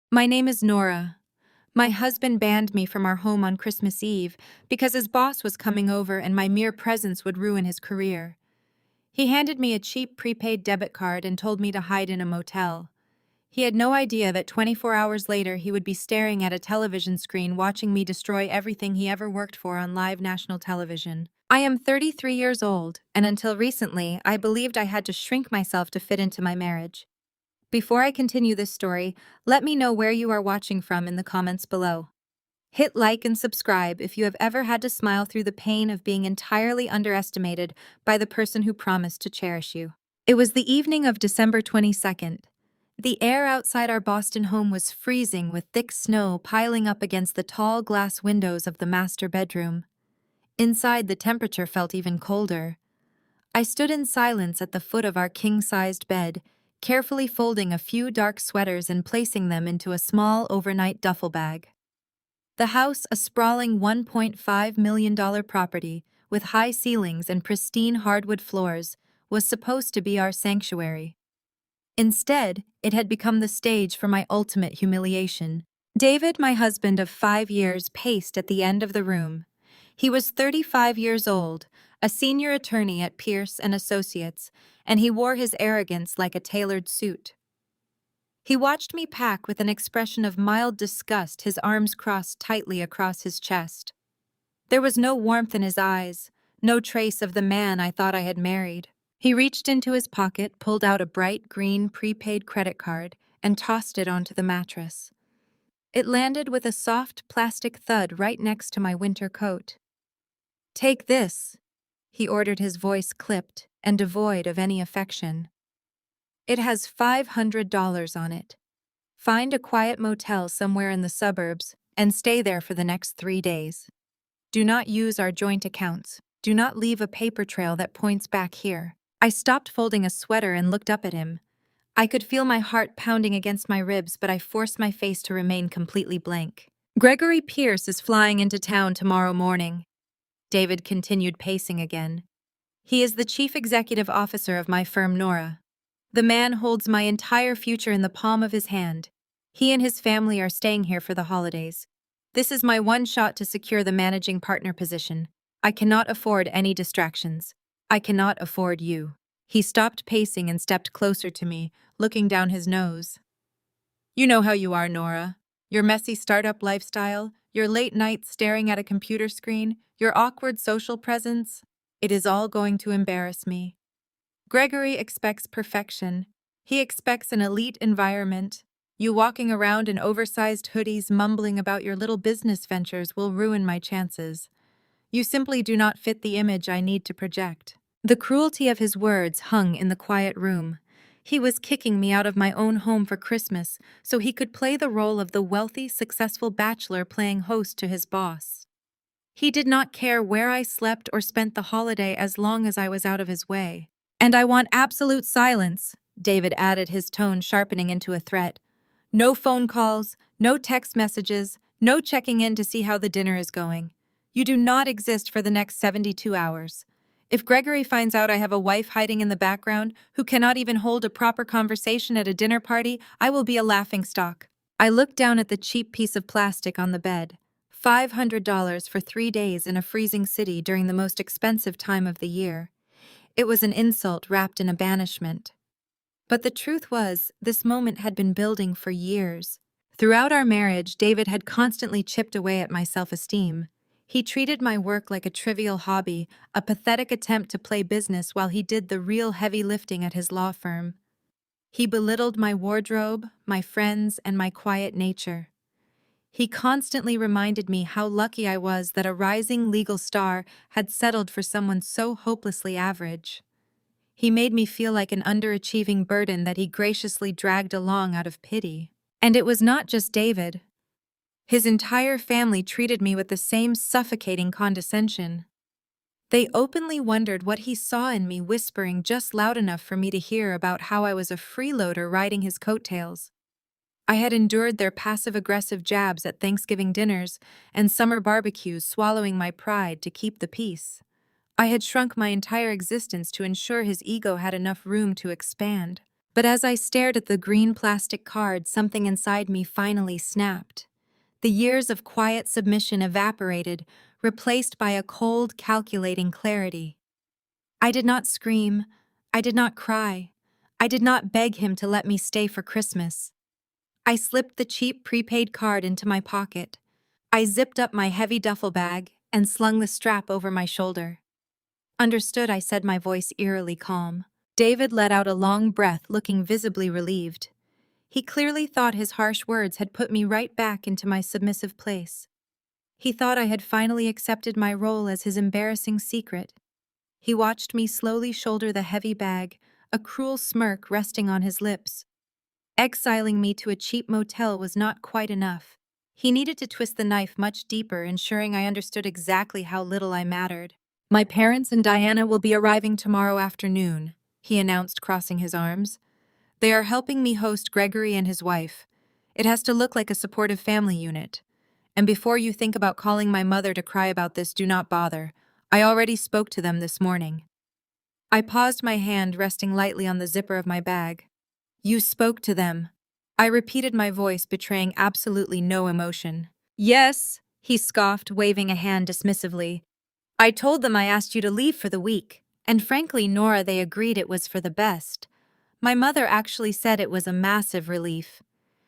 My name is Nora. My husband banned me from our home on Christmas Eve because his boss was coming over and my mere presence would ruin his career. He handed me a cheap prepaid debit card and told me to hide in a motel. He had no idea that 24 hours later he would be staring at a television screen watching me destroy everything he ever worked for on live national television. I am 33 years old, and until recently, I believed I had to shrink myself to fit into my marriage. Before I continue this story, let me know where you are watching from in the comments below. Hit like and subscribe if you have ever had to smile through the pain of being entirely underestimated by the person who promised to cherish you. It was the evening of December 22nd. The air outside our Boston home was freezing with thick snow piling up against the tall glass windows of the master bedroom. Inside, the temperature felt even colder. I stood in silence at the foot of our king-sized bed, carefully folding a few dark sweaters and placing them into a small overnight duffel bag. The house, a sprawling $1.5 million property with high ceilings and pristine hardwood floors, was supposed to be our sanctuary. Instead, it had become the stage for my ultimate humiliation. David, my husband of 5 years, paced at the end of the room. He was 35 years old, a senior attorney at Pierce and Associates, and he wore his arrogance like a tailored suit. He watched me pack with an expression of mild disgust, his arms crossed tightly across his chest. There was no warmth in his eyes, no trace of the man I thought I had married. He reached into his pocket, pulled out a bright green prepaid credit card, and tossed it onto the mattress. It landed with a soft plastic thud right next to my winter coat. "Take this," he ordered, his voice clipped and devoid of any affection. "It has $500 on it. Find a quiet motel somewhere in the suburbs and stay there for the next 3 days. Do not use our joint accounts. Do not leave a paper trail that points back here." I stopped folding a sweater and looked up at him. I could feel my heart pounding against my ribs, but I forced my face to remain completely blank. "Gregory Pierce is flying into town tomorrow morning." David continued pacing again. "He is the chief executive officer of my firm, Nora. The man holds my entire future in the palm of his hand. He and his family are staying here for the holidays. This is my one shot to secure the managing partner position. I cannot afford any distractions. I cannot afford you." He stopped pacing and stepped closer to me, looking down his nose. "You know how you are, Nora. Your messy startup lifestyle, your late nights staring at a computer screen, your awkward social presence. It is all going to embarrass me. Gregory expects perfection. He expects an elite environment. You walking around in oversized hoodies mumbling about your little business ventures will ruin my chances. You simply do not fit the image I need to project." The cruelty of his words hung in the quiet room. He was kicking me out of my own home for Christmas so he could play the role of the wealthy, successful bachelor playing host to his boss. He did not care where I slept or spent the holiday as long as I was out of his way. "And I want absolute silence," David added, his tone sharpening into a threat. "No phone calls, no text messages, no checking in to see how the dinner is going. You do not exist for the next 72 hours. If Gregory finds out I have a wife hiding in the background who cannot even hold a proper conversation at a dinner party, I will be a laughingstock." I looked down at the cheap piece of plastic on the bed. $500 for 3 days in a freezing city during the most expensive time of the year. It was an insult wrapped in a banishment. But the truth was, this moment had been building for years. Throughout our marriage, David had constantly chipped away at my self-esteem. He treated my work like a trivial hobby, a pathetic attempt to play business while he did the real heavy lifting at his law firm. He belittled my wardrobe, my friends, and my quiet nature. He constantly reminded me how lucky I was that a rising legal star had settled for someone so hopelessly average. He made me feel like an underachieving burden that he graciously dragged along out of pity. And it was not just David. His entire family treated me with the same suffocating condescension. They openly wondered what he saw in me, whispering just loud enough for me to hear about how I was a freeloader riding his coattails. I had endured their passive-aggressive jabs at Thanksgiving dinners and summer barbecues, swallowing my pride to keep the peace. I had shrunk my entire existence to ensure his ego had enough room to expand. But as I stared at the green plastic card, something inside me finally snapped. The years of quiet submission evaporated, replaced by a cold, calculating clarity. I did not scream. I did not cry. I did not beg him to let me stay for Christmas. I slipped the cheap prepaid card into my pocket. I zipped up my heavy duffel bag and slung the strap over my shoulder. Understood, I said, my voice eerily calm. David let out a long breath, looking visibly relieved. He clearly thought his harsh words had put me right back into my submissive place. He thought I had finally accepted my role as his embarrassing secret. He watched me slowly shoulder the heavy bag, a cruel smirk resting on his lips. Exiling me to a cheap motel was not quite enough. He needed to twist the knife much deeper, ensuring I understood exactly how little I mattered. "My parents and Diana will be arriving tomorrow afternoon," he announced, crossing his arms. "They are helping me host Gregory and his wife. It has to look like a supportive family unit. And before you think about calling my mother to cry about this, do not bother. I already spoke to them this morning." I paused, my hand resting lightly on the zipper of my bag. "You spoke to them?" I repeated, my voice betraying absolutely no emotion. "Yes," he scoffed, waving a hand dismissively. "I told them I asked you to leave for the week, and frankly, Nora, they agreed it was for the best. My mother actually said it was a massive relief.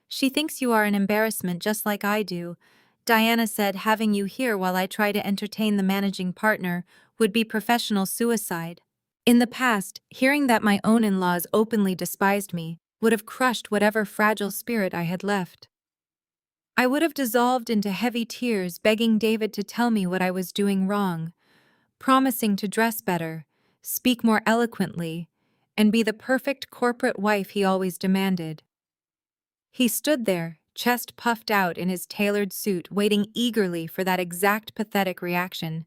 She thinks you are an embarrassment just like I do. Diana said having you here while I try to entertain the managing partner would be professional suicide. In the past, hearing that my own in-laws openly despised me would have crushed whatever fragile spirit I had left. I would have dissolved into heavy tears, begging David to tell me what I was doing wrong, promising to dress better, speak more eloquently, and be the perfect corporate wife he always demanded. He stood there, chest puffed out in his tailored suit, waiting eagerly for that exact pathetic reaction.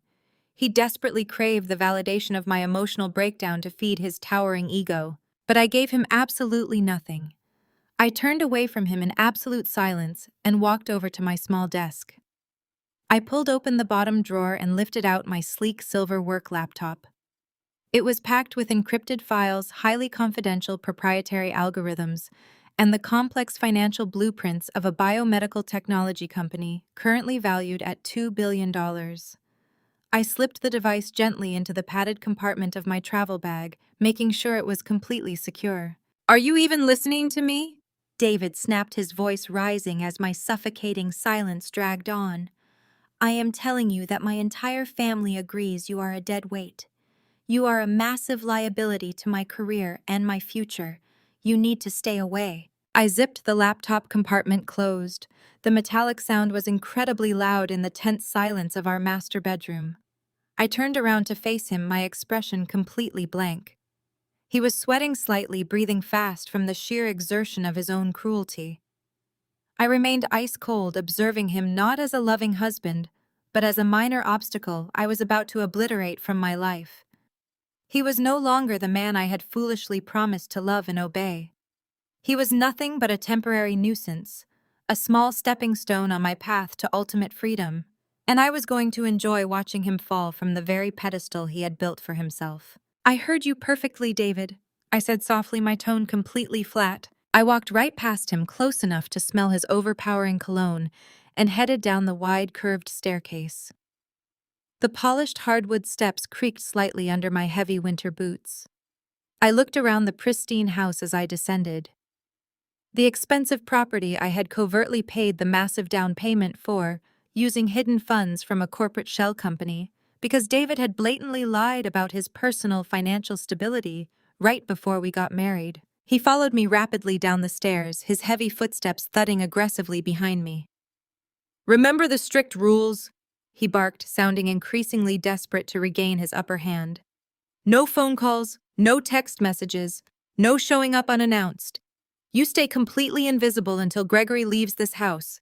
He desperately craved the validation of my emotional breakdown to feed his towering ego, but I gave him absolutely nothing. I turned away from him in absolute silence and walked over to my small desk. I pulled open the bottom drawer and lifted out my sleek silver work laptop. It was packed with encrypted files, highly confidential proprietary algorithms, and the complex financial blueprints of a biomedical technology company currently valued at $2 billion. I slipped the device gently into the padded compartment of my travel bag, making sure it was completely secure. "Are you even listening to me?" David snapped, his voice rising as my suffocating silence dragged on. "I am telling you that my entire family agrees you are a dead weight. You are a massive liability to my career and my future. You need to stay away." I zipped the laptop compartment closed. The metallic sound was incredibly loud in the tense silence of our master bedroom. I turned around to face him, my expression completely blank. He was sweating slightly, breathing fast from the sheer exertion of his own cruelty. I remained ice cold, observing him not as a loving husband, but as a minor obstacle I was about to obliterate from my life. He was no longer the man I had foolishly promised to love and obey. He was nothing but a temporary nuisance, a small stepping stone on my path to ultimate freedom, and I was going to enjoy watching him fall from the very pedestal he had built for himself. "I heard you perfectly, David," I said softly, my tone completely flat. I walked right past him, close enough to smell his overpowering cologne, and headed down the wide, curved staircase. The polished hardwood steps creaked slightly under my heavy winter boots. I looked around the pristine house as I descended. The expensive property I had covertly paid the massive down payment for, using hidden funds from a corporate shell company, because David had blatantly lied about his personal financial stability right before we got married. He followed me rapidly down the stairs, his heavy footsteps thudding aggressively behind me. "Remember the strict rules," he barked, sounding increasingly desperate to regain his upper hand. "No phone calls, no text messages, no showing up unannounced. You stay completely invisible until Gregory leaves this house.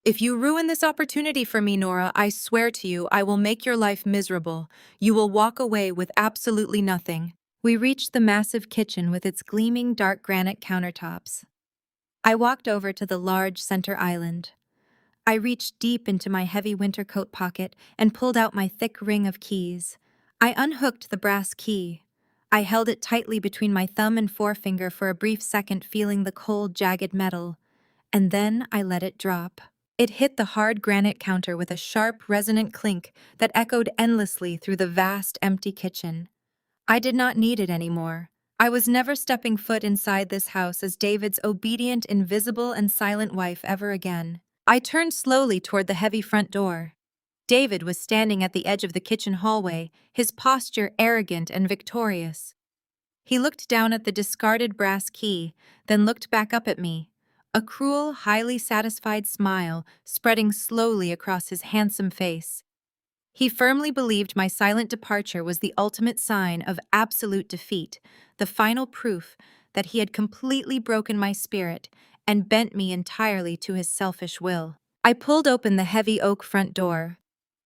If you ruin this opportunity for me, Nora, I swear to you, I will make your life miserable. You will walk away with absolutely nothing." We reached the massive kitchen with its gleaming dark granite countertops. I walked over to the large center island. I reached deep into my heavy winter coat pocket and pulled out my thick ring of keys. I unhooked the brass key. I held it tightly between my thumb and forefinger for a brief second, feeling the cold, jagged metal, and then I let it drop. It hit the hard granite counter with a sharp, resonant clink that echoed endlessly through the vast, empty kitchen. I did not need it anymore. I was never stepping foot inside this house as David's obedient, invisible, and silent wife ever again. I turned slowly toward the heavy front door. David was standing at the edge of the kitchen hallway, his posture arrogant and victorious. He looked down at the discarded brass key, then looked back up at me, a cruel, highly satisfied smile spreading slowly across his handsome face. He firmly believed my silent departure was the ultimate sign of absolute defeat, the final proof that he had completely broken my spirit and bent me entirely to his selfish will. I pulled open the heavy oak front door.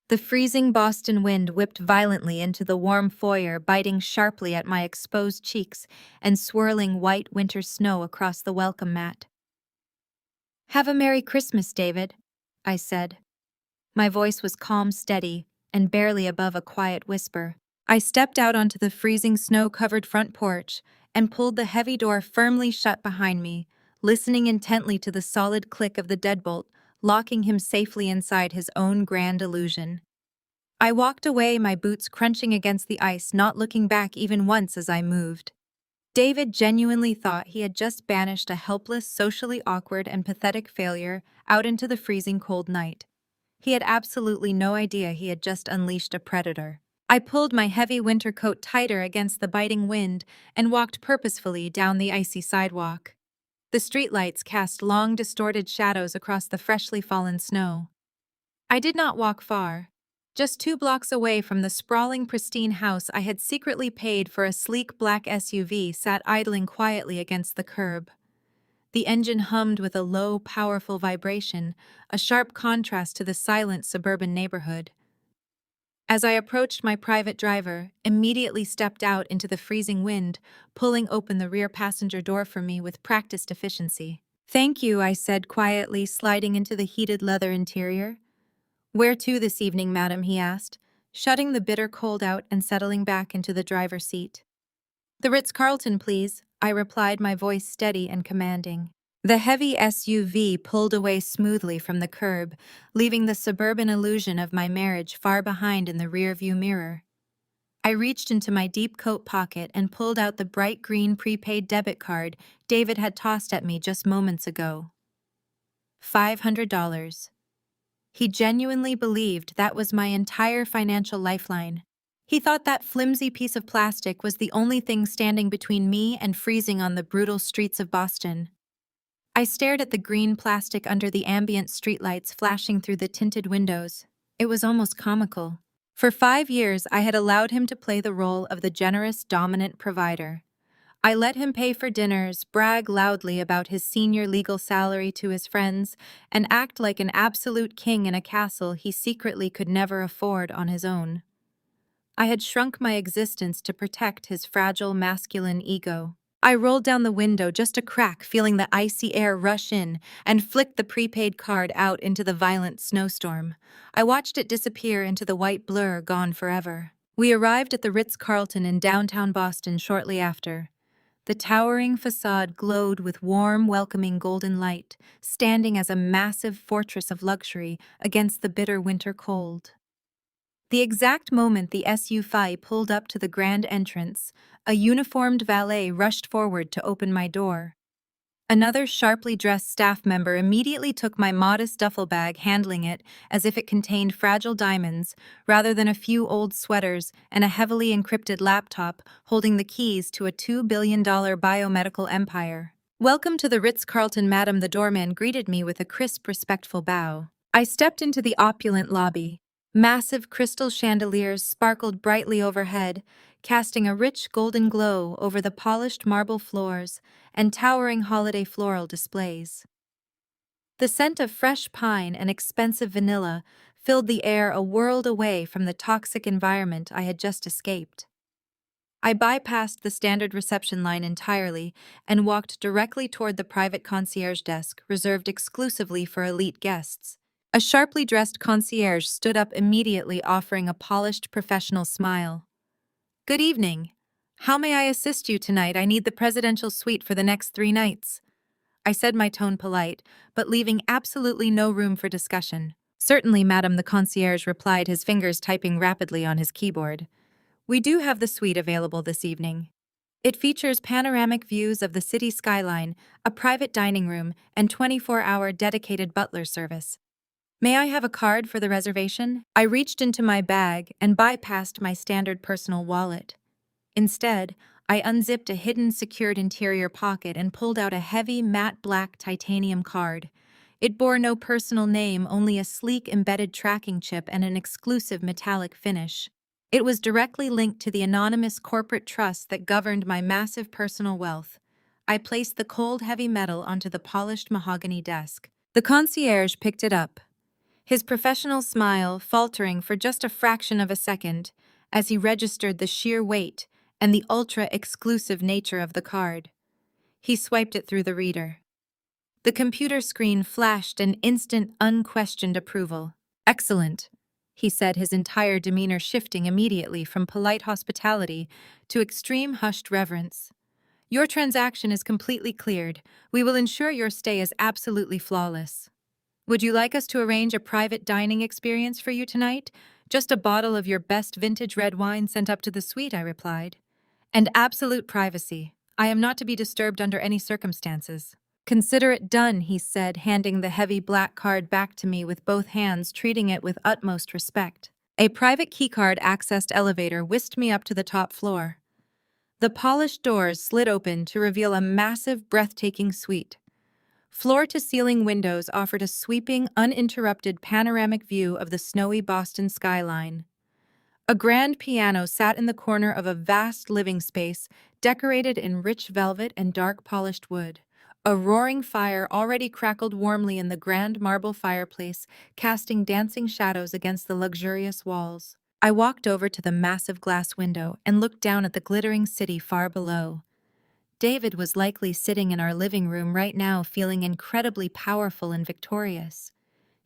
The freezing Boston wind whipped violently into the warm foyer, biting sharply at my exposed cheeks and swirling white winter snow across the welcome mat. "Have a Merry Christmas, David," I said. My voice was calm, steady, and barely above a quiet whisper. I stepped out onto the freezing snow-covered front porch and pulled the heavy door firmly shut behind me, listening intently to the solid click of the deadbolt, locking him safely inside his own grand illusion. I walked away, my boots crunching against the ice, not looking back even once as I moved. David genuinely thought he had just banished a helpless, socially awkward, and pathetic failure out into the freezing cold night. He had absolutely no idea he had just unleashed a predator. I pulled my heavy winter coat tighter against the biting wind and walked purposefully down the icy sidewalk. The streetlights cast long, distorted shadows across the freshly fallen snow. I did not walk far. Just 2 blocks away from the sprawling, pristine house I had secretly paid for, a sleek black SUV sat idling quietly against the curb. The engine hummed with a low, powerful vibration, a sharp contrast to the silent suburban neighborhood. As I approached, my private driver immediately stepped out into the freezing wind, pulling open the rear passenger door for me with practiced efficiency. "Thank you," I said quietly, sliding into the heated leather interior. "Where to this evening, madam?" he asked, shutting the bitter cold out and settling back into the driver's seat. "The Ritz-Carlton, please," I replied, my voice steady and commanding. The heavy SUV pulled away smoothly from the curb, leaving the suburban illusion of my marriage far behind in the rearview mirror. I reached into my deep coat pocket and pulled out the bright green prepaid debit card David had tossed at me just moments ago. $500. He genuinely believed that was my entire financial lifeline. He thought that flimsy piece of plastic was the only thing standing between me and freezing on the brutal streets of Boston. I stared at the green plastic under the ambient streetlights flashing through the tinted windows. It was almost comical. For 5 years, I had allowed him to play the role of the generous, dominant provider. I let him pay for dinners, brag loudly about his senior legal salary to his friends, and act like an absolute king in a castle he secretly could never afford on his own. I had shrunk my existence to protect his fragile masculine ego. I rolled down the window just a crack, feeling the icy air rush in, and flicked the prepaid card out into the violent snowstorm. I watched it disappear into the white blur, gone forever. We arrived at the Ritz-Carlton in downtown Boston shortly after. The towering facade glowed with warm, welcoming golden light, standing as a massive fortress of luxury against the bitter winter cold. The exact moment the SUV pulled up to the grand entrance, a uniformed valet rushed forward to open my door. Another sharply dressed staff member immediately took my modest duffel bag, handling it as if it contained fragile diamonds rather than a few old sweaters and a heavily encrypted laptop holding the keys to a $2 billion biomedical empire. "Welcome to the Ritz-Carlton, madam," the doorman greeted me with a crisp, respectful bow. I stepped into the opulent lobby. Massive crystal chandeliers sparkled brightly overhead, casting a rich golden glow over the polished marble floors and towering holiday floral displays. The scent of fresh pine and expensive vanilla filled the air, a world away from the toxic environment I had just escaped. I bypassed the standard reception line entirely and walked directly toward the private concierge desk reserved exclusively for elite guests. A sharply dressed concierge stood up immediately, offering a polished, professional smile. "Good evening. How may I assist you tonight? I need the presidential suite for the next 3 nights. I said, my tone polite, but leaving absolutely no room for discussion. Certainly, madam, the concierge replied, his fingers typing rapidly on his keyboard. We do have the suite available this evening. It features panoramic views of the city skyline, a private dining room, and 24-hour dedicated butler service. May I have a card for the reservation? I reached into my bag and bypassed my standard personal wallet. Instead, I unzipped a hidden secured interior pocket and pulled out a heavy matte black titanium card. It bore no personal name, only a sleek embedded tracking chip and an exclusive metallic finish. It was directly linked to the anonymous corporate trust that governed my massive personal wealth. I placed the cold, heavy metal onto the polished mahogany desk. The concierge picked it up, his professional smile faltering for just a fraction of a second as he registered the sheer weight and the ultra-exclusive nature of the card. He swiped it through the reader. The computer screen flashed an instant, unquestioned approval. Excellent, he said, his entire demeanor shifting immediately from polite hospitality to extreme hushed reverence. Your transaction is completely cleared. We will ensure your stay is absolutely flawless. Would you like us to arrange a private dining experience for you tonight? Just a bottle of your best vintage red wine sent up to the suite, I replied. And absolute privacy. I am not to be disturbed under any circumstances. Consider it done, he said, handing the heavy black card back to me with both hands, treating it with utmost respect. A private keycard accessed elevator whisked me up to the top floor. The polished doors slid open to reveal a massive, breathtaking suite. Floor-to-ceiling windows offered a sweeping, uninterrupted panoramic view of the snowy Boston skyline. A grand piano sat in the corner of a vast living space, decorated in rich velvet and dark polished wood. A roaring fire already crackled warmly in the grand marble fireplace, casting dancing shadows against the luxurious walls. I walked over to the massive glass window and looked down at the glittering city far below. David was likely sitting in our living room right now, feeling incredibly powerful and victorious.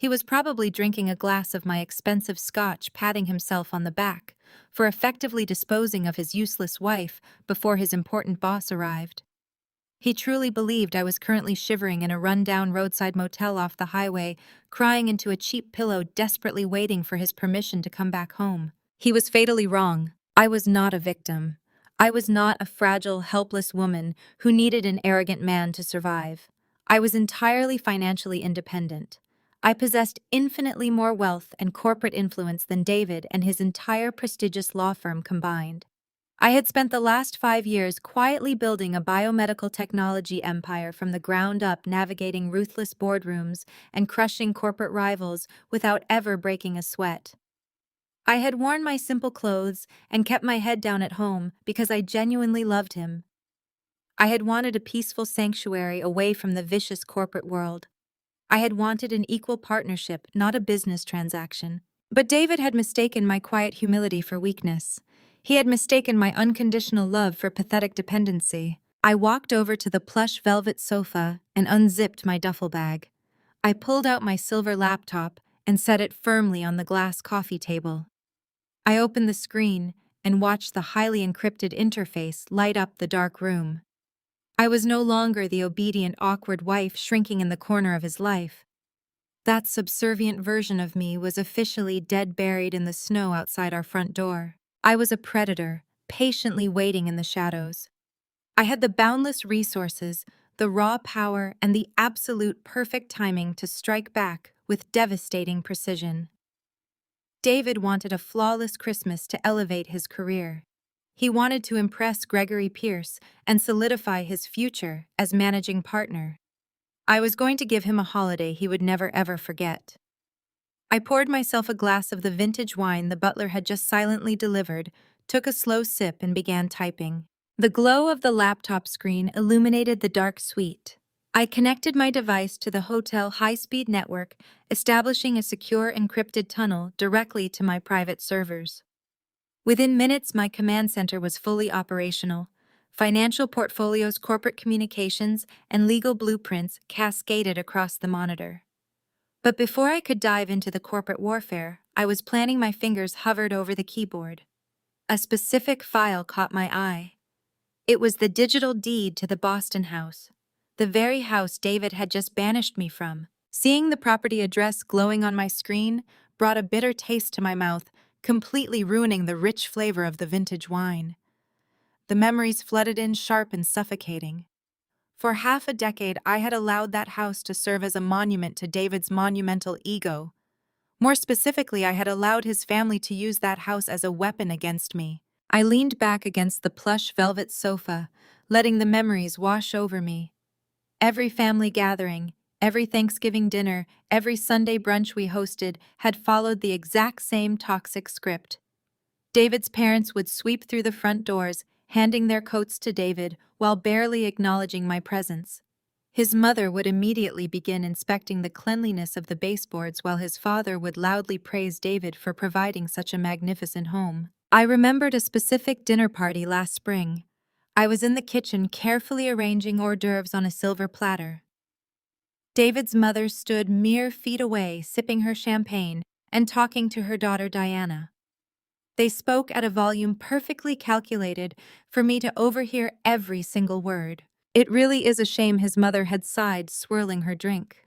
He was probably drinking a glass of my expensive scotch, patting himself on the back for effectively disposing of his useless wife before his important boss arrived. He truly believed I was currently shivering in a run-down roadside motel off the highway, crying into a cheap pillow, desperately waiting for his permission to come back home. He was fatally wrong. I was not a victim. I was not a fragile, helpless woman who needed an arrogant man to survive. I was entirely financially independent. I possessed infinitely more wealth and corporate influence than David and his entire prestigious law firm combined. I had spent the last 5 years quietly building a biomedical technology empire from the ground up, navigating ruthless boardrooms and crushing corporate rivals without ever breaking a sweat. I had worn my simple clothes and kept my head down at home because I genuinely loved him. I had wanted a peaceful sanctuary away from the vicious corporate world. I had wanted an equal partnership, not a business transaction. But David had mistaken my quiet humility for weakness. He had mistaken my unconditional love for pathetic dependency. I walked over to the plush velvet sofa and unzipped my duffel bag. I pulled out my silver laptop and set it firmly on the glass coffee table. I opened the screen and watched the highly encrypted interface light up the dark room. I was no longer the obedient, awkward wife shrinking in the corner of his life. That subservient version of me was officially dead, buried in the snow outside our front door. I was a predator, patiently waiting in the shadows. I had the boundless resources, the raw power, and the absolute perfect timing to strike back with devastating precision. David wanted a flawless Christmas to elevate his career. He wanted to impress Gregory Pierce and solidify his future as managing partner. I was going to give him a holiday he would never ever forget. I poured myself a glass of the vintage wine the butler had just silently delivered, took a slow sip, and began typing. The glow of the laptop screen illuminated the dark suite. I connected my device to the hotel high-speed network, establishing a secure encrypted tunnel directly to my private servers. Within minutes, my command center was fully operational. Financial portfolios, corporate communications, and legal blueprints cascaded across the monitor. But before I could dive into the corporate warfare, I was planning. My fingers hovered over the keyboard. A specific file caught my eye. It was the digital deed to the Boston house, the very house David had just banished me from. Seeing the property address glowing on my screen brought a bitter taste to my mouth, completely ruining the rich flavor of the vintage wine. The memories flooded in sharp and suffocating. For half a decade, I had allowed that house to serve as a monument to David's monumental ego. More specifically, I had allowed his family to use that house as a weapon against me. I leaned back against the plush velvet sofa, letting the memories wash over me. Every family gathering, every Thanksgiving dinner, every Sunday brunch we hosted had followed the exact same toxic script. David's parents would sweep through the front doors, handing their coats to David while barely acknowledging my presence. His mother would immediately begin inspecting the cleanliness of the baseboards while his father would loudly praise David for providing such a magnificent home. I remembered a specific dinner party last spring. I was in the kitchen carefully arranging hors d'oeuvres on a silver platter. David's mother stood mere feet away, sipping her champagne and talking to her daughter Diana. They spoke at a volume perfectly calculated for me to overhear every single word. It really is a shame, his mother had sighed, swirling her drink.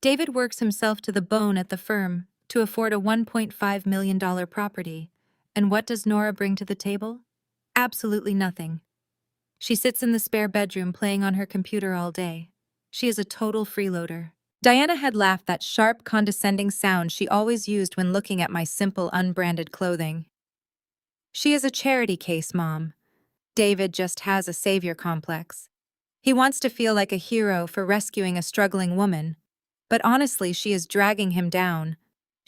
David works himself to the bone at the firm to afford a $1.5 million property. And what does Nora bring to the table? Absolutely nothing. She sits in the spare bedroom playing on her computer all day. She is a total freeloader. Diana had laughed, that sharp, condescending sound she always used when looking at my simple, unbranded clothing. She is a charity case, Mom. David just has a savior complex. He wants to feel like a hero for rescuing a struggling woman. But honestly, she is dragging him down.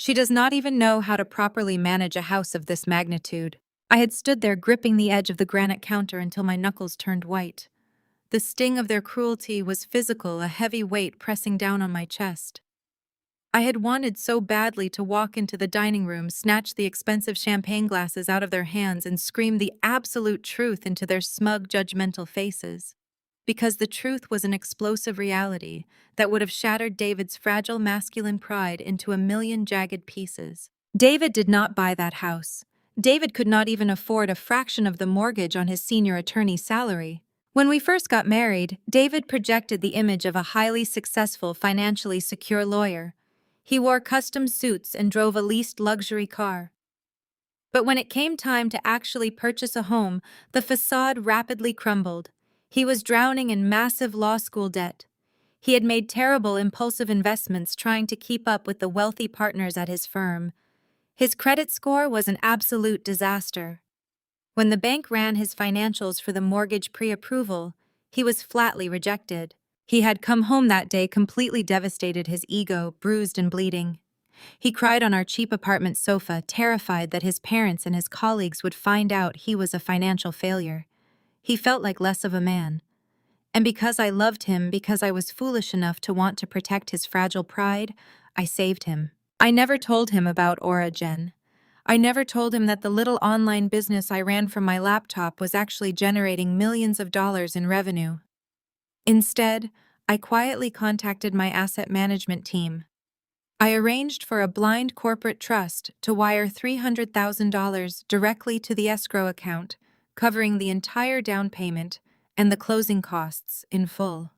She does not even know how to properly manage a house of this magnitude. I had stood there gripping the edge of the granite counter until my knuckles turned white. The sting of their cruelty was physical, a heavy weight pressing down on my chest. I had wanted so badly to walk into the dining room, snatch the expensive champagne glasses out of their hands, and scream the absolute truth into their smug, judgmental faces. Because the truth was an explosive reality that would have shattered David's fragile masculine pride into a million jagged pieces. David did not buy that house. David could not even afford a fraction of the mortgage on his senior attorney's salary. When we first got married, David projected the image of a highly successful, financially secure lawyer. He wore custom suits and drove a leased luxury car. But when it came time to actually purchase a home, the facade rapidly crumbled. He was drowning in massive law school debt. He had made terrible, impulsive investments trying to keep up with the wealthy partners at his firm. His credit score was an absolute disaster. When the bank ran his financials for the mortgage pre-approval, he was flatly rejected. He had come home that day completely devastated, his ego bruised and bleeding. He cried on our cheap apartment sofa, terrified that his parents and his colleagues would find out he was a financial failure. He felt like less of a man. And because I loved him, because I was foolish enough to want to protect his fragile pride, I saved him. I never told him about Origen. I never told him that the little online business I ran from my laptop was actually generating millions of dollars in revenue. Instead, I quietly contacted my asset management team. I arranged for a blind corporate trust to wire $300,000 directly to the escrow account, covering the entire down payment and the closing costs in full.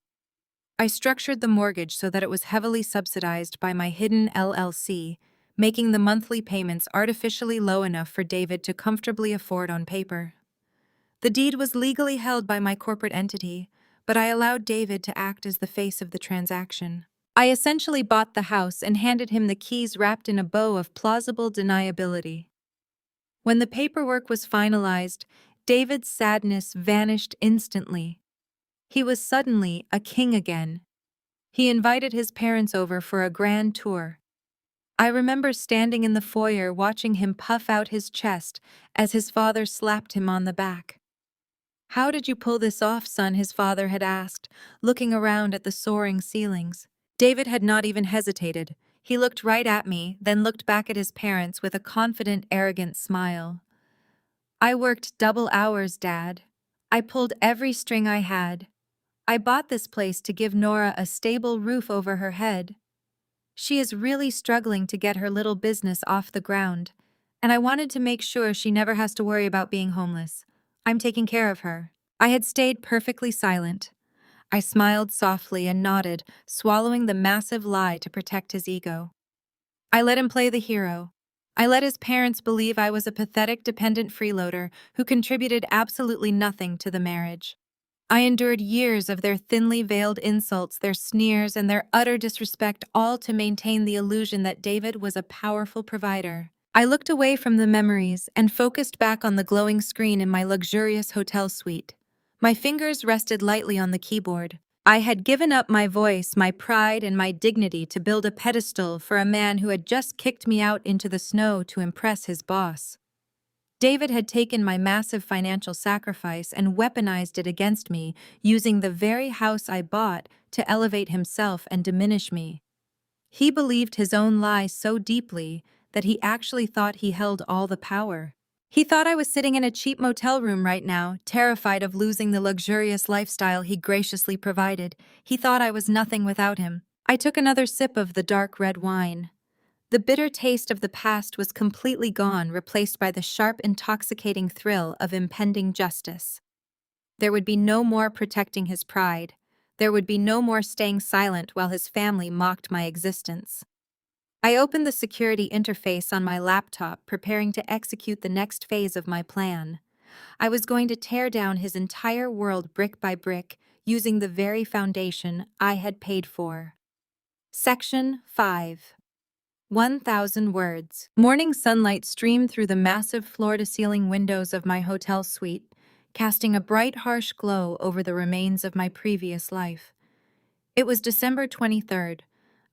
I structured the mortgage so that it was heavily subsidized by my hidden LLC, making the monthly payments artificially low enough for David to comfortably afford on paper. The deed was legally held by my corporate entity, but I allowed David to act as the face of the transaction. I essentially bought the house and handed him the keys wrapped in a bow of plausible deniability. When the paperwork was finalized, David's sadness vanished instantly. He was suddenly a king again. He invited his parents over for a grand tour. I remember standing in the foyer watching him puff out his chest as his father slapped him on the back. "How did you pull this off, son?" his father had asked, looking around at the soaring ceilings. David had not even hesitated. He looked right at me, then looked back at his parents with a confident, arrogant smile. "I worked double hours, Dad. I pulled every string I had. I bought this place to give Nora a stable roof over her head. She is really struggling to get her little business off the ground, and I wanted to make sure she never has to worry about being homeless. I'm taking care of her." I had stayed perfectly silent. I smiled softly and nodded, swallowing the massive lie to protect his ego. I let him play the hero. I let his parents believe I was a pathetic dependent freeloader who contributed absolutely nothing to the marriage. I endured years of their thinly veiled insults, their sneers, and their utter disrespect, all to maintain the illusion that David was a powerful provider. I looked away from the memories and focused back on the glowing screen in my luxurious hotel suite. My fingers rested lightly on the keyboard. I had given up my voice, my pride, and my dignity to build a pedestal for a man who had just kicked me out into the snow to impress his boss. David had taken my massive financial sacrifice and weaponized it against me, using the very house I bought to elevate himself and diminish me. He believed his own lie so deeply that he actually thought he held all the power. He thought I was sitting in a cheap motel room right now, terrified of losing the luxurious lifestyle he graciously provided. He thought I was nothing without him. I took another sip of the dark red wine. The bitter taste of the past was completely gone, replaced by the sharp, intoxicating thrill of impending justice. There would be no more protecting his pride. There would be no more staying silent while his family mocked my existence. I opened the security interface on my laptop, preparing to execute the next phase of my plan. I was going to tear down his entire world brick by brick, using the very foundation I had paid for. Section 5. 1,000 words. Morning sunlight streamed through the massive floor-to-ceiling windows of my hotel suite, casting a bright, harsh glow over the remains of my previous life. It was December 23rd.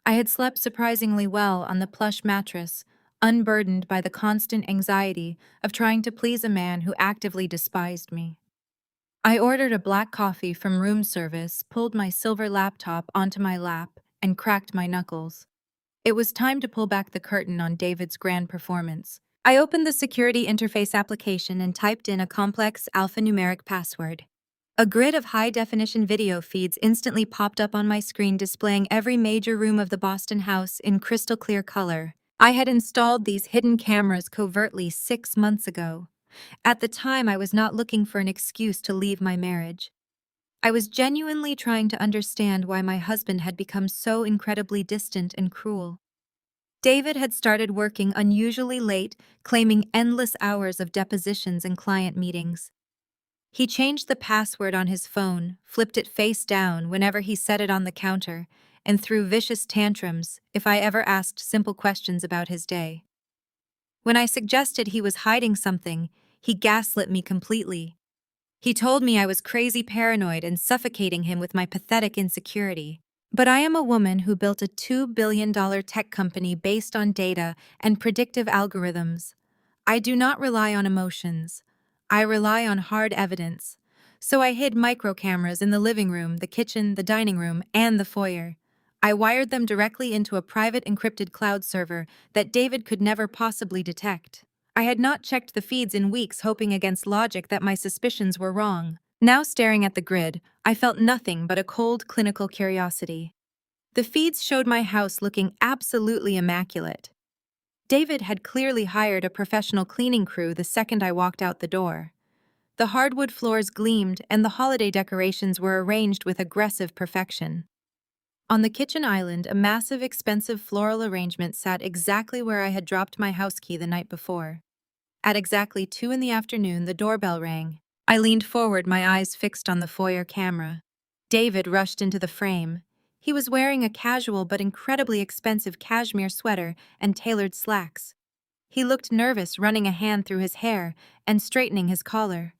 I had slept surprisingly well on the plush mattress, unburdened by the constant anxiety of trying to please a man who actively despised me. I ordered a black coffee from room service, pulled my silver laptop onto my lap, and cracked my knuckles. It was time to pull back the curtain on David's grand performance. I opened the security interface application and typed in a complex alphanumeric password. A grid of high-definition video feeds instantly popped up on my screen, displaying every major room of the Boston house in crystal-clear color. I had installed these hidden cameras covertly 6 months ago. At the time, I was not looking for an excuse to leave my marriage. I was genuinely trying to understand why my husband had become so incredibly distant and cruel. David had started working unusually late, claiming endless hours of depositions and client meetings. He changed the password on his phone, flipped it face down whenever he set it on the counter, and threw vicious tantrums if I ever asked simple questions about his day. When I suggested he was hiding something, he gaslit me completely. He told me I was crazy paranoid and suffocating him with my pathetic insecurity. But I am a woman who built a $2 billion tech company based on data and predictive algorithms. I do not rely on emotions. I rely on hard evidence. So I hid micro cameras in the living room, the kitchen, the dining room, and the foyer. I wired them directly into a private encrypted cloud server that David could never possibly detect. I had not checked the feeds in weeks, hoping against logic that my suspicions were wrong. Now staring at the grid, I felt nothing but a cold clinical curiosity. The feeds showed my house looking absolutely immaculate. David had clearly hired a professional cleaning crew the second I walked out the door. The hardwood floors gleamed and the holiday decorations were arranged with aggressive perfection. On the kitchen island, a massive, expensive floral arrangement sat exactly where I had dropped my house key the night before. At exactly 2 in the afternoon, the doorbell rang. I leaned forward, my eyes fixed on the foyer camera. David rushed into the frame. He was wearing a casual but incredibly expensive cashmere sweater and tailored slacks. He looked nervous, running a hand through his hair and straightening his collar.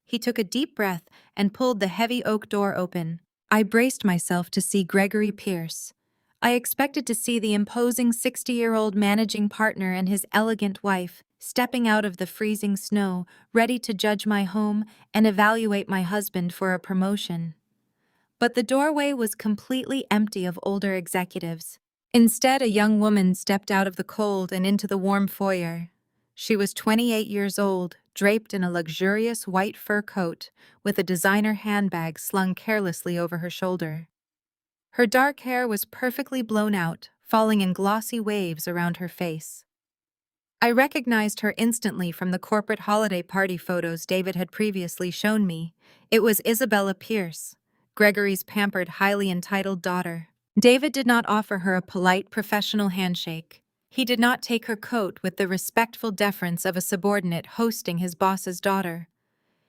He took a deep breath and pulled the heavy oak door open. I braced myself to see Gregory Pierce. I expected to see the imposing 60-year-old managing partner and his elegant wife stepping out of the freezing snow, ready to judge my home and evaluate my husband for a promotion. But the doorway was completely empty of older executives. Instead, a young woman stepped out of the cold and into the warm foyer. She was 28 years old, draped in a luxurious white fur coat with a designer handbag slung carelessly over her shoulder. Her dark hair was perfectly blown out, falling in glossy waves around her face. I recognized her instantly from the corporate holiday party photos David had previously shown me. It was Isabella Pierce, Gregory's pampered, highly entitled daughter. David did not offer her a polite, professional handshake. He did not take her coat with the respectful deference of a subordinate hosting his boss's daughter.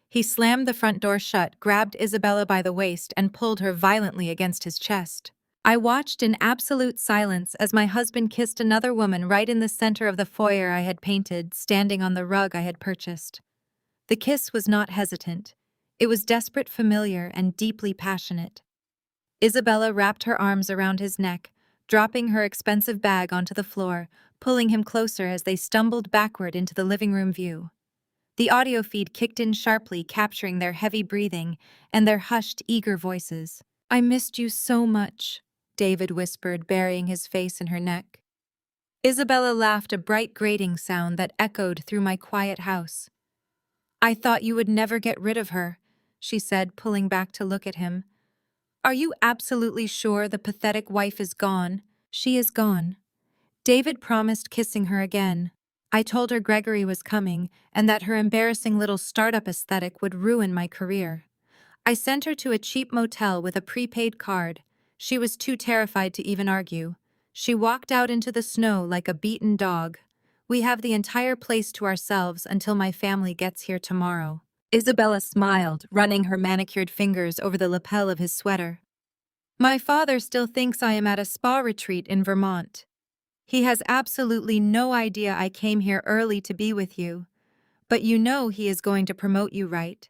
He slammed the front door shut, grabbed Isabella by the waist, and pulled her violently against his chest. I watched in absolute silence as my husband kissed another woman right in the center of the foyer I had painted, standing on the rug I had purchased. The kiss was not hesitant. It was desperate, familiar, and deeply passionate. Isabella wrapped her arms around his neck, dropping her expensive bag onto the floor, pulling him closer as they stumbled backward into the living room view. The audio feed kicked in sharply, capturing their heavy breathing and their hushed, eager voices. "I missed you so much," David whispered, burying his face in her neck. Isabella laughed, a bright grating sound that echoed through my quiet house. "I thought you would never get rid of her," she said, pulling back to look at him. "Are you absolutely sure the pathetic wife is gone?" "She is gone." David promised, kissing her again. I told her Gregory was coming and that her embarrassing little startup aesthetic would ruin my career. I sent her to a cheap motel with a prepaid card. She was too terrified to even argue. She walked out into the snow like a beaten dog. "We have the entire place to ourselves until my family gets here tomorrow." Isabella smiled, running her manicured fingers over the lapel of his sweater. "My father still thinks I am at a spa retreat in Vermont. He has absolutely no idea I came here early to be with you. But you know he is going to promote you, right?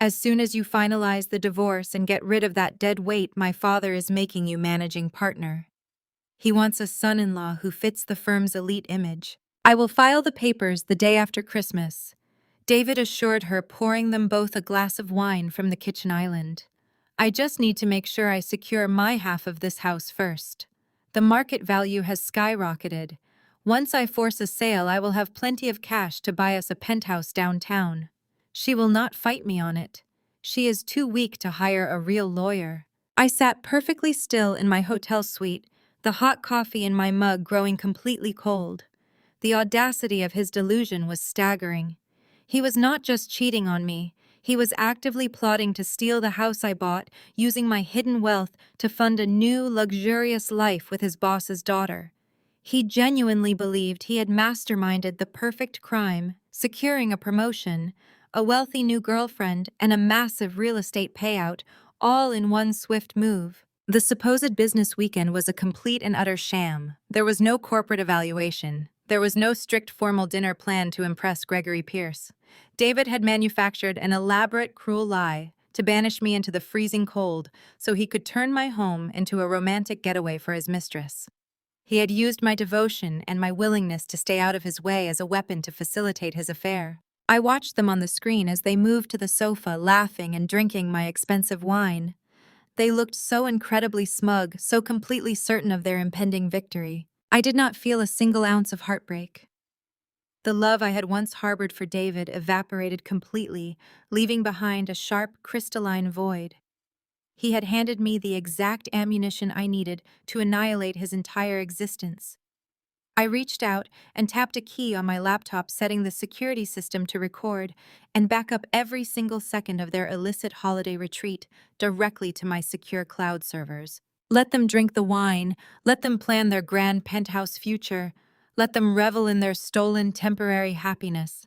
As soon as you finalize the divorce and get rid of that dead weight, my father is making you managing partner. He wants a son-in-law who fits the firm's elite image. I will file the papers the day after Christmas," David assured her, pouring them both a glass of wine from the kitchen island. "I just need to make sure I secure my half of this house first. The market value has skyrocketed. Once I force a sale, I will have plenty of cash to buy us a penthouse downtown. She will not fight me on it. She is too weak to hire a real lawyer." I sat perfectly still in my hotel suite, the hot coffee in my mug growing completely cold. The audacity of his delusion was staggering. He was not just cheating on me. He was actively plotting to steal the house I bought, using my hidden wealth to fund a new, luxurious life with his boss's daughter. He genuinely believed he had masterminded the perfect crime, securing a promotion, a wealthy new girlfriend, and a massive real estate payout, all in one swift move. The supposed business weekend was a complete and utter sham. There was no corporate evaluation. There was no strict formal dinner planned to impress Gregory Pierce. David had manufactured an elaborate, cruel lie to banish me into the freezing cold so he could turn my home into a romantic getaway for his mistress. He had used my devotion and my willingness to stay out of his way as a weapon to facilitate his affair. I watched them on the screen as they moved to the sofa, laughing and drinking my expensive wine. They looked so incredibly smug, so completely certain of their impending victory. I did not feel a single ounce of heartbreak. The love I had once harbored for David evaporated completely, leaving behind a sharp, crystalline void. He had handed me the exact ammunition I needed to annihilate his entire existence. I reached out and tapped a key on my laptop, setting the security system to record and back up every single second of their illicit holiday retreat directly to my secure cloud servers. Let them drink the wine, let them plan their grand penthouse future, let them revel in their stolen temporary happiness.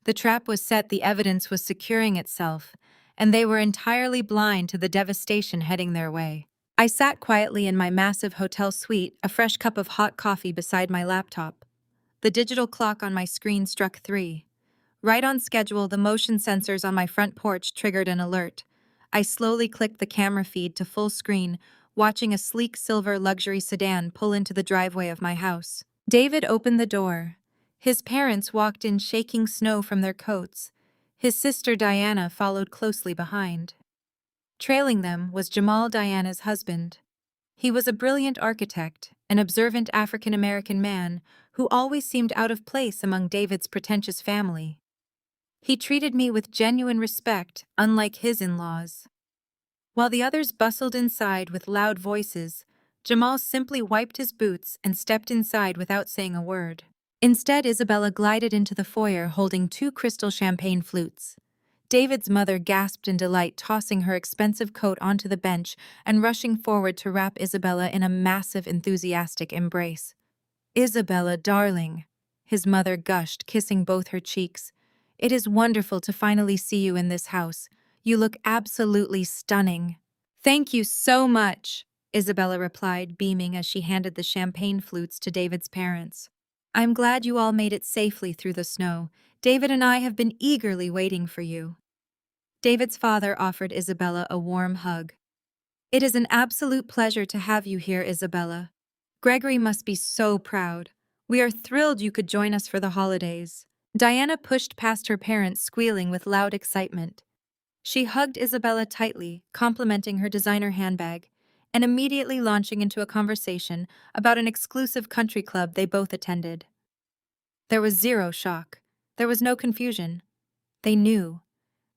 The trap was set, the evidence was securing itself, and they were entirely blind to the devastation heading their way. I sat quietly in my massive hotel suite, a fresh cup of hot coffee beside my laptop. The digital clock on my screen struck 3. Right on schedule, the motion sensors on my front porch triggered an alert. I slowly clicked the camera feed to full screen, watching a sleek silver luxury sedan pull into the driveway of my house. David opened the door. His parents walked in, shaking snow from their coats. His sister Diana followed closely behind. Trailing them was Jamal, Diana's husband. He was a brilliant architect, an observant African-American man who always seemed out of place among David's pretentious family. He treated me with genuine respect, unlike his in-laws. While the others bustled inside with loud voices, Jamal simply wiped his boots and stepped inside without saying a word. Instead, Isabella glided into the foyer holding two crystal champagne flutes. David's mother gasped in delight, tossing her expensive coat onto the bench and rushing forward to wrap Isabella in a massive, enthusiastic embrace. "Isabella, darling," his mother gushed, kissing both her cheeks. "It is wonderful to finally see you in this house. You look absolutely stunning." "Thank you so much," Isabella replied, beaming as she handed the champagne flutes to David's parents. "I'm glad you all made it safely through the snow. David and I have been eagerly waiting for you." David's father offered Isabella a warm hug. "It is an absolute pleasure to have you here, Isabella. Gregory must be so proud. We are thrilled you could join us for the holidays." Diana pushed past her parents, squealing with loud excitement. She hugged Isabella tightly, complimenting her designer handbag, and immediately launching into a conversation about an exclusive country club they both attended. There was zero shock. There was no confusion. They knew.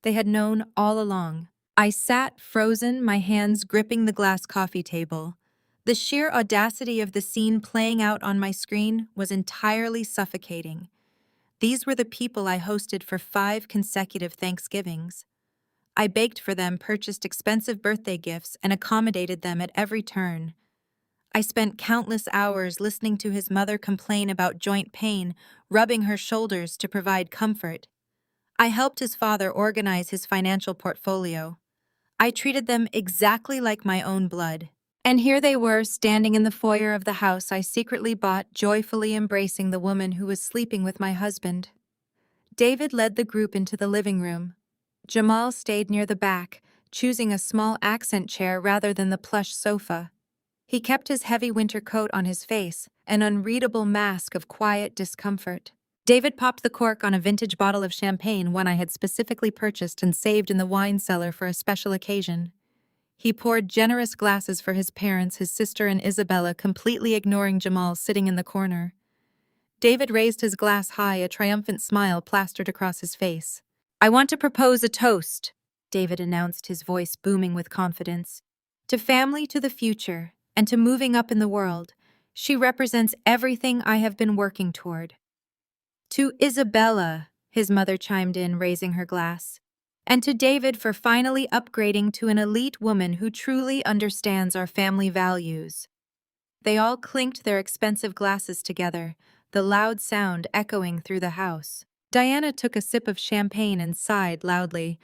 They had known all along. I sat frozen, my hands gripping the glass coffee table. The sheer audacity of the scene playing out on my screen was entirely suffocating. These were the people I hosted for 5 consecutive Thanksgivings. I baked for them, purchased expensive birthday gifts, and accommodated them at every turn. I spent countless hours listening to his mother complain about joint pain, rubbing her shoulders to provide comfort. I helped his father organize his financial portfolio. I treated them exactly like my own blood. And here they were, standing in the foyer of the house I secretly bought, joyfully embracing the woman who was sleeping with my husband. David led the group into the living room. Jamal stayed near the back, choosing a small accent chair rather than the plush sofa. He kept his heavy winter coat on his face, an unreadable mask of quiet discomfort. David popped the cork on a vintage bottle of champagne, one I had specifically purchased and saved in the wine cellar for a special occasion. He poured generous glasses for his parents, his sister, and Isabella, completely ignoring Jamal sitting in the corner. David raised his glass high, a triumphant smile plastered across his face. "I want to propose a toast," David announced, his voice booming with confidence. "To family, to the future, and to moving up in the world. She represents everything I have been working toward." "To Isabella," his mother chimed in, raising her glass. "And to David for finally upgrading to an elite woman who truly understands our family values." They all clinked their expensive glasses together, the loud sound echoing through the house. Diana took a sip of champagne and sighed loudly.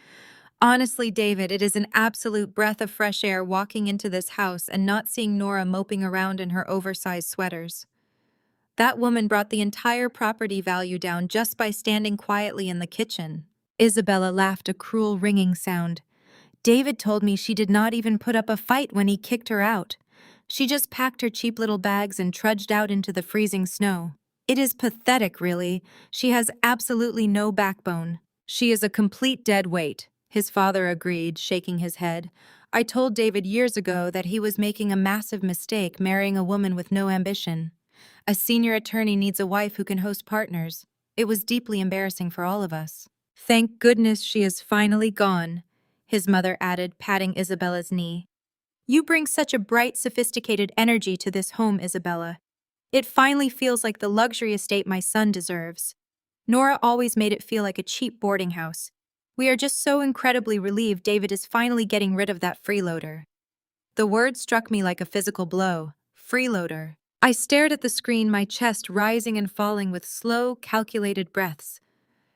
"Honestly, David, it is an absolute breath of fresh air walking into this house and not seeing Nora moping around in her oversized sweaters. That woman brought the entire property value down just by standing quietly in the kitchen." Isabella laughed, a cruel ringing sound. "David told me she did not even put up a fight when he kicked her out. She just packed her cheap little bags and trudged out into the freezing snow. It is pathetic, really. She has absolutely no backbone." "She is a complete dead weight," his father agreed, shaking his head. "I told David years ago that he was making a massive mistake marrying a woman with no ambition. A senior attorney needs a wife who can host partners. It was deeply embarrassing for all of us." "Thank goodness she is finally gone," his mother added, patting Isabella's knee. "You bring such a bright, sophisticated energy to this home, Isabella. It finally feels like the luxury estate my son deserves. Nora always made it feel like a cheap boarding house. We are just so incredibly relieved David is finally getting rid of that freeloader." The word struck me like a physical blow. Freeloader. I stared at the screen, my chest rising and falling with slow, calculated breaths.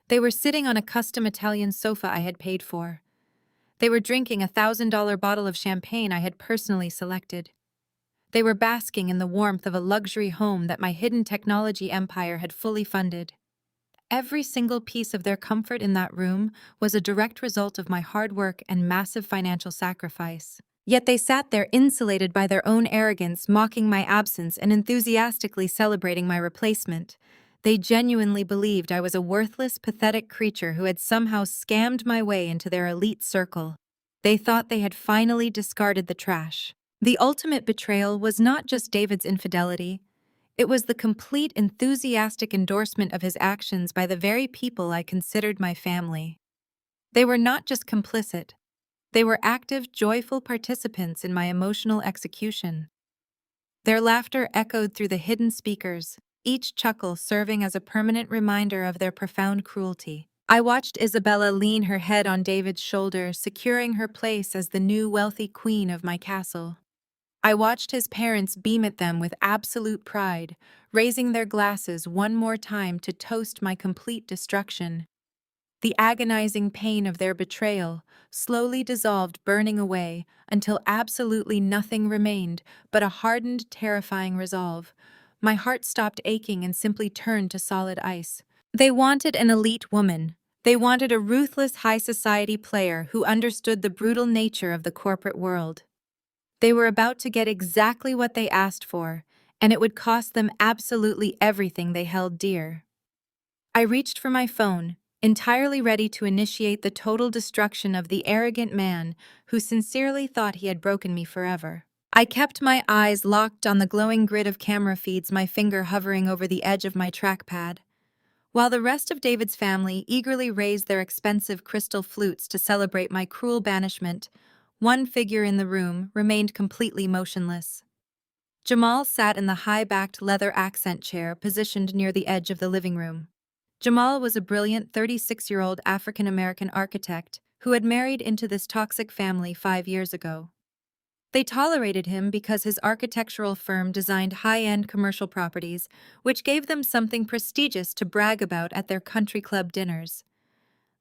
They were sitting on a custom Italian sofa I had paid for. They were drinking a $1,000 bottle of champagne I had personally selected. They were basking in the warmth of a luxury home that my hidden technology empire had fully funded. Every single piece of their comfort in that room was a direct result of my hard work and massive financial sacrifice. Yet they sat there insulated by their own arrogance, mocking my absence and enthusiastically celebrating my replacement. They genuinely believed I was a worthless, pathetic creature who had somehow scammed my way into their elite circle. They thought they had finally discarded the trash. The ultimate betrayal was not just David's infidelity. It was the complete, enthusiastic endorsement of his actions by the very people I considered my family. They were not just complicit. They were active, joyful participants in my emotional execution. Their laughter echoed through the hidden speakers. each chuckle serving as a permanent reminder of their profound cruelty. I watched Isabella lean her head on David's shoulder, securing her place as the new wealthy queen of my castle. I watched his parents beam at them with absolute pride, raising their glasses one more time to toast my complete destruction. The agonizing pain of their betrayal slowly dissolved, burning away until absolutely nothing remained but a hardened, terrifying resolve. My heart stopped aching and simply turned to solid ice. They wanted an elite woman. They wanted a ruthless high society player who understood the brutal nature of the corporate world. They were about to get exactly what they asked for, and it would cost them absolutely everything they held dear. I reached for my phone, entirely ready to initiate the total destruction of the arrogant man who sincerely thought he had broken me forever. I kept my eyes locked on the glowing grid of camera feeds, my finger hovering over the edge of my trackpad. While the rest of David's family eagerly raised their expensive crystal flutes to celebrate my cruel banishment, one figure in the room remained completely motionless. Jamal sat in the high-backed leather accent chair positioned near the edge of the living room. Jamal was a brilliant 36-year-old African-American architect who had married into this toxic family 5 years ago. They tolerated him because his architectural firm designed high-end commercial properties, which gave them something prestigious to brag about at their country club dinners.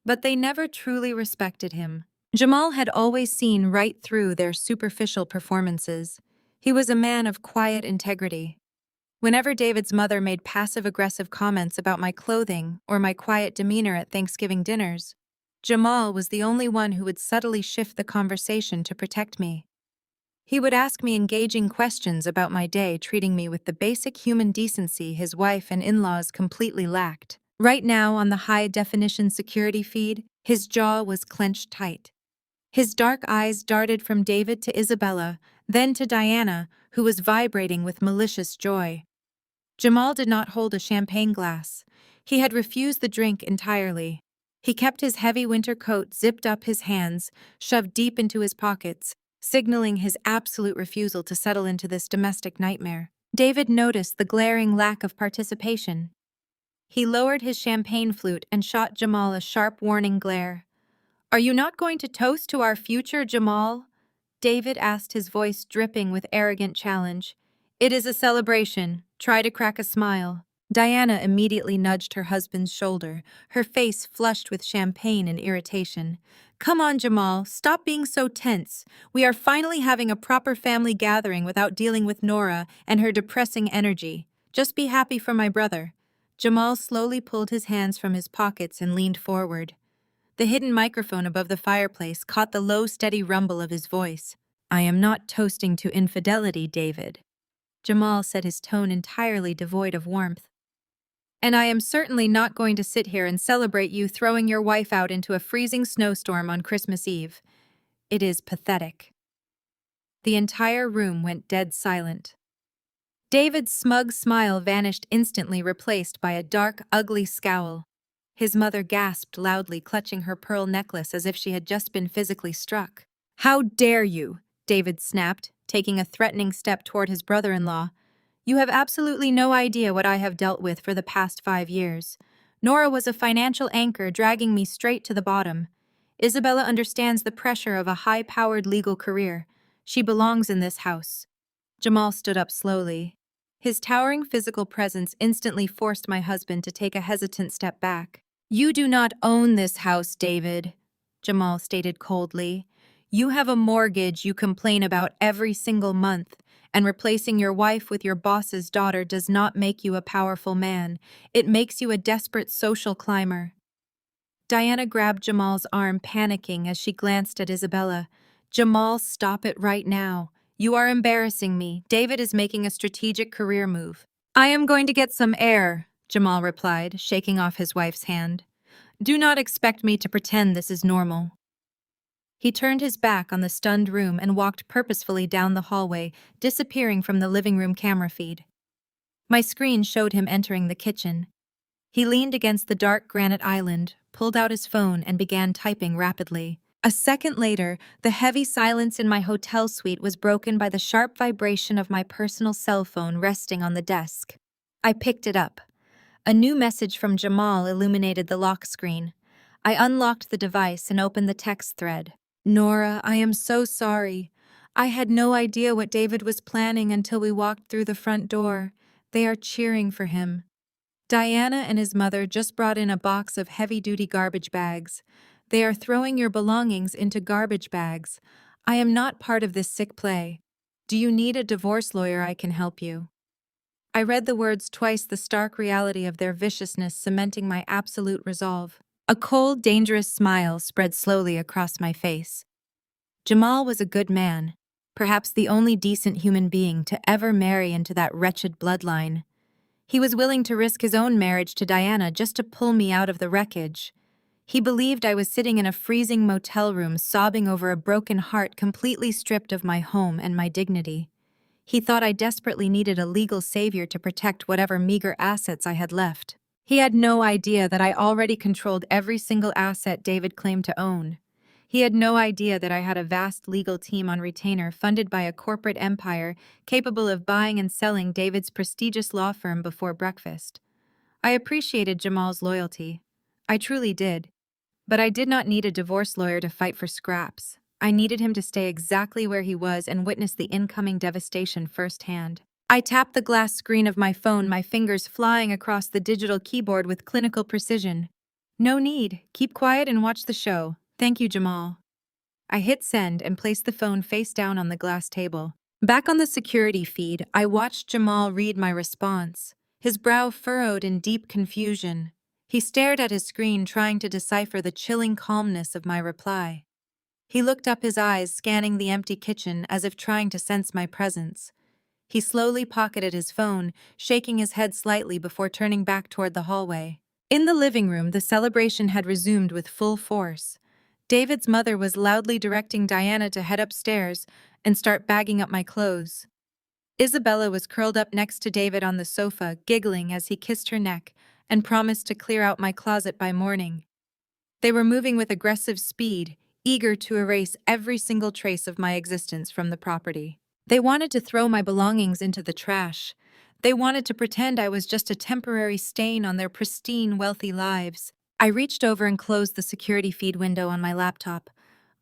But they never truly respected him. Jamal had always seen right through their superficial performances. He was a man of quiet integrity. Whenever David's mother made passive-aggressive comments about my clothing or my quiet demeanor at Thanksgiving dinners, Jamal was the only one who would subtly shift the conversation to protect me. He would ask me engaging questions about my day, treating me with the basic human decency his wife and in-laws completely lacked. Right now, on the high-definition security feed, his jaw was clenched tight. His dark eyes darted from David to Isabella, then to Diana, who was vibrating with malicious joy. Jamal did not hold a champagne glass. He had refused the drink entirely. He kept his heavy winter coat zipped up his hands, shoved deep into his pockets, signaling his absolute refusal to settle into this domestic nightmare. David noticed the glaring lack of participation. He lowered his champagne flute and shot Jamal a sharp warning glare. "Are you not going to toast to our future, Jamal?" David asked, his voice dripping with arrogant challenge. "It is a celebration. Try to crack a smile." Diana immediately nudged her husband's shoulder, her face flushed with champagne and irritation. "Come on, Jamal, stop being so tense. We are finally having a proper family gathering without dealing with Nora and her depressing energy. Just be happy for my brother." Jamal slowly pulled his hands from his pockets and leaned forward. The hidden microphone above the fireplace caught the low, steady rumble of his voice. "I am not toasting to infidelity, David," Jamal said, his tone entirely devoid of warmth. "And I am certainly not going to sit here and celebrate you throwing your wife out into a freezing snowstorm on Christmas Eve. It is pathetic." The entire room went dead silent. David's smug smile vanished instantly, replaced by a dark, ugly scowl. His mother gasped loudly, clutching her pearl necklace as if she had just been physically struck. "How dare you?" David snapped, taking a threatening step toward his brother-in-law. "You have absolutely no idea what I have dealt with for the past 5 years. Nora was a financial anchor dragging me straight to the bottom. Isabella understands the pressure of a high-powered legal career. She belongs in this house." Jamal stood up slowly. His towering physical presence instantly forced my husband to take a hesitant step back. "You do not own this house, David," Jamal stated coldly. "You have a mortgage you complain about every single month, and replacing your wife with your boss's daughter does not make you a powerful man. It makes you a desperate social climber." Diana grabbed Jamal's arm, panicking as she glanced at Isabella. "Jamal, stop it right now. You are embarrassing me. David is making a strategic career move." "I am going to get some air," Jamal replied, shaking off his wife's hand. "Do not expect me to pretend this is normal." He turned his back on the stunned room and walked purposefully down the hallway, disappearing from the living room camera feed. My screen showed him entering the kitchen. He leaned against the dark granite island, pulled out his phone, and began typing rapidly. A second later, the heavy silence in my hotel suite was broken by the sharp vibration of my personal cell phone resting on the desk. I picked it up. A new message from Jamal illuminated the lock screen. I unlocked the device and opened the text thread. Nora, I am so sorry. I had no idea what David was planning until we walked through the front door. They are cheering for him. Diana and his mother just brought in a box of heavy-duty garbage bags. They are throwing your belongings into garbage bags. I am not part of this sick play. Do you need a divorce lawyer? I can help you. I read the words twice, the stark reality of their viciousness cementing my absolute resolve. A cold, dangerous smile spread slowly across my face. Jamal was a good man, perhaps the only decent human being to ever marry into that wretched bloodline. He was willing to risk his own marriage to Diana just to pull me out of the wreckage. He believed I was sitting in a freezing motel room sobbing over a broken heart completely stripped of my home and my dignity. He thought I desperately needed a legal savior to protect whatever meager assets I had left. He had no idea that I already controlled every single asset David claimed to own. He had no idea that I had a vast legal team on retainer funded by a corporate empire capable of buying and selling David's prestigious law firm before breakfast. I appreciated Jamal's loyalty. I truly did. But I did not need a divorce lawyer to fight for scraps. I needed him to stay exactly where he was and witness the incoming devastation firsthand. I tapped the glass screen of my phone, my fingers flying across the digital keyboard with clinical precision. No need. Keep quiet and watch the show. Thank you, Jamal. I hit send and placed the phone face down on the glass table. Back on the security feed, I watched Jamal read my response, his brow furrowed in deep confusion. He stared at his screen, trying to decipher the chilling calmness of my reply. He looked up, his eyes scanning the empty kitchen as if trying to sense my presence. He slowly pocketed his phone, shaking his head slightly before turning back toward the hallway. In the living room, the celebration had resumed with full force. David's mother was loudly directing Diana to head upstairs and start bagging up my clothes. Isabella was curled up next to David on the sofa, giggling as he kissed her neck and promised to clear out my closet by morning. They were moving with aggressive speed, eager to erase every single trace of my existence from the property. They wanted to throw my belongings into the trash. They wanted to pretend I was just a temporary stain on their pristine, wealthy lives. I reached over and closed the security feed window on my laptop.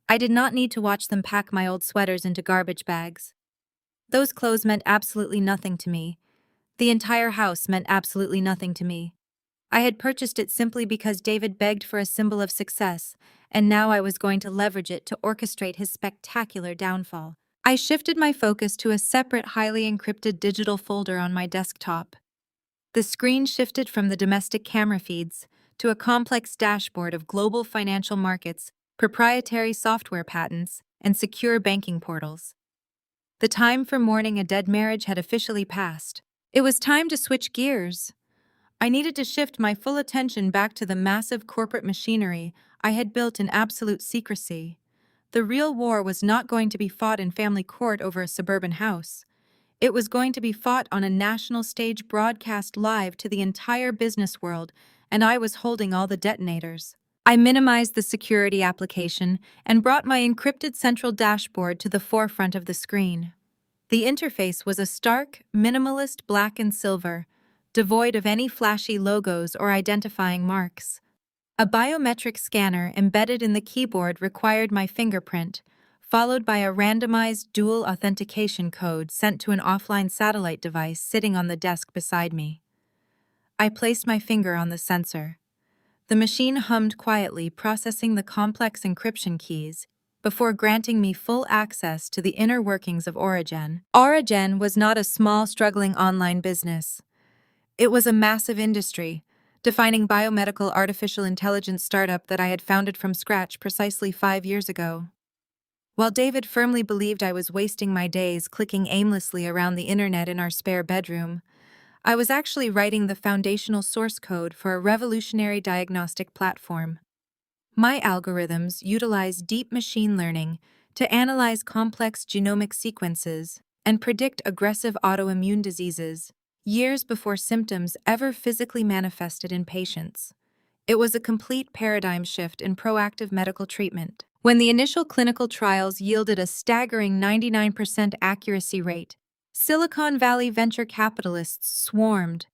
I did not need to watch them pack my old sweaters into garbage bags. Those clothes meant absolutely nothing to me. The entire house meant absolutely nothing to me. I had purchased it simply because David begged for a symbol of success, and now I was going to leverage it to orchestrate his spectacular downfall. I shifted my focus to a separate, highly encrypted digital folder on my desktop. The screen shifted from the domestic camera feeds to a complex dashboard of global financial markets, proprietary software patents, and secure banking portals. The time for mourning a dead marriage had officially passed. It was time to switch gears. I needed to shift my full attention back to the massive corporate machinery I had built in absolute secrecy. The real war was not going to be fought in family court over a suburban house. It was going to be fought on a national stage, broadcast live to the entire business world, and I was holding all the detonators. I minimized the security application and brought my encrypted central dashboard to the forefront of the screen. The interface was a stark, minimalist black and silver, devoid of any flashy logos or identifying marks. A biometric scanner embedded in the keyboard required my fingerprint, followed by a randomized dual authentication code sent to an offline satellite device sitting on the desk beside me. I placed my finger on the sensor. The machine hummed quietly, processing the complex encryption keys before granting me full access to the inner workings of Origen. Origen was not a small, struggling online business. It was a massive industry, defining biomedical artificial intelligence startup that I had founded from scratch precisely 5 years ago. While David firmly believed I was wasting my days clicking aimlessly around the internet in our spare bedroom, I was actually writing the foundational source code for a revolutionary diagnostic platform. My algorithms utilize deep machine learning to analyze complex genomic sequences and predict aggressive autoimmune diseases years before symptoms ever physically manifested in patients. It was a complete paradigm shift in proactive medical treatment. When the initial clinical trials yielded a staggering 99% accuracy rate, Silicon Valley venture capitalists swarmed.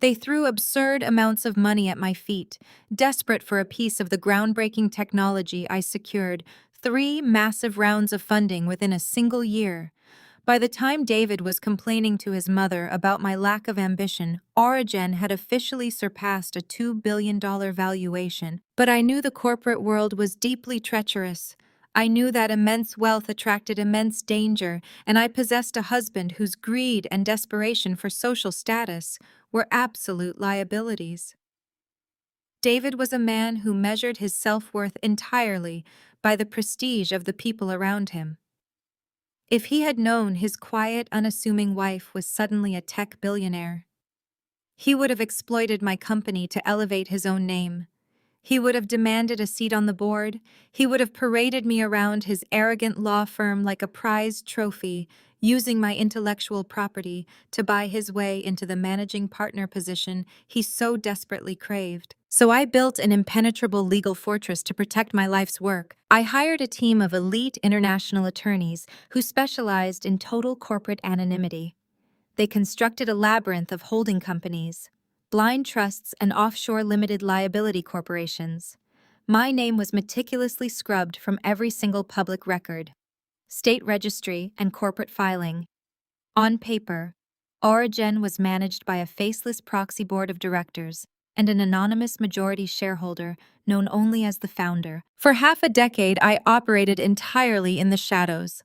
They threw absurd amounts of money at my feet, desperate for a piece of the groundbreaking technology I secured, 3 massive rounds of funding within a single year. By the time David was complaining to his mother about my lack of ambition, Origen had officially surpassed a $2 billion valuation. But I knew the corporate world was deeply treacherous. I knew that immense wealth attracted immense danger, and I possessed a husband whose greed and desperation for social status were absolute liabilities. David was a man who measured his self-worth entirely by the prestige of the people around him. If he had known his quiet, unassuming wife was suddenly a tech billionaire, he would have exploited my company to elevate his own name. He would have demanded a seat on the board. He would have paraded me around his arrogant law firm like a prized trophy, using my intellectual property to buy his way into the managing partner position he so desperately craved. So I built an impenetrable legal fortress to protect my life's work. I hired a team of elite international attorneys who specialized in total corporate anonymity. They constructed a labyrinth of holding companies, blind trusts, and offshore limited liability corporations. My name was meticulously scrubbed from every single public record, state registry, and corporate filing. On paper, Origen was managed by a faceless proxy board of directors and an anonymous majority shareholder known only as the founder. For half a decade, I operated entirely in the shadows.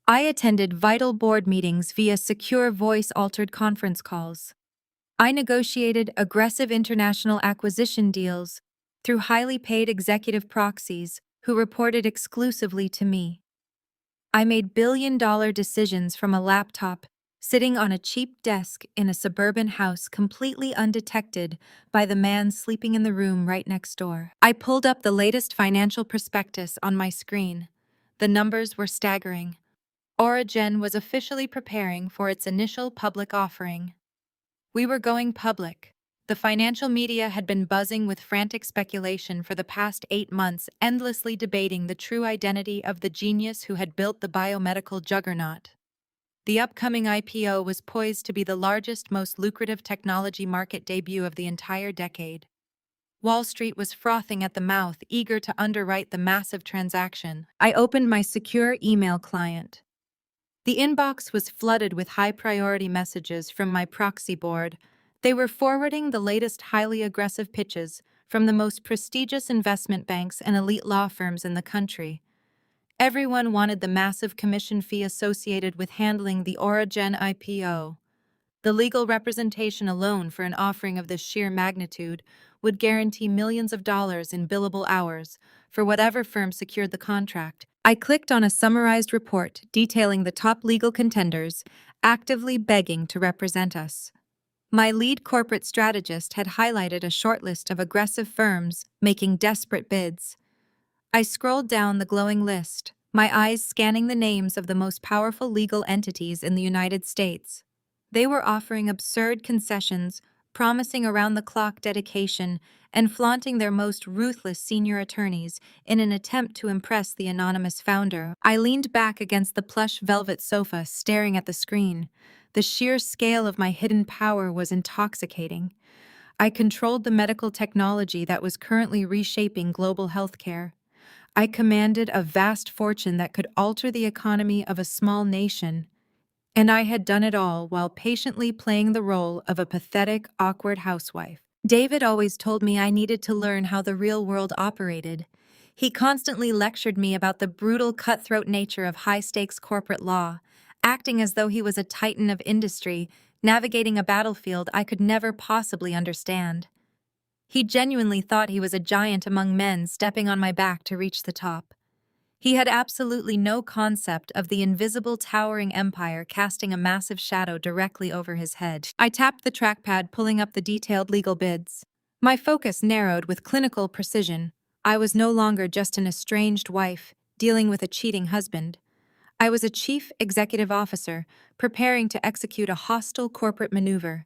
I attended vital board meetings via secure voice-altered conference calls. I negotiated aggressive international acquisition deals through highly paid executive proxies who reported exclusively to me. I made billion-dollar decisions from a laptop, sitting on a cheap desk in a suburban house completely undetected by the man sleeping in the room right next door. I pulled up the latest financial prospectus on my screen. The numbers were staggering. Origen was officially preparing for its initial public offering. We were going public. The financial media had been buzzing with frantic speculation for the past 8 months, endlessly debating the true identity of the genius who had built the biomedical juggernaut. The upcoming IPO was poised to be the largest, most lucrative technology market debut of the entire decade. Wall Street was frothing at the mouth, eager to underwrite the massive transaction. I opened my secure email client. The inbox was flooded with high-priority messages from my proxy board. They were forwarding the latest highly aggressive pitches from the most prestigious investment banks and elite law firms in the country. Everyone wanted the massive commission fee associated with handling the Origen IPO. The legal representation alone for an offering of this sheer magnitude would guarantee millions of dollars in billable hours for whatever firm secured the contract. I clicked on a summarized report detailing the top legal contenders actively begging to represent us. My lead corporate strategist had highlighted a shortlist of aggressive firms making desperate bids. I scrolled down the glowing list, my eyes scanning the names of the most powerful legal entities in the United States. They were offering absurd concessions, promising around-the-clock dedication, and flaunting their most ruthless senior attorneys in an attempt to impress the anonymous founder. I leaned back against the plush velvet sofa, staring at the screen. The sheer scale of my hidden power was intoxicating. I controlled the medical technology that was currently reshaping global healthcare. I commanded a vast fortune that could alter the economy of a small nation. And I had done it all while patiently playing the role of a pathetic, awkward housewife. David always told me I needed to learn how the real world operated. He constantly lectured me about the brutal, cutthroat nature of high-stakes corporate law, acting as though he was a titan of industry, navigating a battlefield I could never possibly understand. He genuinely thought he was a giant among men stepping on my back to reach the top. He had absolutely no concept of the invisible towering empire casting a massive shadow directly over his head. I tapped the trackpad, pulling up the detailed legal bids. My focus narrowed with clinical precision. I was no longer just an estranged wife, dealing with a cheating husband. I was a chief executive officer, preparing to execute a hostile corporate maneuver.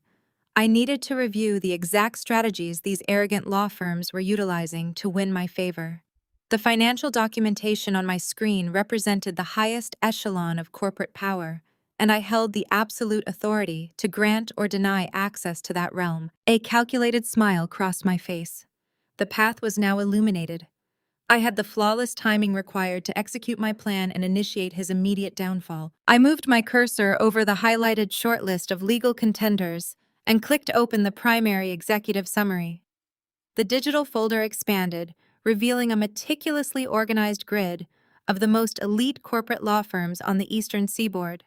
I needed to review the exact strategies these arrogant law firms were utilizing to win my favor. The financial documentation on my screen represented the highest echelon of corporate power, and I held the absolute authority to grant or deny access to that realm. A calculated smile crossed my face. The path was now illuminated. I had the flawless timing required to execute my plan and initiate his immediate downfall. I moved my cursor over the highlighted shortlist of legal contenders and clicked open the primary executive summary. The digital folder expanded, revealing a meticulously organized grid of the most elite corporate law firms on the Eastern Seaboard.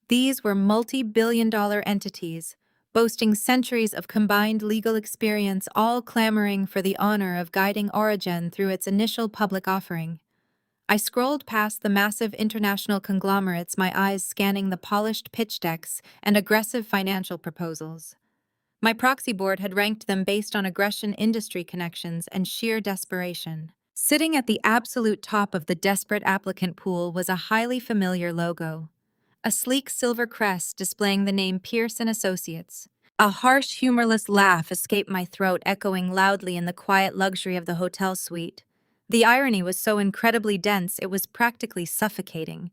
These were multi-billion-dollar entities, boasting centuries of combined legal experience, all clamoring for the honor of guiding Origin through its initial public offering. I scrolled past the massive international conglomerates, my eyes scanning the polished pitch decks and aggressive financial proposals. My proxy board had ranked them based on aggression, industry connections, and sheer desperation. Sitting at the absolute top of the desperate applicant pool was a highly familiar logo. A sleek silver crest displaying the name Pierce & Associates. A harsh, humorless laugh escaped my throat, echoing loudly in the quiet luxury of the hotel suite. The irony was so incredibly dense it was practically suffocating.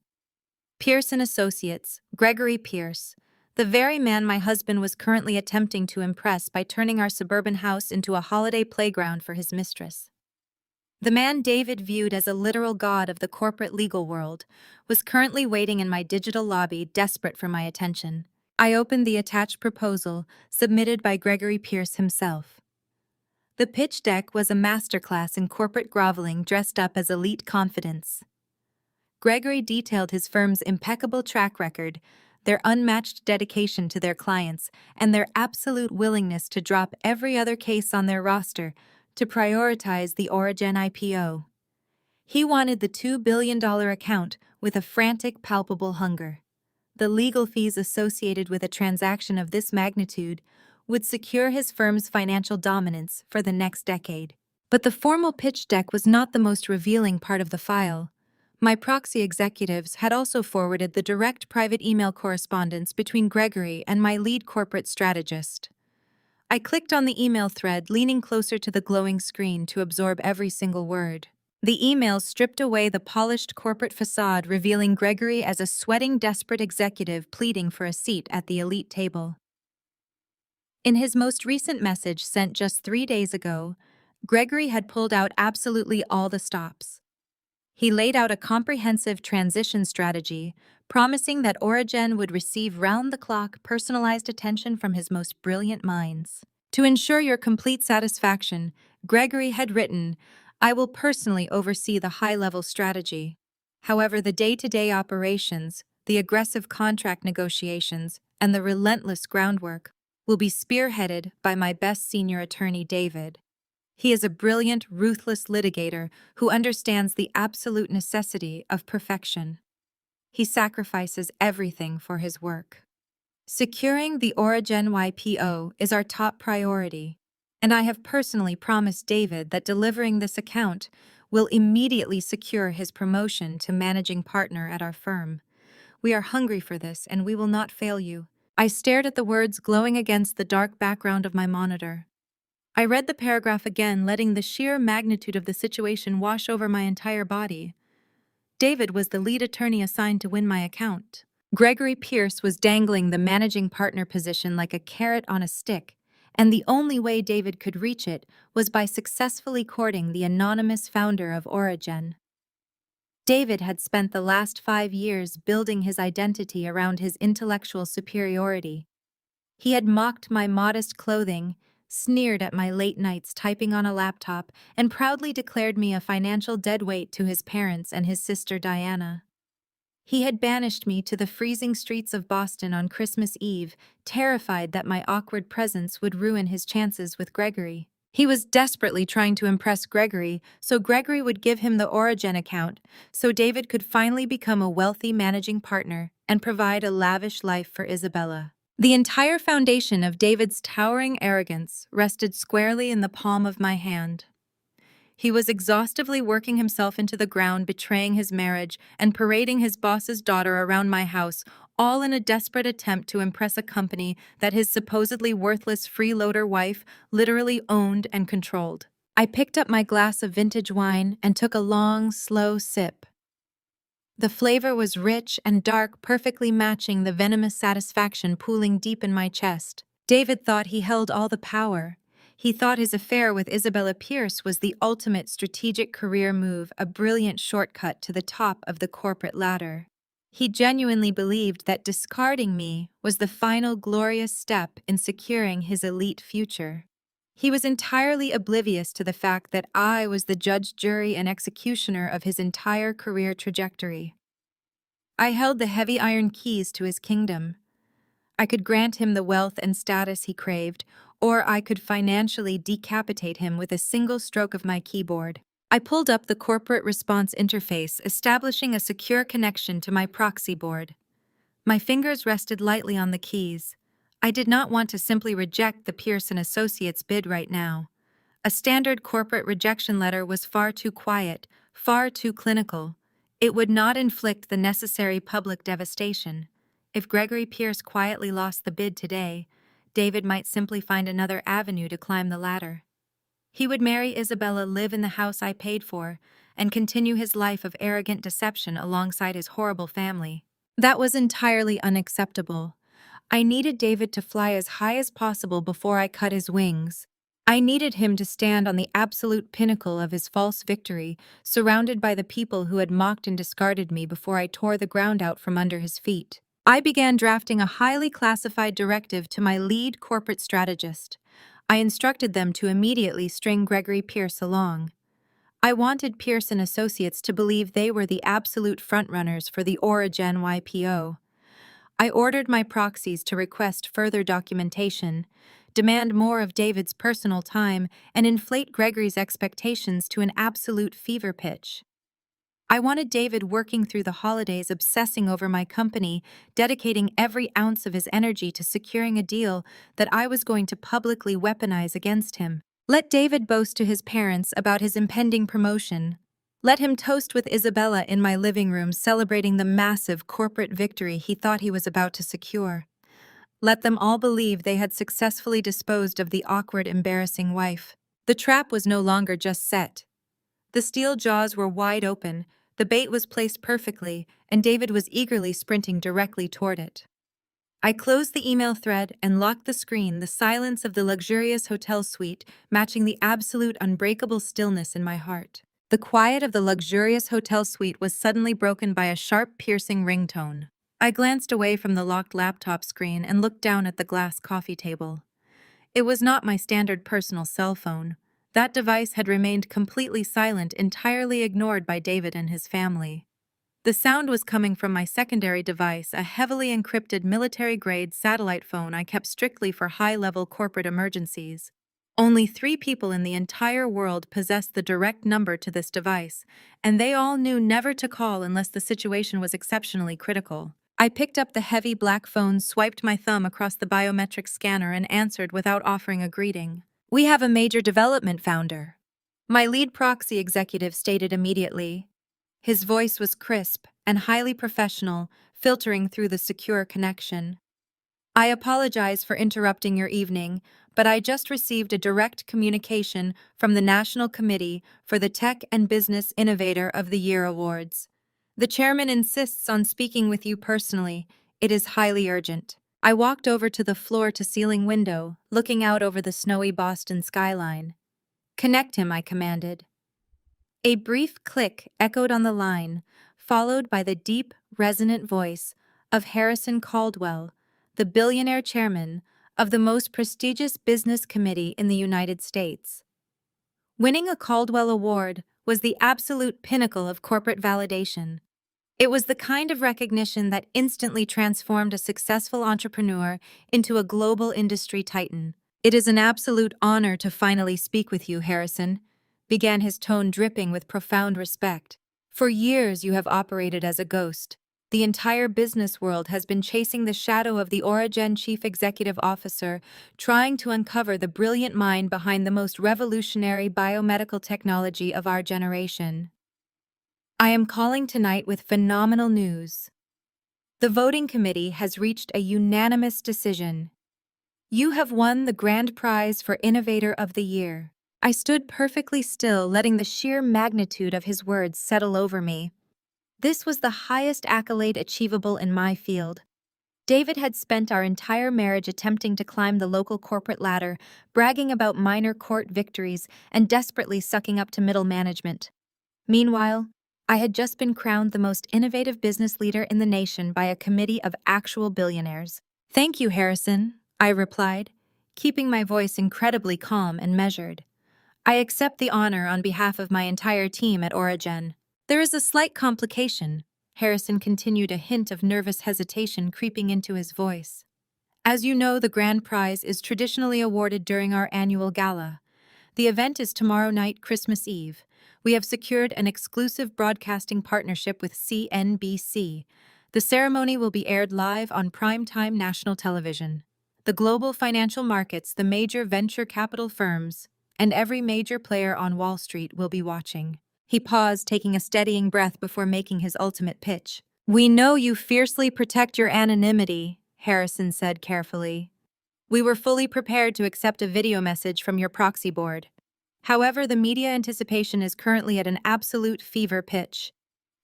Pierce & Associates, Gregory Pierce, the very man my husband was currently attempting to impress by turning our suburban house into a holiday playground for his mistress. The man David viewed as a literal god of the corporate legal world was currently waiting in my digital lobby, desperate for my attention. I opened the attached proposal, submitted by Gregory Pierce himself. The pitch deck was a masterclass in corporate groveling dressed up as elite confidence. Gregory detailed his firm's impeccable track record, their unmatched dedication to their clients, and their absolute willingness to drop every other case on their roster to prioritize the Origin IPO. He wanted the $2 billion account with a frantic, palpable hunger. The legal fees associated with a transaction of this magnitude would secure his firm's financial dominance for the next decade. But the formal pitch deck was not the most revealing part of the file. My proxy executives had also forwarded the direct private email correspondence between Gregory and my lead corporate strategist. I clicked on the email thread, leaning closer to the glowing screen to absorb every single word. The email stripped away the polished corporate facade, revealing Gregory as a sweating, desperate executive pleading for a seat at the elite table. In his most recent message sent just 3 days ago, Gregory had pulled out absolutely all the stops. He laid out a comprehensive transition strategy, promising that Origin would receive round-the-clock personalized attention from his most brilliant minds. To ensure your complete satisfaction, Gregory had written, "I will personally oversee the high-level strategy. However, the day-to-day operations, the aggressive contract negotiations, and the relentless groundwork will be spearheaded by my best senior attorney, David. He is a brilliant, ruthless litigator who understands the absolute necessity of perfection. He sacrifices everything for his work. Securing the Origin YPO is our top priority, and I have personally promised David that delivering this account will immediately secure his promotion to managing partner at our firm. We are hungry for this, and we will not fail you." I stared at the words glowing against the dark background of my monitor. I read the paragraph again, letting the sheer magnitude of the situation wash over my entire body. David was the lead attorney assigned to win my account. Gregory Pierce was dangling the managing partner position like a carrot on a stick, and the only way David could reach it was by successfully courting the anonymous founder of Origin. David had spent the last 5 years building his identity around his intellectual superiority. He had mocked my modest clothing, sneered at my late nights typing on a laptop, and proudly declared me a financial deadweight to his parents and his sister Diana. He had banished me to the freezing streets of Boston on Christmas Eve, terrified that my awkward presence would ruin his chances with Gregory. He was desperately trying to impress Gregory, so Gregory would give him the Origin account, so David could finally become a wealthy managing partner and provide a lavish life for Isabella. The entire foundation of David's towering arrogance rested squarely in the palm of my hand. He was exhaustively working himself into the ground, betraying his marriage, and parading his boss's daughter around my house, all in a desperate attempt to impress a company that his supposedly worthless freeloader wife literally owned and controlled. I picked up my glass of vintage wine and took a long, slow sip. The flavor was rich and dark, perfectly matching the venomous satisfaction pooling deep in my chest. David thought he held all the power. He thought his affair with Isabella Pierce was the ultimate strategic career move, a brilliant shortcut to the top of the corporate ladder. He genuinely believed that discarding me was the final glorious step in securing his elite future. He was entirely oblivious to the fact that I was the judge, jury, and executioner of his entire career trajectory. I held the heavy iron keys to his kingdom. I could grant him the wealth and status he craved, or I could financially decapitate him with a single stroke of my keyboard. I pulled up the corporate response interface, establishing a secure connection to my proxy board. My fingers rested lightly on the keys. I did not want to simply reject the Pearson Associates bid right now. A standard corporate rejection letter was far too quiet, far too clinical. It would not inflict the necessary public devastation. If Gregory Pierce quietly lost the bid today, David might simply find another avenue to climb the ladder. He would marry Isabella, live in the house I paid for, and continue his life of arrogant deception alongside his horrible family. That was entirely unacceptable. I needed David to fly as high as possible before I cut his wings. I needed him to stand on the absolute pinnacle of his false victory, surrounded by the people who had mocked and discarded me before I tore the ground out from under his feet. I began drafting a highly classified directive to my lead corporate strategist. I instructed them to immediately string Gregory Pierce along. I wanted Pearson Associates to believe they were the absolute frontrunners for the Origen YPO. I ordered my proxies to request further documentation, demand more of David's personal time, and inflate Gregory's expectations to an absolute fever pitch. I wanted David working through the holidays, obsessing over my company, dedicating every ounce of his energy to securing a deal that I was going to publicly weaponize against him. Let David boast to his parents about his impending promotion. Let him toast with Isabella in my living room, celebrating the massive corporate victory he thought he was about to secure. Let them all believe they had successfully disposed of the awkward, embarrassing wife. The trap was no longer just set. The steel jaws were wide open, the bait was placed perfectly, and David was eagerly sprinting directly toward it. I closed the email thread and locked the screen, the silence of the luxurious hotel suite matching the absolute unbreakable stillness in my heart. The quiet of the luxurious hotel suite was suddenly broken by a sharp, piercing ringtone. I glanced away from the locked laptop screen and looked down at the glass coffee table. It was not my standard personal cell phone. That device had remained completely silent, entirely ignored by David and his family. The sound was coming from my secondary device, a heavily encrypted military-grade satellite phone I kept strictly for high-level corporate emergencies. Only 3 people in the entire world possessed the direct number to this device, and they all knew never to call unless the situation was exceptionally critical. I picked up the heavy black phone, swiped my thumb across the biometric scanner, and answered without offering a greeting. "We have a major development, Founder," my lead proxy executive stated immediately. His voice was crisp and highly professional, filtering through the secure connection. "I apologize for interrupting your evening, but I just received a direct communication from the National Committee for the Tech and Business Innovator of the Year Awards. The chairman insists on speaking with you personally. It is highly urgent." I walked over to the floor-to-ceiling window, looking out over the snowy Boston skyline. "Connect him," I commanded. A brief click echoed on the line, followed by the deep, resonant voice of Harrison Caldwell, the billionaire chairman of the most prestigious business committee in the United States. Winning a Caldwell Award was the absolute pinnacle of corporate validation. It was the kind of recognition that instantly transformed a successful entrepreneur into a global industry titan. "It is an absolute honor to finally speak with you, Harrison," began his tone dripping with profound respect. "For years you have operated as a ghost. The entire business world has been chasing the shadow of the Origen Chief Executive Officer, trying to uncover the brilliant mind behind the most revolutionary biomedical technology of our generation. I am calling tonight with phenomenal news. The voting committee has reached a unanimous decision. You have won the grand prize for Innovator of the Year." I stood perfectly still, letting the sheer magnitude of his words settle over me. This was the highest accolade achievable in my field. David had spent our entire marriage attempting to climb the local corporate ladder, bragging about minor court victories and desperately sucking up to middle management. Meanwhile, I had just been crowned the most innovative business leader in the nation by a committee of actual billionaires. "Thank you, Harrison," I replied, keeping my voice incredibly calm and measured. "I accept the honor on behalf of my entire team at Origen." "There is a slight complication," Harrison continued, a hint of nervous hesitation creeping into his voice. "As you know, the grand prize is traditionally awarded during our annual gala. The event is tomorrow night, Christmas Eve. We have secured an exclusive broadcasting partnership with CNBC. The ceremony will be aired live on primetime national television. The global financial markets, the major venture capital firms, and every major player on Wall Street will be watching." He paused, taking a steadying breath before making his ultimate pitch. "We know you fiercely protect your anonymity," Harrison said carefully. "We were fully prepared to accept a video message from your proxy board. However, the media anticipation is currently at an absolute fever pitch.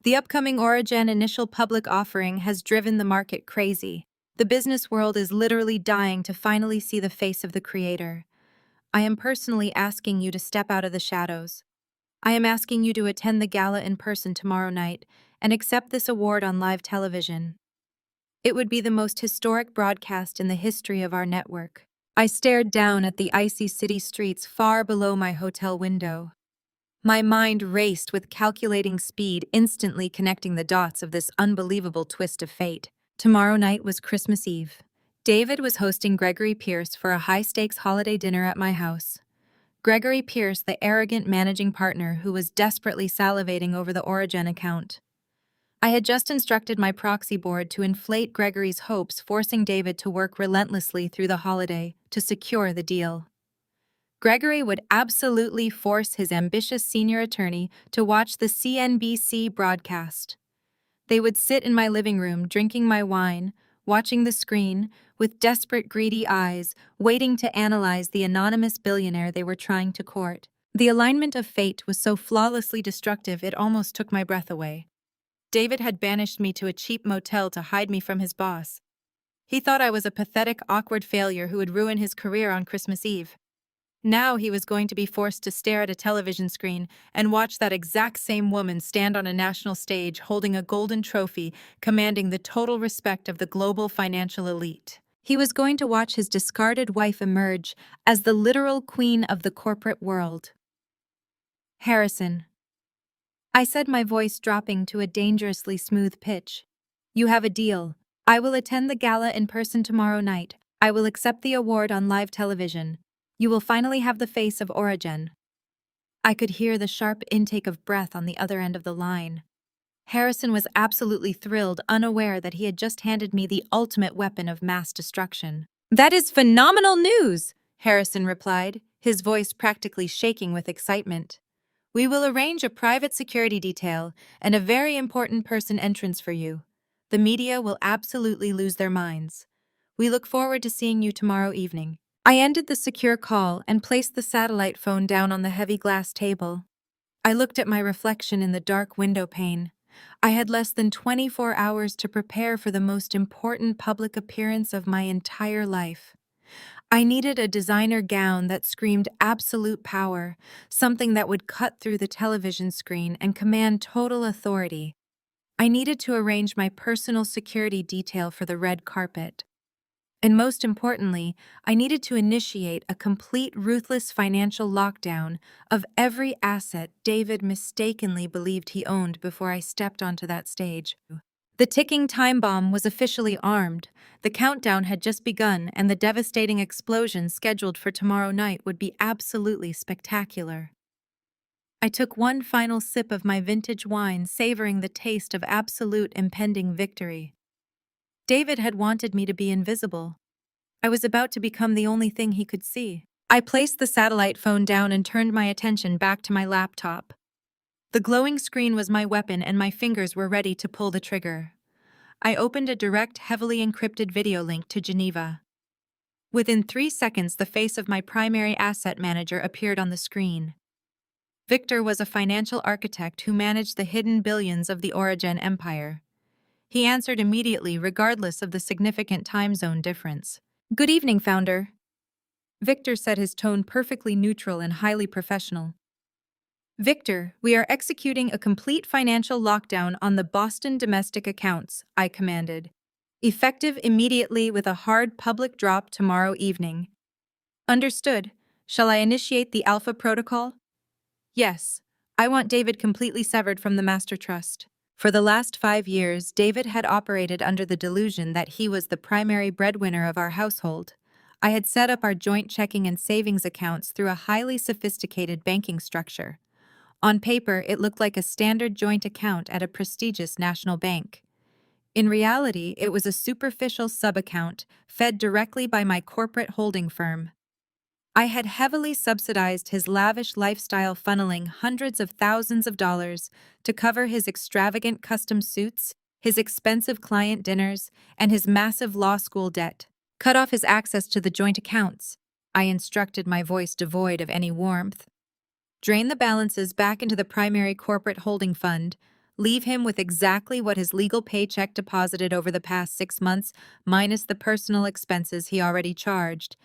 The upcoming Origen initial public offering has driven the market crazy. The business world is literally dying to finally see the face of the creator. I am personally asking you to step out of the shadows. I am asking you to attend the gala in person tomorrow night and accept this award on live television. It would be the most historic broadcast in the history of our network." I stared down at the icy city streets far below my hotel window. My mind raced with calculating speed, instantly connecting the dots of this unbelievable twist of fate. Tomorrow night was Christmas Eve. David was hosting Gregory Pierce for a high-stakes holiday dinner at my house. Gregory Pierce, the arrogant managing partner who was desperately salivating over the Origen account. I had just instructed my proxy board to inflate Gregory's hopes, forcing David to work relentlessly through the holiday to secure the deal. Gregory would absolutely force his ambitious senior attorney to watch the CNBC broadcast. They would sit in my living room, drinking my wine, watching the screen, with desperate, greedy eyes, waiting to analyze the anonymous billionaire they were trying to court. The alignment of fate was so flawlessly destructive it almost took my breath away. David had banished me to a cheap motel to hide me from his boss. He thought I was a pathetic, awkward failure who would ruin his career on Christmas Eve. Now he was going to be forced to stare at a television screen and watch that exact same woman stand on a national stage holding a golden trophy, commanding the total respect of the global financial elite. He was going to watch his discarded wife emerge as the literal queen of the corporate world. "Harrison," I said, my voice dropping to a dangerously smooth pitch, "you have a deal. I will attend the gala in person tomorrow night. I will accept the award on live television. You will finally have the face of Origen." I could hear the sharp intake of breath on the other end of the line. Harrison was absolutely thrilled, unaware that he had just handed me the ultimate weapon of mass destruction. "That is phenomenal news," Harrison replied, his voice practically shaking with excitement. "We will arrange a private security detail and a very important person entrance for you. The media will absolutely lose their minds. We look forward to seeing you tomorrow evening." I ended the secure call and placed the satellite phone down on the heavy glass table. I looked at my reflection in the dark window pane. I had less than 24 hours to prepare for the most important public appearance of my entire life. I needed a designer gown that screamed absolute power, something that would cut through the television screen and command total authority. I needed to arrange my personal security detail for the red carpet. And most importantly, I needed to initiate a complete, ruthless financial lockdown of every asset David mistakenly believed he owned before I stepped onto that stage. The ticking time bomb was officially armed. The countdown had just begun, and the devastating explosion scheduled for tomorrow night would be absolutely spectacular. I took one final sip of my vintage wine, savoring the taste of absolute impending victory. David had wanted me to be invisible. I was about to become the only thing he could see. I placed the satellite phone down and turned my attention back to my laptop. The glowing screen was my weapon, and my fingers were ready to pull the trigger. I opened a direct, heavily encrypted video link to Geneva. Within 3 seconds, the face of my primary asset manager appeared on the screen. Victor was a financial architect who managed the hidden billions of the Origin Empire. He answered immediately, regardless of the significant time zone difference. "Good evening, Founder." Victor said, his tone perfectly neutral and highly professional. "Victor, we are executing a complete financial lockdown on the Boston domestic accounts," I commanded. "Effective immediately with a hard public drop tomorrow evening." "Understood. Shall I initiate the Alpha Protocol?" "Yes. I want David completely severed from the Master Trust." For the last 5 years, David had operated under the delusion that he was the primary breadwinner of our household. I had set up our joint checking and savings accounts through a highly sophisticated banking structure. On paper, it looked like a standard joint account at a prestigious national bank. In reality, it was a superficial sub-account fed directly by my corporate holding firm. I had heavily subsidized his lavish lifestyle, funneling hundreds of thousands of dollars to cover his extravagant custom suits, his expensive client dinners, and his massive law school debt. "Cut off his access to the joint accounts," I instructed, my voice devoid of any warmth. "Drain the balances back into the primary corporate holding fund. Leave him with exactly what his legal paycheck deposited over the past 6 months, minus the personal expenses he already charged.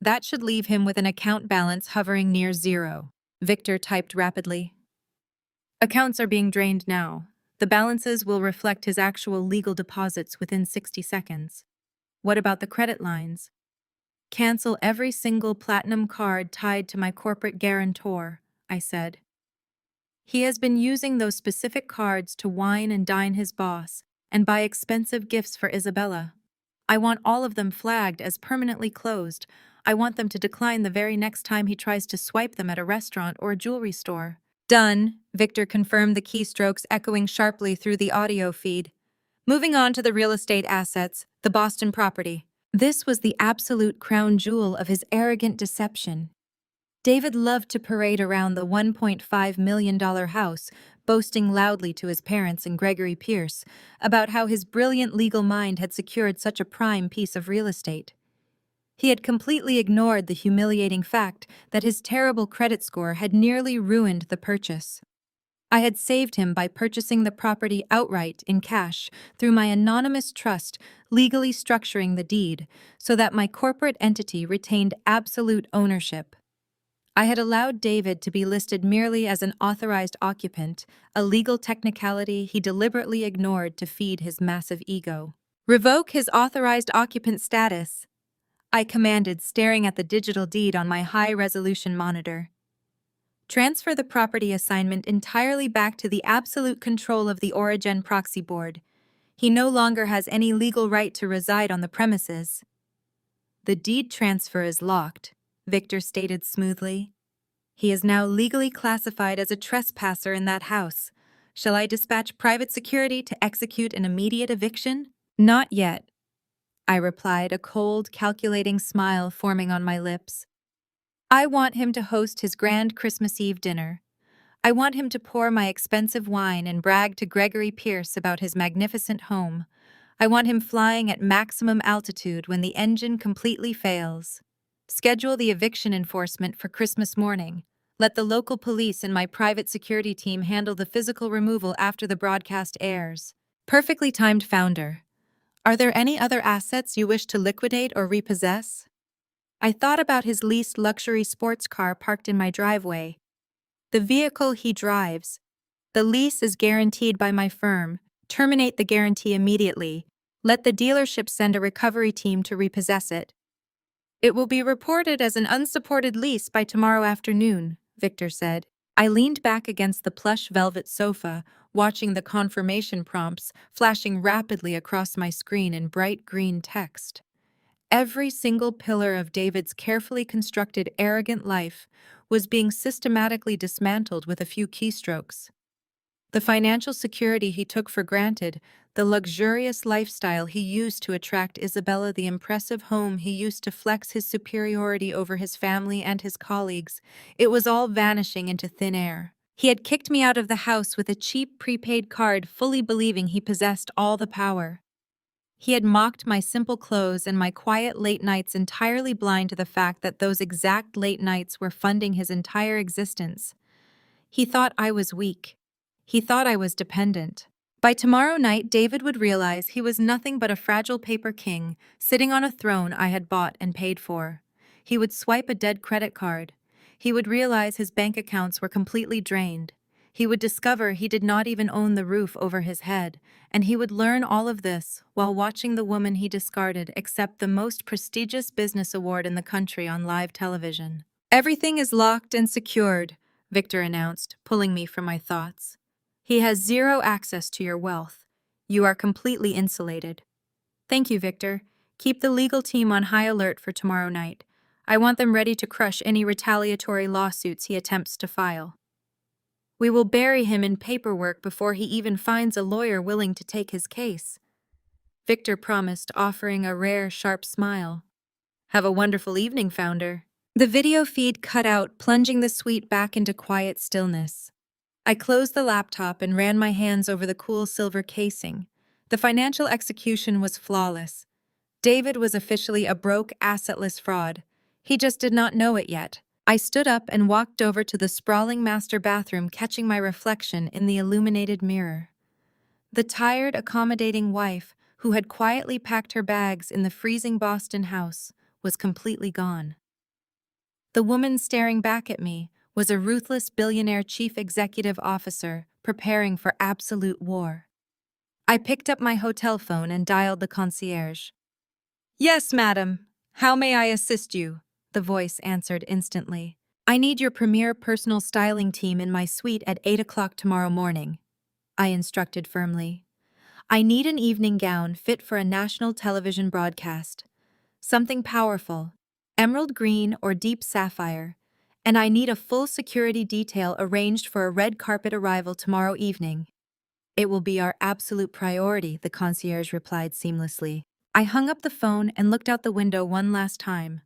That should leave him with an account balance hovering near zero." Victor typed rapidly. "Accounts are being drained now. The balances will reflect his actual legal deposits within 60 seconds. What about the credit lines?" "Cancel every single platinum card tied to my corporate guarantor," I said. "He has been using those specific cards to wine and dine his boss and buy expensive gifts for Isabella. I want all of them flagged as permanently closed. I want them to decline the very next time he tries to swipe them at a restaurant or a jewelry store." "Done," Victor confirmed, the keystrokes echoing sharply through the audio feed. "Moving on to the real estate assets, the Boston property." This was the absolute crown jewel of his arrogant deception. David loved to parade around the $1.5 million house, boasting loudly to his parents and Gregory Pierce about how his brilliant legal mind had secured such a prime piece of real estate. He had completely ignored the humiliating fact that his terrible credit score had nearly ruined the purchase. I had saved him by purchasing the property outright in cash through my anonymous trust, legally structuring the deed so that my corporate entity retained absolute ownership. I had allowed David to be listed merely as an authorized occupant, a legal technicality he deliberately ignored to feed his massive ego. "Revoke his authorized occupant status," I commanded, staring at the digital deed on my high-resolution monitor. "Transfer the property assignment entirely back to the absolute control of the Origin proxy board. He no longer has any legal right to reside on the premises." "The deed transfer is locked," Victor stated smoothly. "He is now legally classified as a trespasser in that house. Shall I dispatch private security to execute an immediate eviction?" "Not yet," I replied, a cold, calculating smile forming on my lips. "I want him to host his grand Christmas Eve dinner. I want him to pour my expensive wine and brag to Gregory Pierce about his magnificent home. I want him flying at maximum altitude when the engine completely fails. Schedule the eviction enforcement for Christmas morning. Let the local police and my private security team handle the physical removal after the broadcast airs." Perfectly timed, Founder. "Are there any other assets you wish to liquidate or repossess?" I thought about his leased luxury sports car parked in my driveway. "The vehicle he drives. The lease is guaranteed by my firm. Terminate the guarantee immediately. Let the dealership send a recovery team to repossess it." "It will be reported as an unsupported lease by tomorrow afternoon," Victor said. I leaned back against the plush velvet sofa, watching the confirmation prompts flashing rapidly across my screen in bright green text. Every single pillar of David's carefully constructed, arrogant life was being systematically dismantled with a few keystrokes. The financial security he took for granted, the luxurious lifestyle he used to attract Isabella, the impressive home he used to flex his superiority over his family and his colleagues, it was all vanishing into thin air. He had kicked me out of the house with a cheap prepaid card, fully believing he possessed all the power. He had mocked my simple clothes and my quiet late nights, entirely blind to the fact that those exact late nights were funding his entire existence. He thought I was weak. He thought I was dependent. By tomorrow night, David would realize he was nothing but a fragile paper king sitting on a throne I had bought and paid for. He would swipe a dead credit card. He would realize his bank accounts were completely drained. He would discover he did not even own the roof over his head, and he would learn all of this while watching the woman he discarded accept the most prestigious business award in the country on live television. "Everything is locked and secured," Victor announced, pulling me from my thoughts. "He has zero access to your wealth. You are completely insulated." "Thank you, Victor. Keep the legal team on high alert for tomorrow night. I want them ready to crush any retaliatory lawsuits he attempts to file. We will bury him in paperwork before he even finds a lawyer willing to take his case," Victor promised, offering a rare, sharp smile. "Have a wonderful evening, Founder." The video feed cut out, plunging the suite back into quiet stillness. I closed the laptop and ran my hands over the cool silver casing. The financial execution was flawless. David was officially a broke, assetless fraud. He just did not know it yet. I stood up and walked over to the sprawling master bathroom, catching my reflection in the illuminated mirror. The tired, accommodating wife, who had quietly packed her bags in the freezing Boston house, was completely gone. The woman staring back at me was a ruthless billionaire chief executive officer preparing for absolute war. I picked up my hotel phone and dialed the concierge. "Yes, madam. How may I assist you?" the voice answered instantly. "I need your premier personal styling team in my suite at 8 o'clock tomorrow morning," I instructed firmly. "I need an evening gown fit for a national television broadcast. Something powerful, emerald green or deep sapphire, and I need a full security detail arranged for a red carpet arrival tomorrow evening." "It will be our absolute priority," the concierge replied seamlessly. I hung up the phone and looked out the window one last time.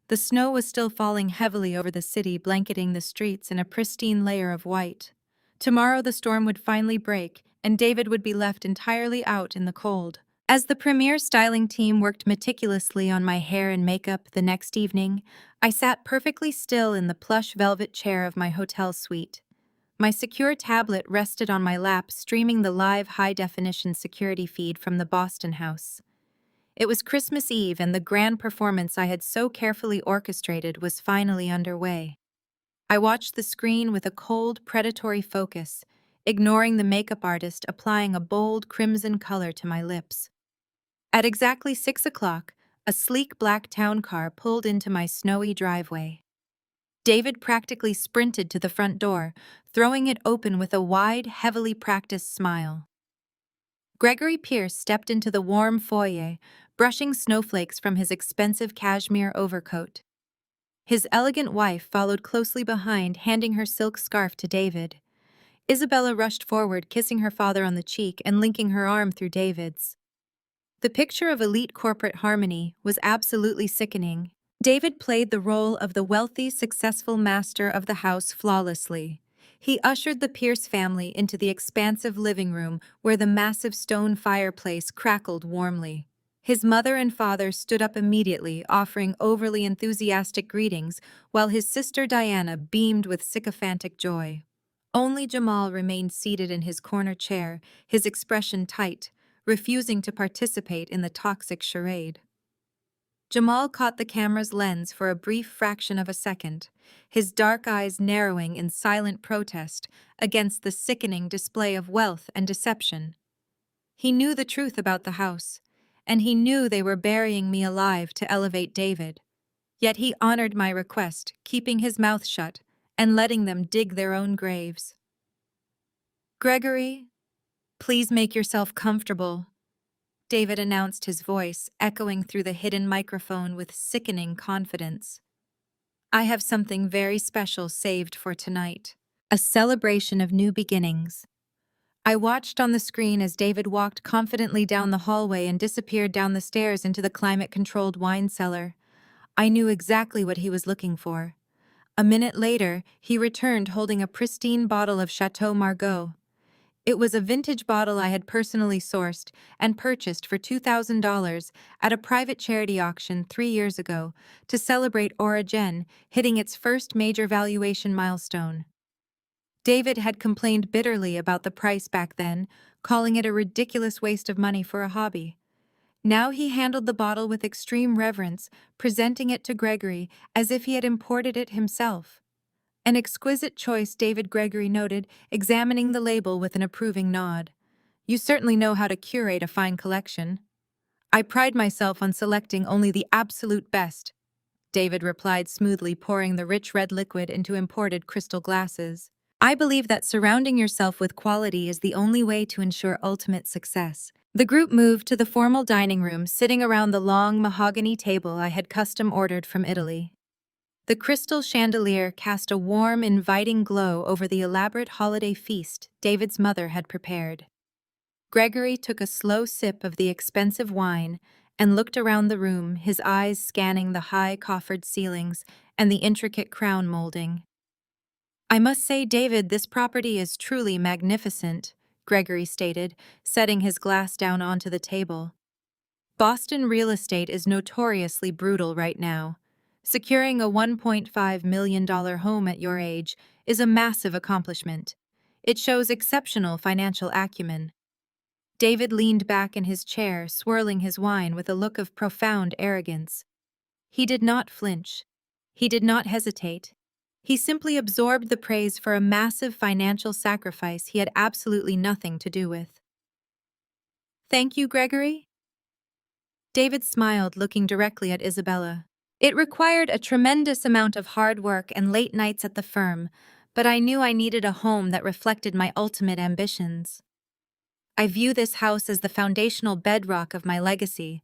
The snow was still falling heavily over the city, blanketing the streets in a pristine layer of white. Tomorrow the storm would finally break, and David would be left entirely out in the cold. As the premier styling team worked meticulously on my hair and makeup the next evening, I sat perfectly still in the plush velvet chair of my hotel suite. My secure tablet rested on my lap, streaming the live high-definition security feed from the Boston house. It was Christmas Eve, and the grand performance I had so carefully orchestrated was finally underway. I watched the screen with a cold, predatory focus, ignoring the makeup artist applying a bold crimson color to my lips. At exactly 6 o'clock, a sleek black town car pulled into my snowy driveway. David practically sprinted to the front door, throwing it open with a wide, heavily practiced smile. Gregory Pierce stepped into the warm foyer, brushing snowflakes from his expensive cashmere overcoat. His elegant wife followed closely behind, handing her silk scarf to David. Isabella rushed forward, kissing her father on the cheek and linking her arm through David's. The picture of elite corporate harmony was absolutely sickening. David played the role of the wealthy, successful master of the house flawlessly. He ushered the Pierce family into the expansive living room where the massive stone fireplace crackled warmly. His mother and father stood up immediately, offering overly enthusiastic greetings, while his sister Diana beamed with sycophantic joy. Only Jamal remained seated in his corner chair, his expression tight, refusing to participate in the toxic charade. Jamal caught the camera's lens for a brief fraction of a second, his dark eyes narrowing in silent protest against the sickening display of wealth and deception. He knew the truth about the house, and he knew they were burying me alive to elevate David. Yet he honored my request, keeping his mouth shut and letting them dig their own graves. "Gregory, please make yourself comfortable," David announced, his voice echoing through the hidden microphone with sickening confidence. "I have something very special saved for tonight. A celebration of new beginnings." I watched on the screen as David walked confidently down the hallway and disappeared down the stairs into the climate-controlled wine cellar. I knew exactly what he was looking for. A minute later, he returned holding a pristine bottle of Chateau Margaux. It was a vintage bottle I had personally sourced and purchased for $2,000 at a private charity auction 3 years ago to celebrate Aura Gen hitting its first major valuation milestone. David had complained bitterly about the price back then, calling it a ridiculous waste of money for a hobby. Now he handled the bottle with extreme reverence, presenting it to Gregory as if he had imported it himself. An exquisite choice, David Gregory noted, examining the label with an approving nod. You certainly know how to curate a fine collection. I pride myself on selecting only the absolute best, David replied smoothly, pouring the rich red liquid into imported crystal glasses. I believe that surrounding yourself with quality is the only way to ensure ultimate success. The group moved to the formal dining room, sitting around the long mahogany table I had custom ordered from Italy. The crystal chandelier cast a warm, inviting glow over the elaborate holiday feast David's mother had prepared. Gregory took a slow sip of the expensive wine and looked around the room, his eyes scanning the high coffered ceilings and the intricate crown molding. I must say, David, this property is truly magnificent, Gregory stated, setting his glass down onto the table. Boston real estate is notoriously brutal right now. Securing a $1.5 million home at your age is a massive accomplishment. It shows exceptional financial acumen. David leaned back in his chair, swirling his wine with a look of profound arrogance. He did not flinch. He did not hesitate. He simply absorbed the praise for a massive financial sacrifice he had absolutely nothing to do with. Thank you, Gregory? David smiled, looking directly at Isabella. It required a tremendous amount of hard work and late nights at the firm, but I knew I needed a home that reflected my ultimate ambitions. I view this house as the foundational bedrock of my legacy.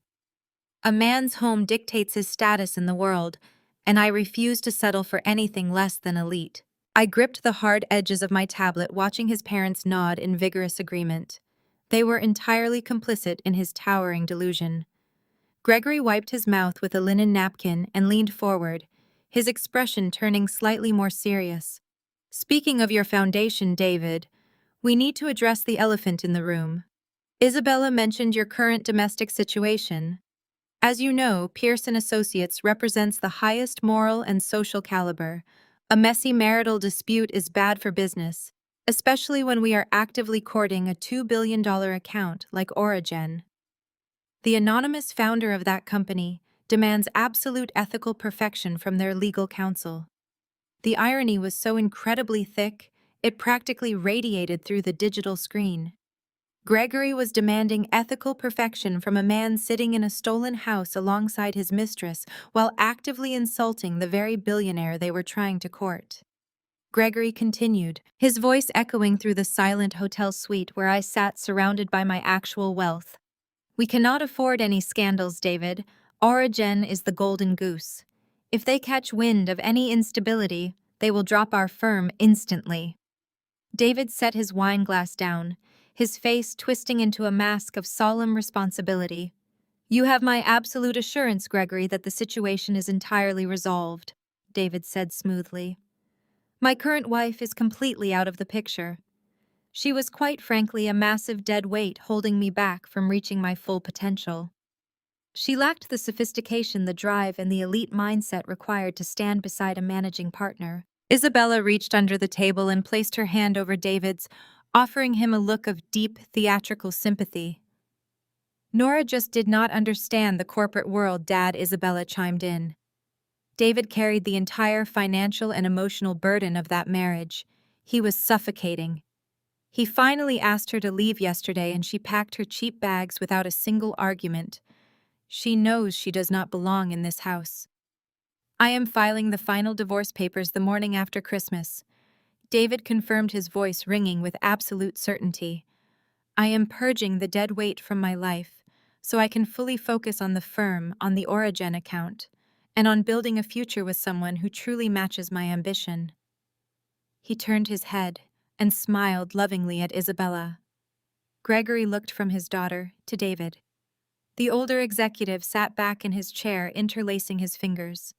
A man's home dictates his status in the world, and I refuse to settle for anything less than elite. I gripped the hard edges of my tablet, watching his parents nod in vigorous agreement. They were entirely complicit in his towering delusion. Gregory wiped his mouth with a linen napkin and leaned forward, his expression turning slightly more serious. Speaking of your foundation, David, we need to address the elephant in the room. Isabella mentioned your current domestic situation. As you know, Pearson Associates represents the highest moral and social caliber. A messy marital dispute is bad for business, especially when we are actively courting a $2 billion account like Origin. The anonymous founder of that company demands absolute ethical perfection from their legal counsel. The irony was so incredibly thick, it practically radiated through the digital screen. Gregory was demanding ethical perfection from a man sitting in a stolen house alongside his mistress while actively insulting the very billionaire they were trying to court. Gregory continued, his voice echoing through the silent hotel suite where I sat surrounded by my actual wealth. We cannot afford any scandals, David. Origin is the golden goose. If they catch wind of any instability, they will drop our firm instantly. David set his wine glass down, his face twisting into a mask of solemn responsibility. You have my absolute assurance, Gregory, that the situation is entirely resolved, David said smoothly. My current wife is completely out of the picture. She was quite frankly a massive dead weight holding me back from reaching my full potential. She lacked the sophistication, the drive, and the elite mindset required to stand beside a managing partner. Isabella reached under the table and placed her hand over David's, offering him a look of deep theatrical sympathy. Nora just did not understand the corporate world, Dad, Isabella chimed in. David carried the entire financial and emotional burden of that marriage. He was suffocating. He finally asked her to leave yesterday and she packed her cheap bags without a single argument. She knows she does not belong in this house. I am filing the final divorce papers the morning after Christmas. David confirmed, his voice ringing with absolute certainty. I am purging the dead weight from my life, so I can fully focus on the firm, on the Origin account, and on building a future with someone who truly matches my ambition. He turned his head and smiled lovingly at Isabella. Gregory looked from his daughter to David. The older executive sat back in his chair, interlacing his fingers.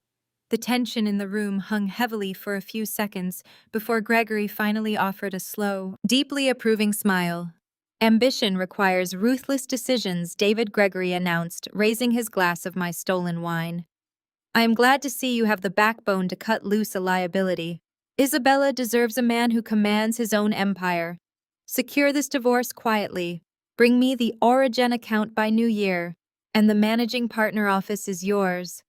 The tension in the room hung heavily for a few seconds before Gregory finally offered a slow, deeply approving smile. Ambition requires ruthless decisions, David Gregory announced, raising his glass of my stolen wine. I am glad to see you have the backbone to cut loose a liability. Isabella deserves a man who commands his own empire. Secure this divorce quietly. Bring me the Origin account by New Year, and the managing partner office is yours."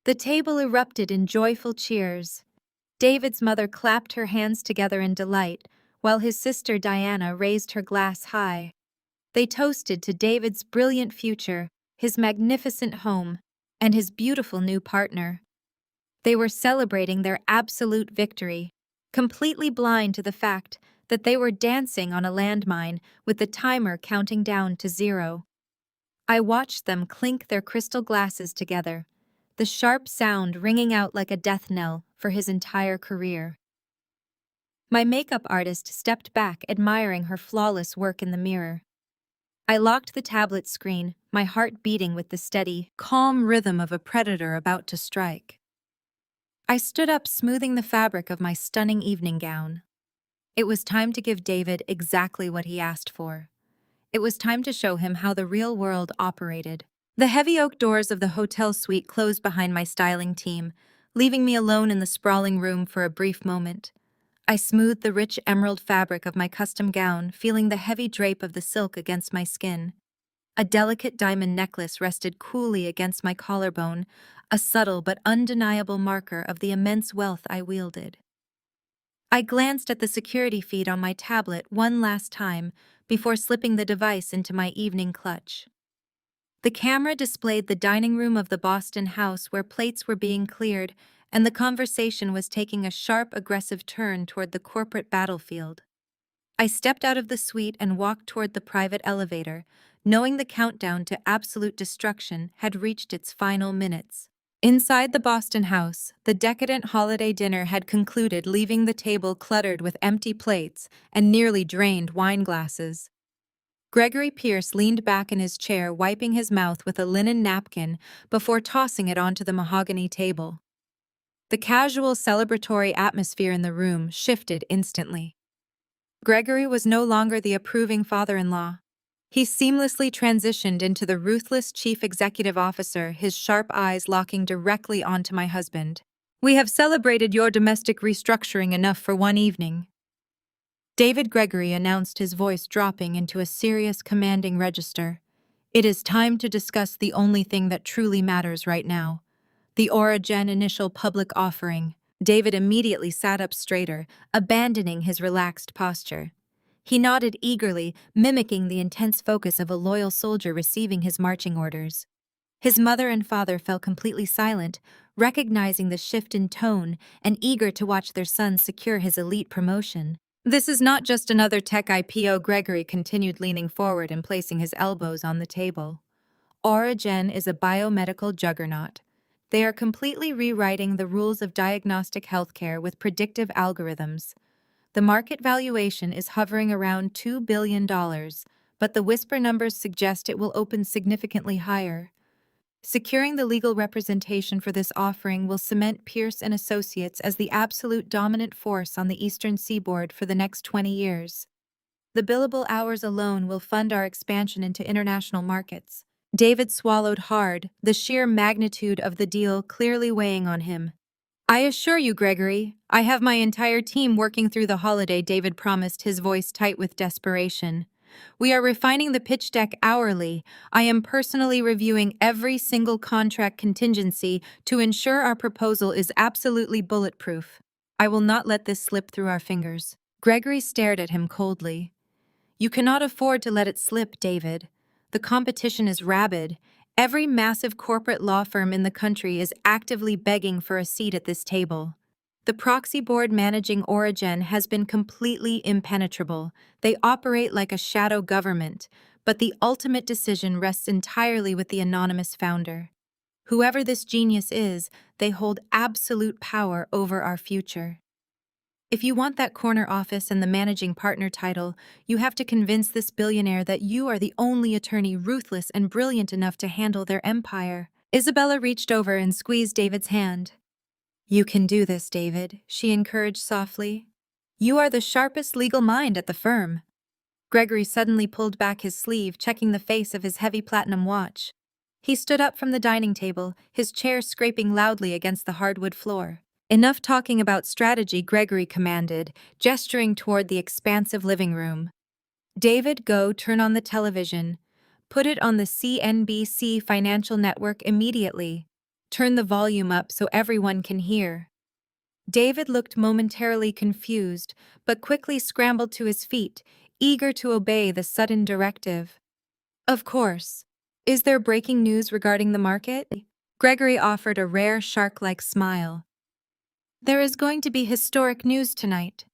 The table erupted in joyful cheers. David's mother clapped her hands together in delight, while his sister Diana raised her glass high. They toasted to David's brilliant future, his magnificent home, and his beautiful new partner. They were celebrating their absolute victory, completely blind to the fact that they were dancing on a landmine with the timer counting down to 0. I watched them clink their crystal glasses together, the sharp sound ringing out like a death knell for his entire career. My makeup artist stepped back, admiring her flawless work in the mirror. I locked the tablet screen, my heart beating with the steady, calm rhythm of a predator about to strike. I stood up, smoothing the fabric of my stunning evening gown. It was time to give David exactly what he asked for. It was time to show him how the real world operated. The heavy oak doors of the hotel suite closed behind my styling team, leaving me alone in the sprawling room for a brief moment. I smoothed the rich emerald fabric of my custom gown, feeling the heavy drape of the silk against my skin. A delicate diamond necklace rested coolly against my collarbone, a subtle but undeniable marker of the immense wealth I wielded. I glanced at the security feed on my tablet one last time before slipping the device into my evening clutch. The camera displayed the dining room of the Boston house where plates were being cleared and the conversation was taking a sharp, aggressive turn toward the corporate battlefield. I stepped out of the suite and walked toward the private elevator, knowing the countdown to absolute destruction had reached its final minutes. Inside the Boston house, the decadent holiday dinner had concluded, leaving the table cluttered with empty plates and nearly drained wine glasses. Gregory Pierce leaned back in his chair, wiping his mouth with a linen napkin before tossing it onto the mahogany table. The casual, celebratory atmosphere in the room shifted instantly. Gregory was no longer the approving father-in-law. He seamlessly transitioned into the ruthless chief executive officer, his sharp eyes locking directly onto my husband. "We have celebrated your domestic restructuring enough for one evening," David Gregory announced, his voice dropping into a serious, commanding register. "It is time to discuss the only thing that truly matters right now. The Origin initial public offering." David immediately sat up straighter, abandoning his relaxed posture. He nodded eagerly, mimicking the intense focus of a loyal soldier receiving his marching orders. His mother and father fell completely silent, recognizing the shift in tone and eager to watch their son secure his elite promotion. "This is not just another tech IPO," Gregory continued, leaning forward and placing his elbows on the table. "Origin is a biomedical juggernaut. They are completely rewriting the rules of diagnostic healthcare with predictive algorithms. The market valuation is hovering around $2 billion, but the whisper numbers suggest it will open significantly higher. Securing the legal representation for this offering will cement Pierce and Associates as the absolute dominant force on the Eastern Seaboard for the next 20 years. The billable hours alone will fund our expansion into international markets." David swallowed hard, the sheer magnitude of the deal clearly weighing on him. "I assure you, Gregory, I have my entire team working through the holiday," David promised, his voice tight with desperation. "We are refining the pitch deck hourly. I am personally reviewing every single contract contingency to ensure our proposal is absolutely bulletproof. I will not let this slip through our fingers." Gregory stared at him coldly. "You cannot afford to let it slip, David. The competition is rabid. Every massive corporate law firm in the country is actively begging for a seat at this table. The proxy board managing Origin has been completely impenetrable. They operate like a shadow government, but the ultimate decision rests entirely with the anonymous founder. Whoever this genius is, they hold absolute power over our future. If you want that corner office and the managing partner title, you have to convince this billionaire that you are the only attorney ruthless and brilliant enough to handle their empire." Isabella reached over and squeezed David's hand. "You can do this, David," she encouraged softly. "You are the sharpest legal mind at the firm." Gregory suddenly pulled back his sleeve, checking the face of his heavy platinum watch. He stood up from the dining table, his chair scraping loudly against the hardwood floor. Enough talking about strategy, Gregory commanded, gesturing toward the expansive living room. David, go turn on the television. Put it on the CNBC financial network immediately. Turn the volume up so everyone can hear. David looked momentarily confused, but quickly scrambled to his feet, eager to obey the sudden directive. Of course. Is there breaking news regarding the market? Gregory offered a rare shark-like smile. There is going to be historic news tonight.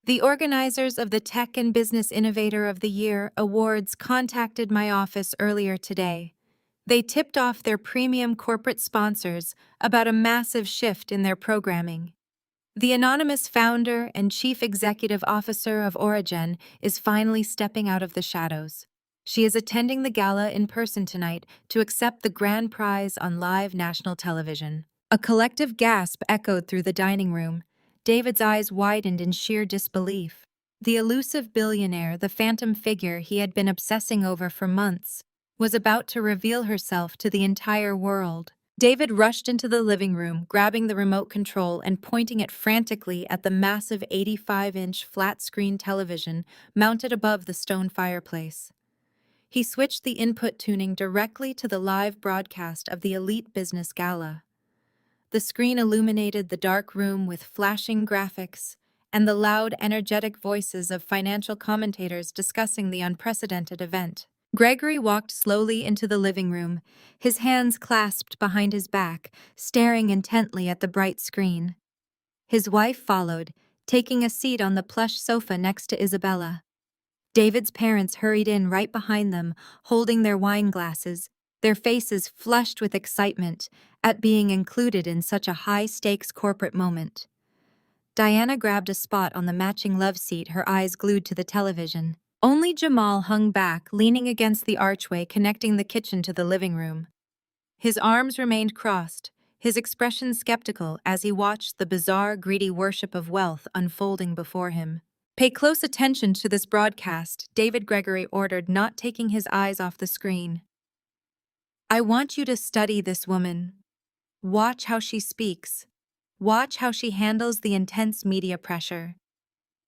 The organizers of the Tech and Business Innovator of the Year awards contacted my office earlier today. They tipped off their premium corporate sponsors about a massive shift in their programming. The anonymous founder and chief executive officer of Origin is finally stepping out of the shadows. She is attending the gala in person tonight to accept the grand prize on live national television. A collective gasp echoed through the dining room. David's eyes widened in sheer disbelief. The elusive billionaire, the phantom figure he had been obsessing over for months, was about to reveal herself to the entire world. David rushed into the living room, grabbing the remote control and pointing it frantically at the massive 85-inch flat-screen television mounted above the stone fireplace. He switched the input tuning directly to the live broadcast of the Elite Business Gala. The screen illuminated the dark room with flashing graphics and the loud, energetic voices of financial commentators discussing the unprecedented event. Gregory walked slowly into the living room, his hands clasped behind his back, staring intently at the bright screen. His wife followed, taking a seat on the plush sofa next to Isabella. David's parents hurried in right behind them, holding their wine glasses, their faces flushed with excitement at being included in such a high-stakes corporate moment. Diana grabbed a spot on the matching love seat, her eyes glued to the television. Only Jamal hung back, leaning against the archway connecting the kitchen to the living room. His arms remained crossed, his expression skeptical as he watched the bizarre, greedy worship of wealth unfolding before him. Pay close attention to this broadcast, David Gregory ordered, not taking his eyes off the screen. I want you to study this woman. Watch how she speaks. Watch how she handles the intense media pressure.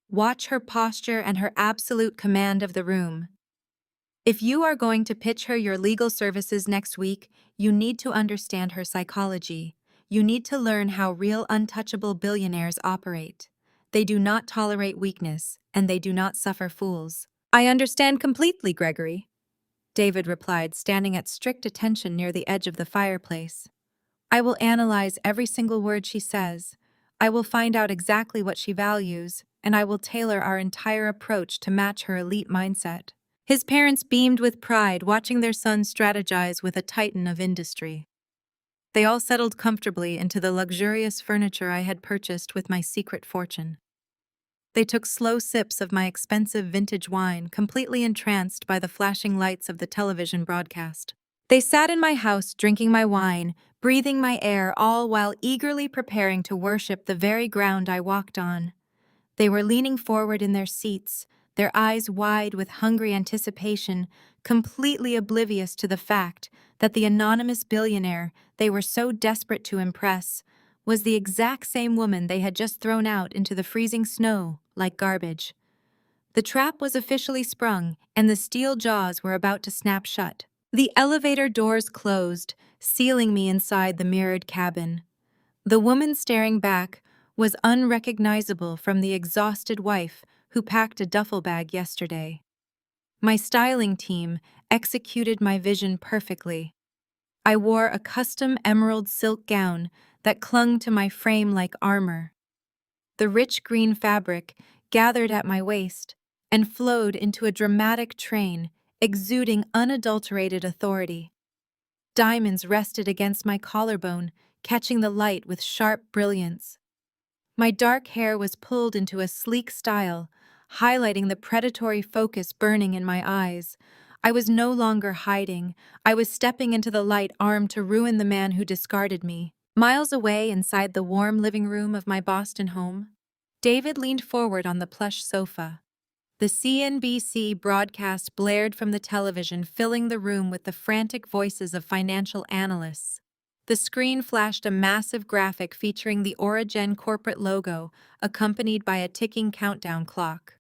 Watch her posture and her absolute command of the room. If you are going to pitch her your legal services next week, you need to understand her psychology. You need to learn how real untouchable billionaires operate. They do not tolerate weakness, and they do not suffer fools. I understand completely, Gregory, David replied, standing at strict attention near the edge of the fireplace. I will analyze every single word she says. I will find out exactly what she values, and I will tailor our entire approach to match her elite mindset. His parents beamed with pride, watching their son strategize with a titan of industry. They all settled comfortably into the luxurious furniture I had purchased with my secret fortune. They took slow sips of my expensive vintage wine, completely entranced by the flashing lights of the television broadcast. They sat in my house drinking my wine, breathing my air, all while eagerly preparing to worship the very ground I walked on. They were leaning forward in their seats, their eyes wide with hungry anticipation, completely oblivious to the fact that the anonymous billionaire they were so desperate to impress was the exact same woman they had just thrown out into the freezing snow like garbage. The trap was officially sprung, and the steel jaws were about to snap shut. The elevator doors closed, sealing me inside the mirrored cabin. The woman staring back was unrecognizable from the exhausted wife who packed a duffel bag yesterday. My styling team executed my vision perfectly. I wore a custom emerald silk gown that clung to my frame like armor. The rich green fabric gathered at my waist and flowed into a dramatic train, exuding unadulterated authority. Diamonds rested against my collarbone, catching the light with sharp brilliance. My dark hair was pulled into a sleek style, highlighting the predatory focus burning in my eyes. I was no longer hiding. I was stepping into the light, armed to ruin the man who discarded me. Miles away, inside the warm living room of my Boston home, David leaned forward on the plush sofa. The CNBC broadcast blared from the television, filling the room with the frantic voices of financial analysts. The screen flashed a massive graphic featuring the Origen corporate logo, accompanied by a ticking countdown clock.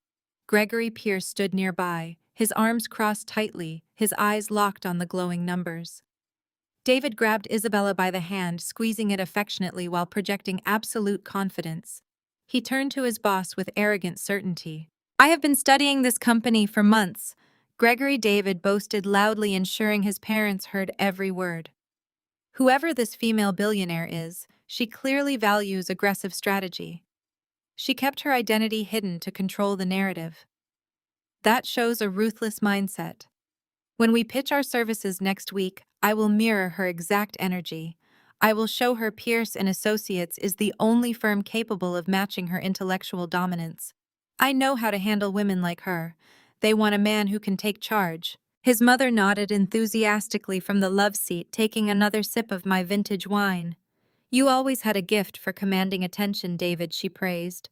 Gregory Pierce stood nearby, his arms crossed tightly, his eyes locked on the glowing numbers. David grabbed Isabella by the hand, squeezing it affectionately while projecting absolute confidence. He turned to his boss with arrogant certainty. "I have been studying this company for months," Gregory David boasted loudly, ensuring his parents heard every word. Whoever this female billionaire is, she clearly values aggressive strategy. She kept her identity hidden to control the narrative. That shows a ruthless mindset. When we pitch our services next week, I will mirror her exact energy. I will show her Pierce and Associates is the only firm capable of matching her intellectual dominance. I know how to handle women like her. They want a man who can take charge. His mother nodded enthusiastically from the love seat, taking another sip of my vintage wine. "You always had a gift for commanding attention, David," she praised.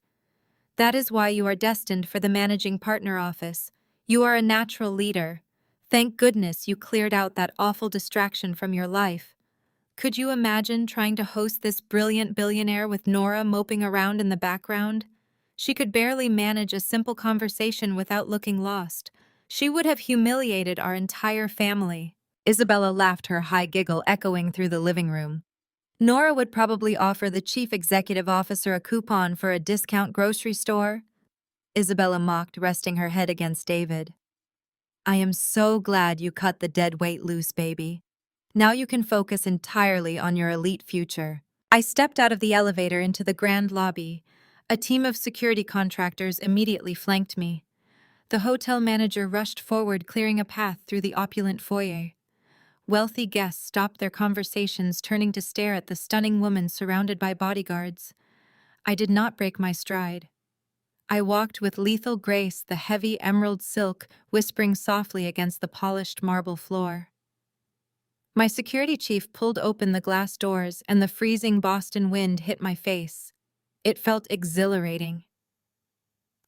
"That is why you are destined for the managing partner office. You are a natural leader. Thank goodness you cleared out that awful distraction from your life. Could you imagine trying to host this brilliant billionaire with Nora moping around in the background? She could barely manage a simple conversation without looking lost. She would have humiliated our entire family." Isabella laughed, her high giggle echoing through the living room. "Nora would probably offer the chief executive officer a coupon for a discount grocery store," Isabella mocked, resting her head against David. "I am so glad you cut the dead weight loose, baby. Now you can focus entirely on your elite future." I stepped out of the elevator into the grand lobby. A team of security contractors immediately flanked me. The hotel manager rushed forward, clearing a path through the opulent foyer. Wealthy guests stopped their conversations, turning to stare at the stunning woman surrounded by bodyguards. I did not break my stride. I walked with lethal grace, the heavy emerald silk whispering softly against the polished marble floor. My security chief pulled open the glass doors, and the freezing Boston wind hit my face. It felt exhilarating.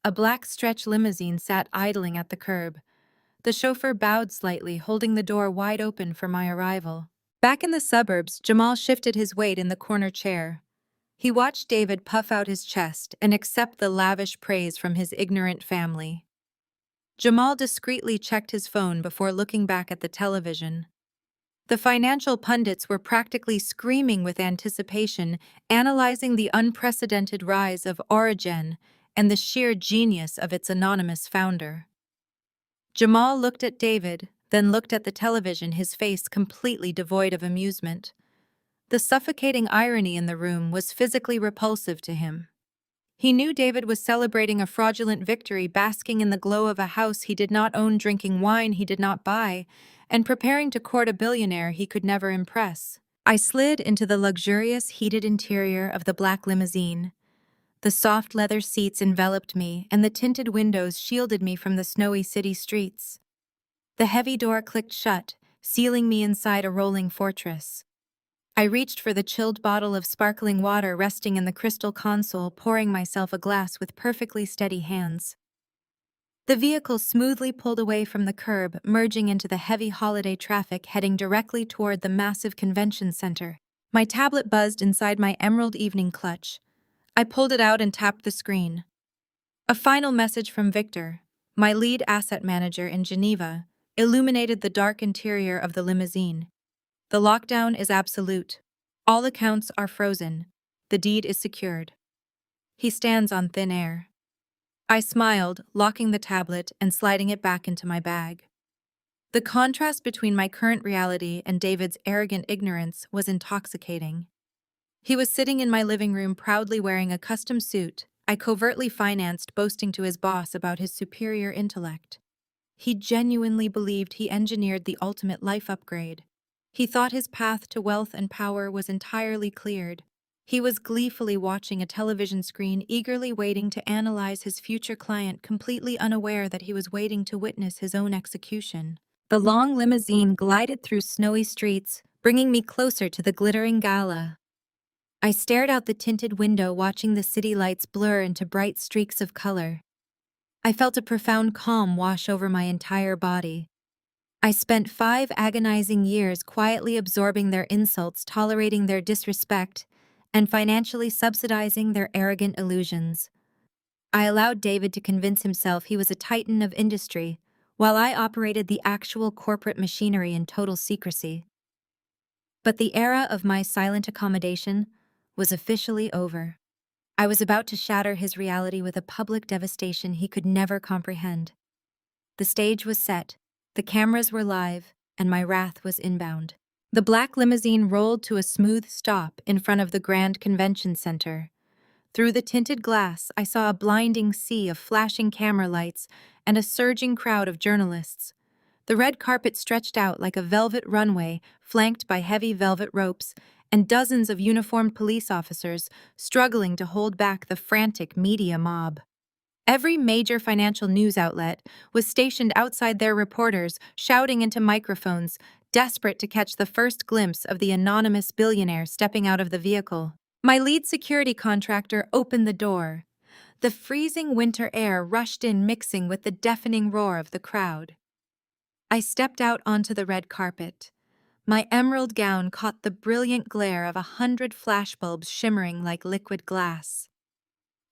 A black stretch limousine sat idling at the curb. The chauffeur bowed slightly, holding the door wide open for my arrival. Back in the suburbs, Jamal shifted his weight in the corner chair. He watched David puff out his chest and accept the lavish praise from his ignorant family. Jamal discreetly checked his phone before looking back at the television. The financial pundits were practically screaming with anticipation, analyzing the unprecedented rise of Origen and the sheer genius of its anonymous founder. Jamal looked at David, then looked at the television, his face completely devoid of amusement. The suffocating irony in the room was physically repulsive to him. He knew David was celebrating a fraudulent victory, basking in the glow of a house he did not own, drinking wine he did not buy, and preparing to court a billionaire he could never impress. I slid into the luxurious, heated interior of the black limousine. The soft leather seats enveloped me, and the tinted windows shielded me from the snowy city streets. The heavy door clicked shut, sealing me inside a rolling fortress. I reached for the chilled bottle of sparkling water resting in the crystal console, pouring myself a glass with perfectly steady hands. The vehicle smoothly pulled away from the curb, merging into the heavy holiday traffic, heading directly toward the massive convention center. My tablet buzzed inside my emerald evening clutch. I pulled it out and tapped the screen. A final message from Victor, my lead asset manager in Geneva, illuminated the dark interior of the limousine. "The lockdown is absolute. All accounts are frozen. The deed is secured. He stands on thin air." I smiled, locking the tablet and sliding it back into my bag. The contrast between my current reality and David's arrogant ignorance was intoxicating. He was sitting in my living room, proudly wearing a custom suit I covertly financed, boasting to his boss about his superior intellect. He genuinely believed he engineered the ultimate life upgrade. He thought his path to wealth and power was entirely cleared. He was gleefully watching a television screen, eagerly waiting to analyze his future client, completely unaware that he was waiting to witness his own execution. The long limousine glided through snowy streets, bringing me closer to the glittering gala. I stared out the tinted window, watching the city lights blur into bright streaks of color. I felt a profound calm wash over my entire body. I spent 5 agonizing years quietly absorbing their insults, tolerating their disrespect, and financially subsidizing their arrogant illusions. I allowed David to convince himself he was a titan of industry, while I operated the actual corporate machinery in total secrecy. But the era of my silent accommodation was officially over. I was about to shatter his reality with a public devastation he could never comprehend. The stage was set, the cameras were live, and my wrath was inbound. The black limousine rolled to a smooth stop in front of the Grand Convention Center. Through the tinted glass, I saw a blinding sea of flashing camera lights and a surging crowd of journalists. The red carpet stretched out like a velvet runway, flanked by heavy velvet ropes, and dozens of uniformed police officers struggling to hold back the frantic media mob. Every major financial news outlet was stationed outside their reporters, shouting into microphones, desperate to catch the first glimpse of the anonymous billionaire stepping out of the vehicle. My lead security contractor opened the door. The freezing winter air rushed in, mixing with the deafening roar of the crowd. I stepped out onto the red carpet. My emerald gown caught the brilliant glare of 100 flashbulbs shimmering like liquid glass.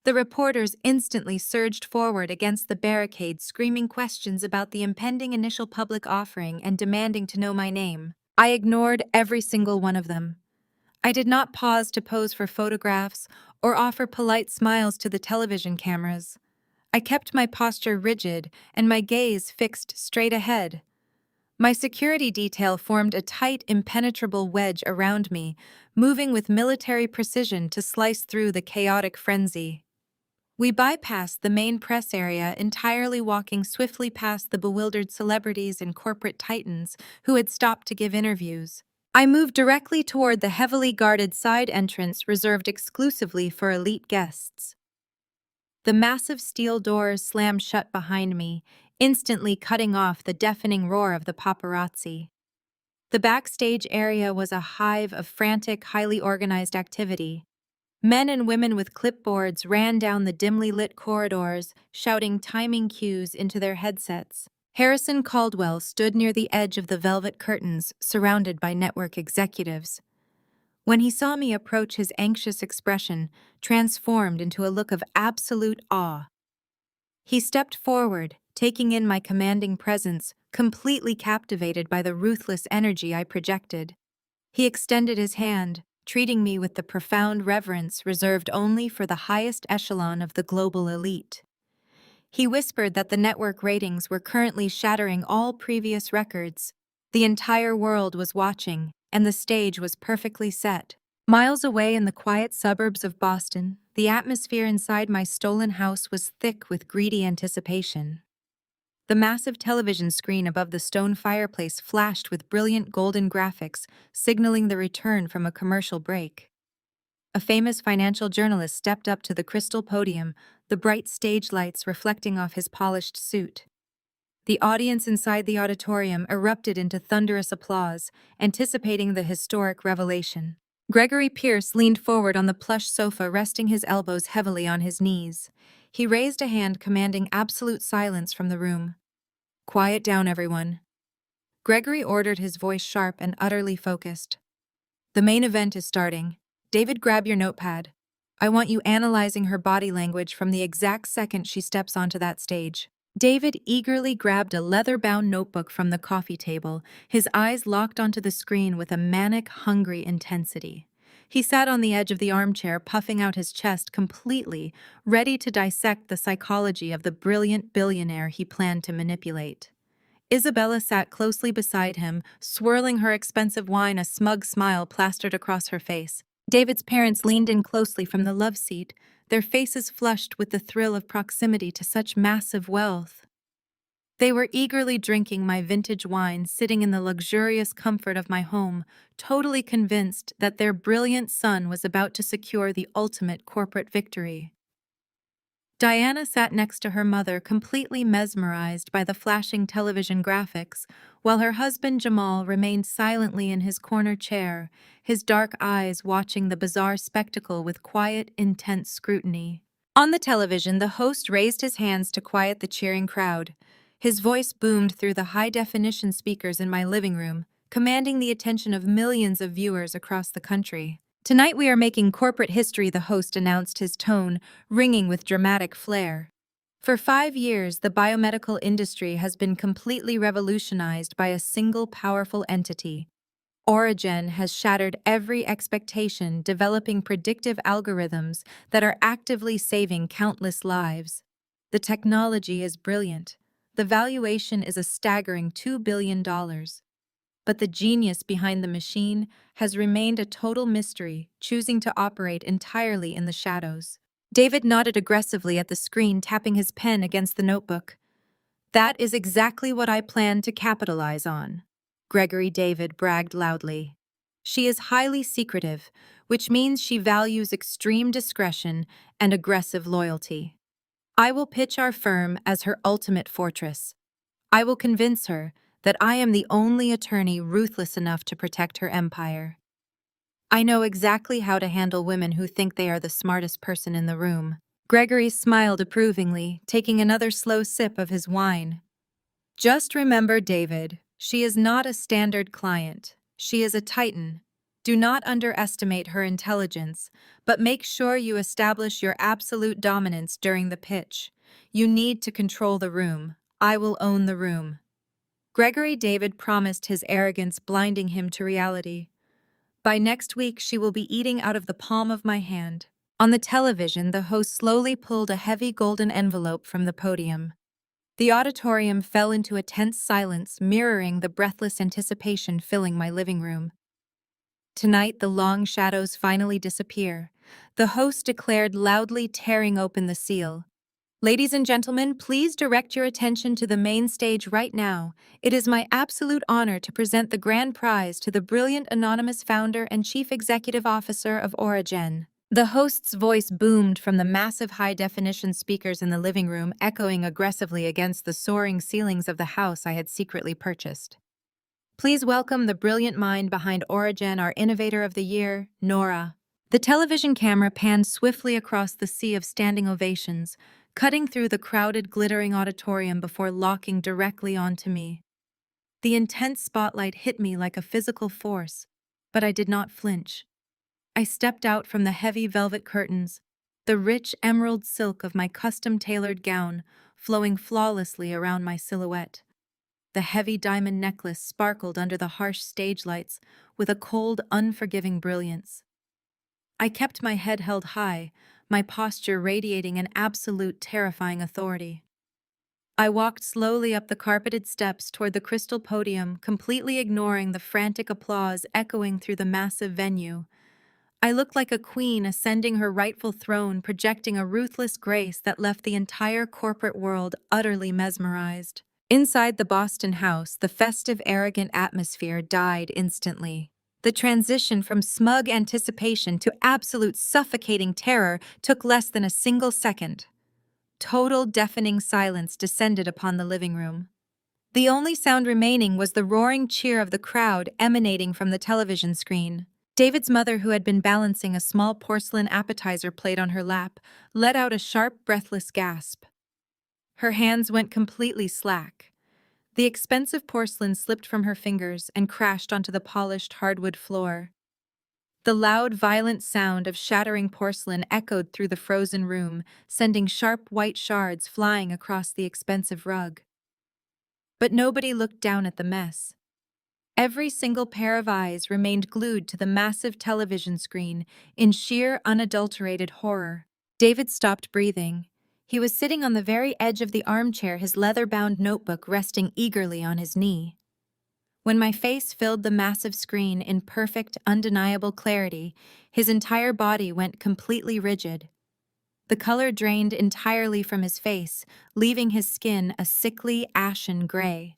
The reporters instantly surged forward against the barricade, screaming questions about the impending initial public offering and demanding to know my name. I ignored every single one of them. I did not pause to pose for photographs or offer polite smiles to the television cameras. I kept my posture rigid and my gaze fixed straight ahead. My security detail formed a tight, impenetrable wedge around me, moving with military precision to slice through the chaotic frenzy. We bypassed the main press area entirely, walking swiftly past the bewildered celebrities and corporate titans who had stopped to give interviews. I moved directly toward the heavily guarded side entrance reserved exclusively for elite guests. The massive steel doors slammed shut behind me, instantly cutting off the deafening roar of the paparazzi. The backstage area was a hive of frantic, highly organized activity. Men and women with clipboards ran down the dimly lit corridors, shouting timing cues into their headsets. Harrison Caldwell stood near the edge of the velvet curtains, surrounded by network executives. When he saw me approach, his anxious expression transformed into a look of absolute awe. He stepped forward, taking in my commanding presence, completely captivated by the ruthless energy I projected. He extended his hand, treating me with the profound reverence reserved only for the highest echelon of the global elite. He whispered that the network ratings were currently shattering all previous records. The entire world was watching, and the stage was perfectly set. Miles away in the quiet suburbs of Boston, the atmosphere inside my stolen house was thick with greedy anticipation. The massive television screen above the stone fireplace flashed with brilliant golden graphics, signaling the return from a commercial break. A famous financial journalist stepped up to the crystal podium, the bright stage lights reflecting off his polished suit. The audience inside the auditorium erupted into thunderous applause, anticipating the historic revelation. Gregory Pierce leaned forward on the plush sofa, resting his elbows heavily on his knees. He raised a hand, commanding absolute silence from the room. "Quiet down, everyone." Gregory ordered, his voice sharp and utterly focused. "The main event is starting. David, grab your notepad. I want you analyzing her body language from the exact second she steps onto that stage." David eagerly grabbed a leather-bound notebook from the coffee table, his eyes locked onto the screen with a manic, hungry intensity. He sat on the edge of the armchair, puffing out his chest completely, ready to dissect the psychology of the brilliant billionaire he planned to manipulate. Isabella sat closely beside him, swirling her expensive wine, a smug smile plastered across her face. David's parents leaned in closely from the love seat, their faces flushed with the thrill of proximity to such massive wealth. They were eagerly drinking my vintage wine, sitting in the luxurious comfort of my home, totally convinced that their brilliant son was about to secure the ultimate corporate victory. Diana sat next to her mother, completely mesmerized by the flashing television graphics, while her husband Jamal remained silently in his corner chair, his dark eyes watching the bizarre spectacle with quiet, intense scrutiny. On the television, the host raised his hands to quiet the cheering crowd. His voice boomed through the high-definition speakers in my living room, commanding the attention of millions of viewers across the country. "Tonight we are making corporate history," the host announced, his tone ringing with dramatic flair. For 5 years, the biomedical industry has been completely revolutionized by a single powerful entity. Origen has shattered every expectation, developing predictive algorithms that are actively saving countless lives. The technology is brilliant. The valuation is a staggering $2 billion. But the genius behind the machine has remained a total mystery, choosing to operate entirely in the shadows. David nodded aggressively at the screen, tapping his pen against the notebook. "That is exactly what I plan to capitalize on," Gregory David bragged loudly. "She is highly secretive, which means she values extreme discretion and aggressive loyalty. I will pitch our firm as her ultimate fortress. I will convince her that I am the only attorney ruthless enough to protect her empire. I know exactly how to handle women who think they are the smartest person in the room." Gregory smiled approvingly, taking another slow sip of his wine. "Just remember, David, she is not a standard client. She is a titan. Do not underestimate her intelligence, but make sure you establish your absolute dominance during the pitch. You need to control the room. I will own the room." Gregory David promised, his arrogance blinding him to reality. "By next week, she will be eating out of the palm of my hand." On the television, the host slowly pulled a heavy golden envelope from the podium. The auditorium fell into a tense silence, mirroring the breathless anticipation filling my living room. Tonight, the long shadows finally disappear. The host declared, loudly tearing open the seal. "Ladies and gentlemen, please direct your attention to the main stage right now. It is my absolute honor to present the grand prize to the brilliant anonymous founder and chief executive officer of Origen." The host's voice boomed from the massive high-definition speakers in the living room, echoing aggressively against the soaring ceilings of the house I had secretly purchased. "Please welcome the brilliant mind behind Origen, our innovator of the year, Nora." The television camera panned swiftly across the sea of standing ovations, cutting through the crowded, glittering auditorium before locking directly onto me. The intense spotlight hit me like a physical force, but I did not flinch. I stepped out from the heavy velvet curtains, the rich emerald silk of my custom-tailored gown flowing flawlessly around my silhouette. The heavy diamond necklace sparkled under the harsh stage lights with a cold, unforgiving brilliance. I kept my head held high, my posture radiating an absolute terrifying authority. I walked slowly up the carpeted steps toward the crystal podium, completely ignoring the frantic applause echoing through the massive venue. I looked like a queen ascending her rightful throne, projecting a ruthless grace that left the entire corporate world utterly mesmerized. Inside the Boston house, the festive, arrogant atmosphere died instantly. The transition from smug anticipation to absolute suffocating terror took less than a single second. Total deafening silence descended upon the living room. The only sound remaining was the roaring cheer of the crowd emanating from the television screen. David's mother, who had been balancing a small porcelain appetizer plate on her lap, let out a sharp, breathless gasp. Her hands went completely slack. The expensive porcelain slipped from her fingers and crashed onto the polished hardwood floor. The loud, violent sound of shattering porcelain echoed through the frozen room, sending sharp white shards flying across the expensive rug. But nobody looked down at the mess. Every single pair of eyes remained glued to the massive television screen in sheer, unadulterated horror. David stopped breathing. He was sitting on the very edge of the armchair, his leather-bound notebook resting eagerly on his knee. When my face filled the massive screen in perfect, undeniable clarity, his entire body went completely rigid. The color drained entirely from his face, leaving his skin a sickly, ashen gray.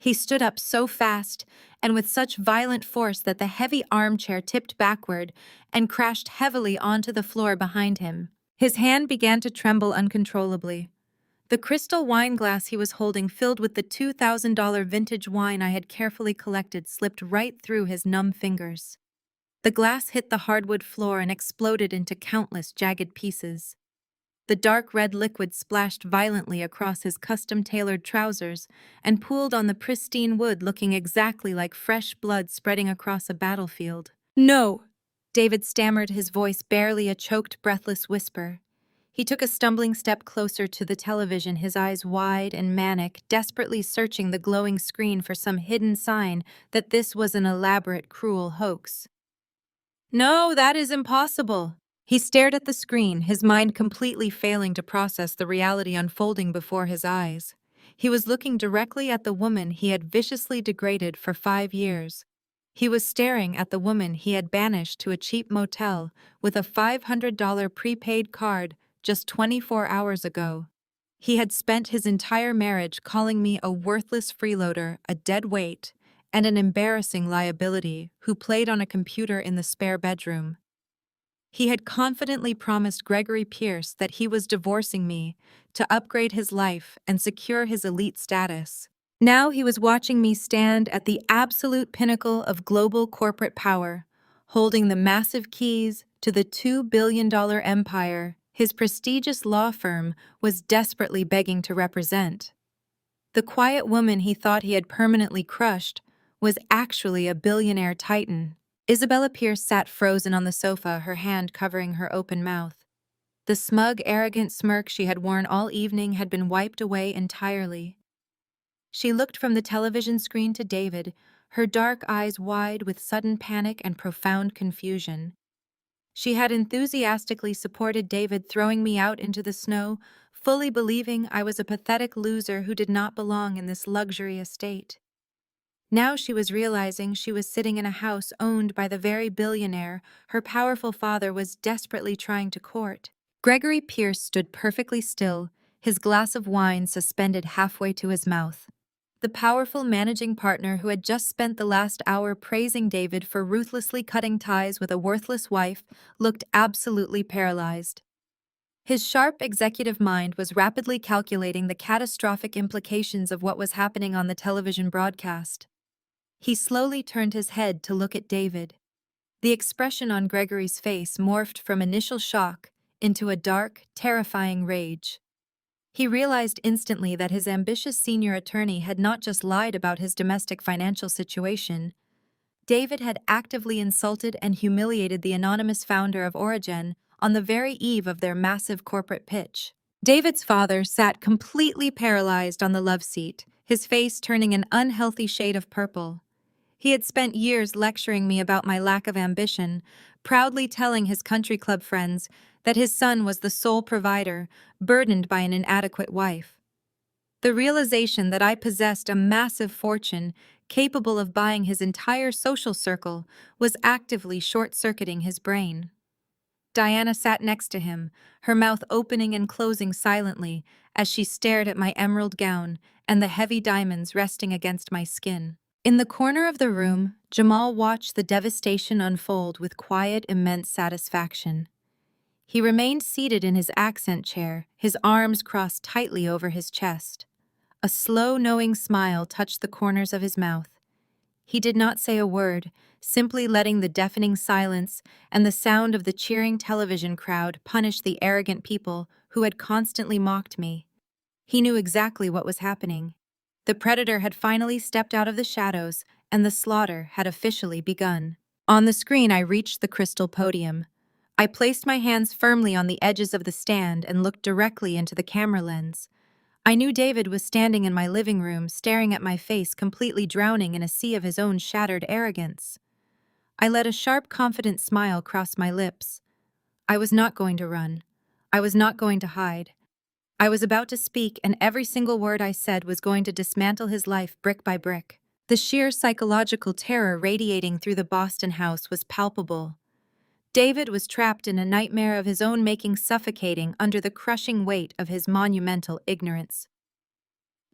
He stood up so fast and with such violent force that the heavy armchair tipped backward and crashed heavily onto the floor behind him. His hand began to tremble uncontrollably. The crystal wine glass he was holding, filled with the $2,000 vintage wine I had carefully collected, slipped right through his numb fingers. The glass hit the hardwood floor and exploded into countless jagged pieces. The dark red liquid splashed violently across his custom-tailored trousers and pooled on the pristine wood, looking exactly like fresh blood spreading across a battlefield. "No!" David stammered, his voice barely a choked, breathless whisper. He took a stumbling step closer to the television, his eyes wide and manic, desperately searching the glowing screen for some hidden sign that this was an elaborate, cruel hoax. "No, that is impossible." He stared at the screen, his mind completely failing to process the reality unfolding before his eyes. He was looking directly at the woman he had viciously degraded for 5 years. He was staring at the woman he had banished to a cheap motel with a $500 prepaid card just 24 hours ago. He had spent his entire marriage calling me a worthless freeloader, a dead weight, and an embarrassing liability who played on a computer in the spare bedroom. He had confidently promised Gregory Pierce that he was divorcing me to upgrade his life and secure his elite status. Now he was watching me stand at the absolute pinnacle of global corporate power, holding the massive keys to the $2 billion empire his prestigious law firm was desperately begging to represent. The quiet woman he thought he had permanently crushed was actually a billionaire titan. Isabella Pierce sat frozen on the sofa, her hand covering her open mouth. The smug, arrogant smirk she had worn all evening had been wiped away entirely. She looked from the television screen to David, her dark eyes wide with sudden panic and profound confusion. She had enthusiastically supported David throwing me out into the snow, fully believing I was a pathetic loser who did not belong in this luxury estate. Now she was realizing she was sitting in a house owned by the very billionaire her powerful father was desperately trying to court. Gregory Pierce stood perfectly still, his glass of wine suspended halfway to his mouth. The powerful managing partner who had just spent the last hour praising David for ruthlessly cutting ties with a worthless wife looked absolutely paralyzed. His sharp executive mind was rapidly calculating the catastrophic implications of what was happening on the television broadcast. He slowly turned his head to look at David. The expression on Gregory's face morphed from initial shock into a dark, terrifying rage. He realized instantly that his ambitious senior attorney had not just lied about his domestic financial situation. David had actively insulted and humiliated the anonymous founder of Origen on the very eve of their massive corporate pitch. David's father sat completely paralyzed on the love seat, his face turning an unhealthy shade of purple. He had spent years lecturing me about my lack of ambition, proudly telling his country club friends that his son was the sole provider, burdened by an inadequate wife. The realization that I possessed a massive fortune, capable of buying his entire social circle, was actively short-circuiting his brain. Diana sat next to him, her mouth opening and closing silently as she stared at my emerald gown and the heavy diamonds resting against my skin. In the corner of the room, Jamal watched the devastation unfold with quiet, immense satisfaction. He remained seated in his accent chair, his arms crossed tightly over his chest. A slow, knowing smile touched the corners of his mouth. He did not say a word, simply letting the deafening silence and the sound of the cheering television crowd punish the arrogant people who had constantly mocked me. He knew exactly what was happening. The predator had finally stepped out of the shadows, and the slaughter had officially begun. On the screen, I reached the crystal podium. I placed my hands firmly on the edges of the stand and looked directly into the camera lens. I knew David was standing in my living room, staring at my face, completely drowning in a sea of his own shattered arrogance. I let a sharp, confident smile cross my lips. I was not going to run. I was not going to hide. I was about to speak, and every single word I said was going to dismantle his life brick by brick. The sheer psychological terror radiating through the Boston house was palpable. David was trapped in a nightmare of his own making, suffocating under the crushing weight of his monumental ignorance.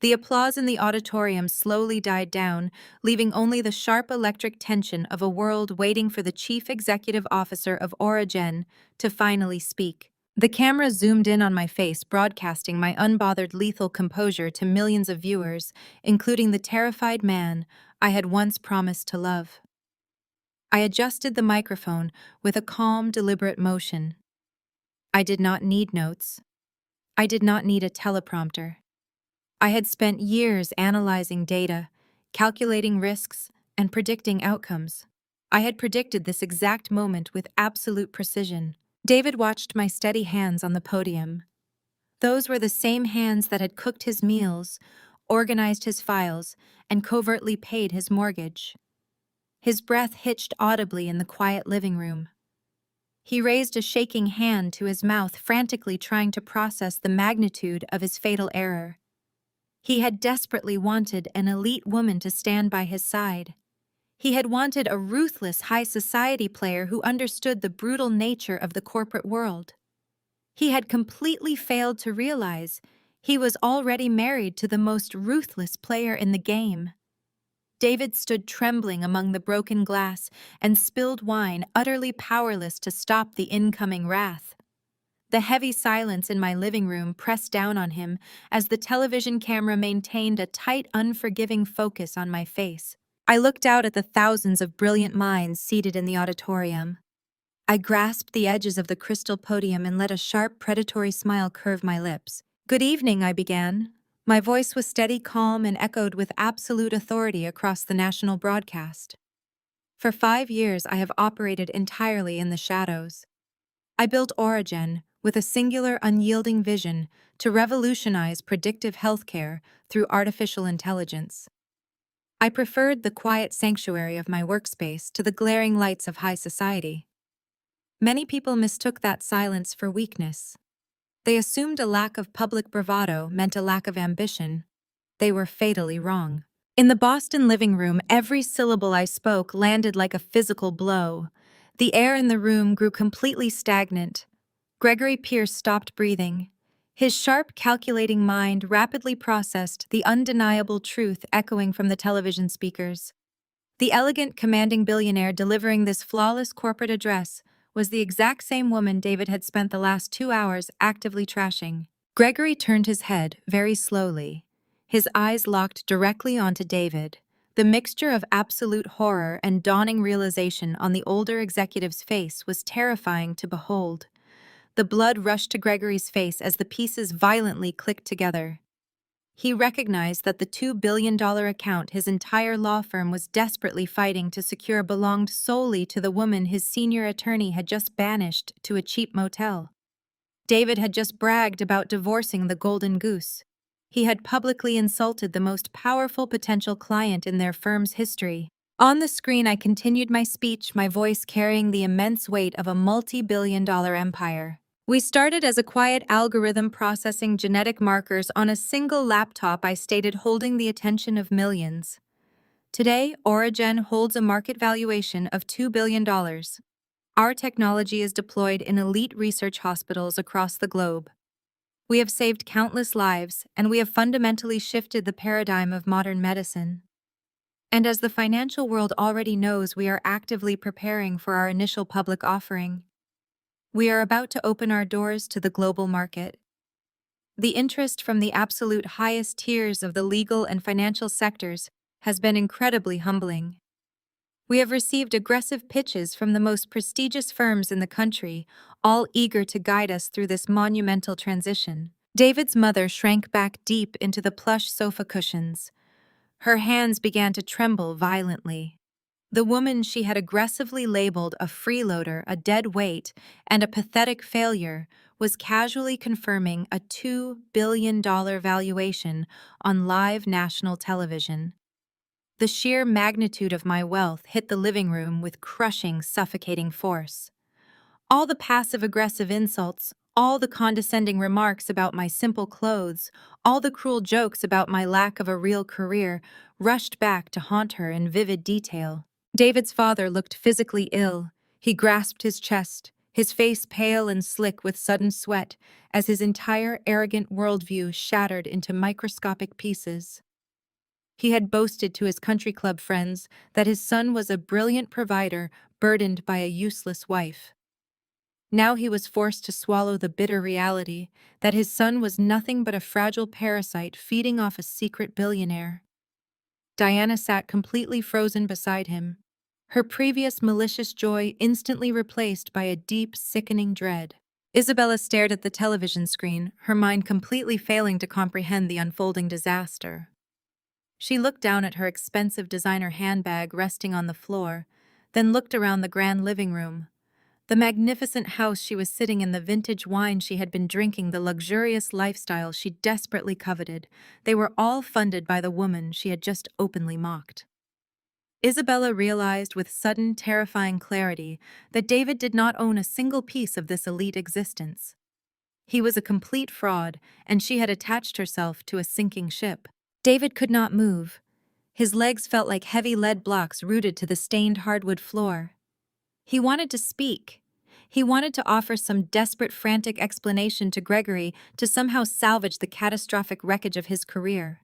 The applause in the auditorium slowly died down, leaving only the sharp electric tension of a world waiting for the chief executive officer of Origen to finally speak. The camera zoomed in on my face, broadcasting my unbothered, lethal composure to millions of viewers, including the terrified man I had once promised to love. I adjusted the microphone with a calm, deliberate motion. I did not need notes. I did not need a teleprompter. I had spent years analyzing data, calculating risks, and predicting outcomes. I had predicted this exact moment with absolute precision. David watched my steady hands on the podium. Those were the same hands that had cooked his meals, organized his files, and covertly paid his mortgage. His breath hitched audibly in the quiet living room. He raised a shaking hand to his mouth, frantically trying to process the magnitude of his fatal error. He had desperately wanted an elite woman to stand by his side. He had wanted a ruthless high society player who understood the brutal nature of the corporate world. He had completely failed to realize he was already married to the most ruthless player in the game. David stood trembling among the broken glass and spilled wine, utterly powerless to stop the incoming wrath. The heavy silence in my living room pressed down on him as the television camera maintained a tight, unforgiving focus on my face. I looked out at the thousands of brilliant minds seated in the auditorium. I grasped the edges of the crystal podium and let a sharp, predatory smile curve my lips. "Good evening," I began. My voice was steady, calm, and echoed with absolute authority across the national broadcast. For 5 years, I have operated entirely in the shadows. I built Origen with a singular, unyielding vision to revolutionize predictive healthcare through artificial intelligence. I preferred the quiet sanctuary of my workspace to the glaring lights of high society. Many people mistook that silence for weakness. They assumed a lack of public bravado meant a lack of ambition. They were fatally wrong. In the Boston living room, every syllable I spoke landed like a physical blow. The air in the room grew completely stagnant. Gregory Pierce stopped breathing. His sharp, calculating mind rapidly processed the undeniable truth echoing from the television speakers. The elegant, commanding billionaire delivering this flawless corporate address was the exact same woman David had spent the last 2 hours actively trashing. Gregory turned his head very slowly. His eyes locked directly onto David. The mixture of absolute horror and dawning realization on the older executive's face was terrifying to behold. The blood rushed to Gregory's face as the pieces violently clicked together. He recognized that the $2 billion account his entire law firm was desperately fighting to secure belonged solely to the woman his senior attorney had just banished to a cheap motel. David had just bragged about divorcing the golden goose. He had publicly insulted the most powerful potential client in their firm's history. On the screen, I continued my speech, my voice carrying the immense weight of a multi-billion-dollar empire. We started as a quiet algorithm processing genetic markers on a single laptop, I stated, holding the attention of millions. Today, Origen holds a market valuation of $2 billion. Our technology is deployed in elite research hospitals across the globe. We have saved countless lives, and we have fundamentally shifted the paradigm of modern medicine. And as the financial world already knows, we are actively preparing for our initial public offering. We are about to open our doors to the global market. The interest from the absolute highest tiers of the legal and financial sectors has been incredibly humbling. We have received aggressive pitches from the most prestigious firms in the country, all eager to guide us through this monumental transition. David's mother shrank back deep into the plush sofa cushions. Her hands began to tremble violently. The woman she had aggressively labeled a freeloader, a dead weight, and a pathetic failure was casually confirming a $2 billion valuation on live national television. The sheer magnitude of my wealth hit the living room with crushing, suffocating force. All the passive-aggressive insults, all the condescending remarks about my simple clothes, all the cruel jokes about my lack of a real career rushed back to haunt her in vivid detail. David's father looked physically ill. He grasped his chest, his face pale and slick with sudden sweat, as his entire arrogant worldview shattered into microscopic pieces. He had boasted to his country club friends that his son was a brilliant provider burdened by a useless wife. Now he was forced to swallow the bitter reality that his son was nothing but a fragile parasite feeding off a secret billionaire. Diana sat completely frozen beside him, her previous malicious joy instantly replaced by a deep, sickening dread. Isabella stared at the television screen, her mind completely failing to comprehend the unfolding disaster. She looked down at her expensive designer handbag resting on the floor, then looked around the grand living room. The magnificent house she was sitting in, the vintage wine she had been drinking, the luxurious lifestyle she desperately coveted, they were all funded by the woman she had just openly mocked. Isabella realized with sudden, terrifying clarity that David did not own a single piece of this elite existence. He was a complete fraud, and she had attached herself to a sinking ship. David could not move. His legs felt like heavy lead blocks rooted to the stained hardwood floor. He wanted to speak. He wanted to offer some desperate, frantic explanation to Gregory to somehow salvage the catastrophic wreckage of his career.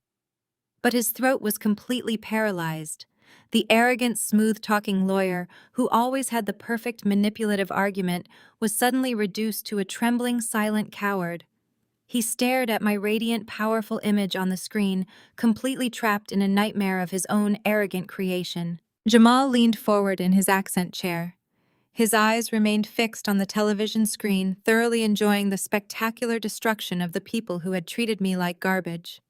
But his throat was completely paralyzed. The arrogant, smooth-talking lawyer, who always had the perfect manipulative argument, was suddenly reduced to a trembling, silent coward. He stared at my radiant, powerful image on the screen, completely trapped in a nightmare of his own arrogant creation. Jamal leaned forward in his accent chair. His eyes remained fixed on the television screen, thoroughly enjoying the spectacular destruction of the people who had treated me like garbage.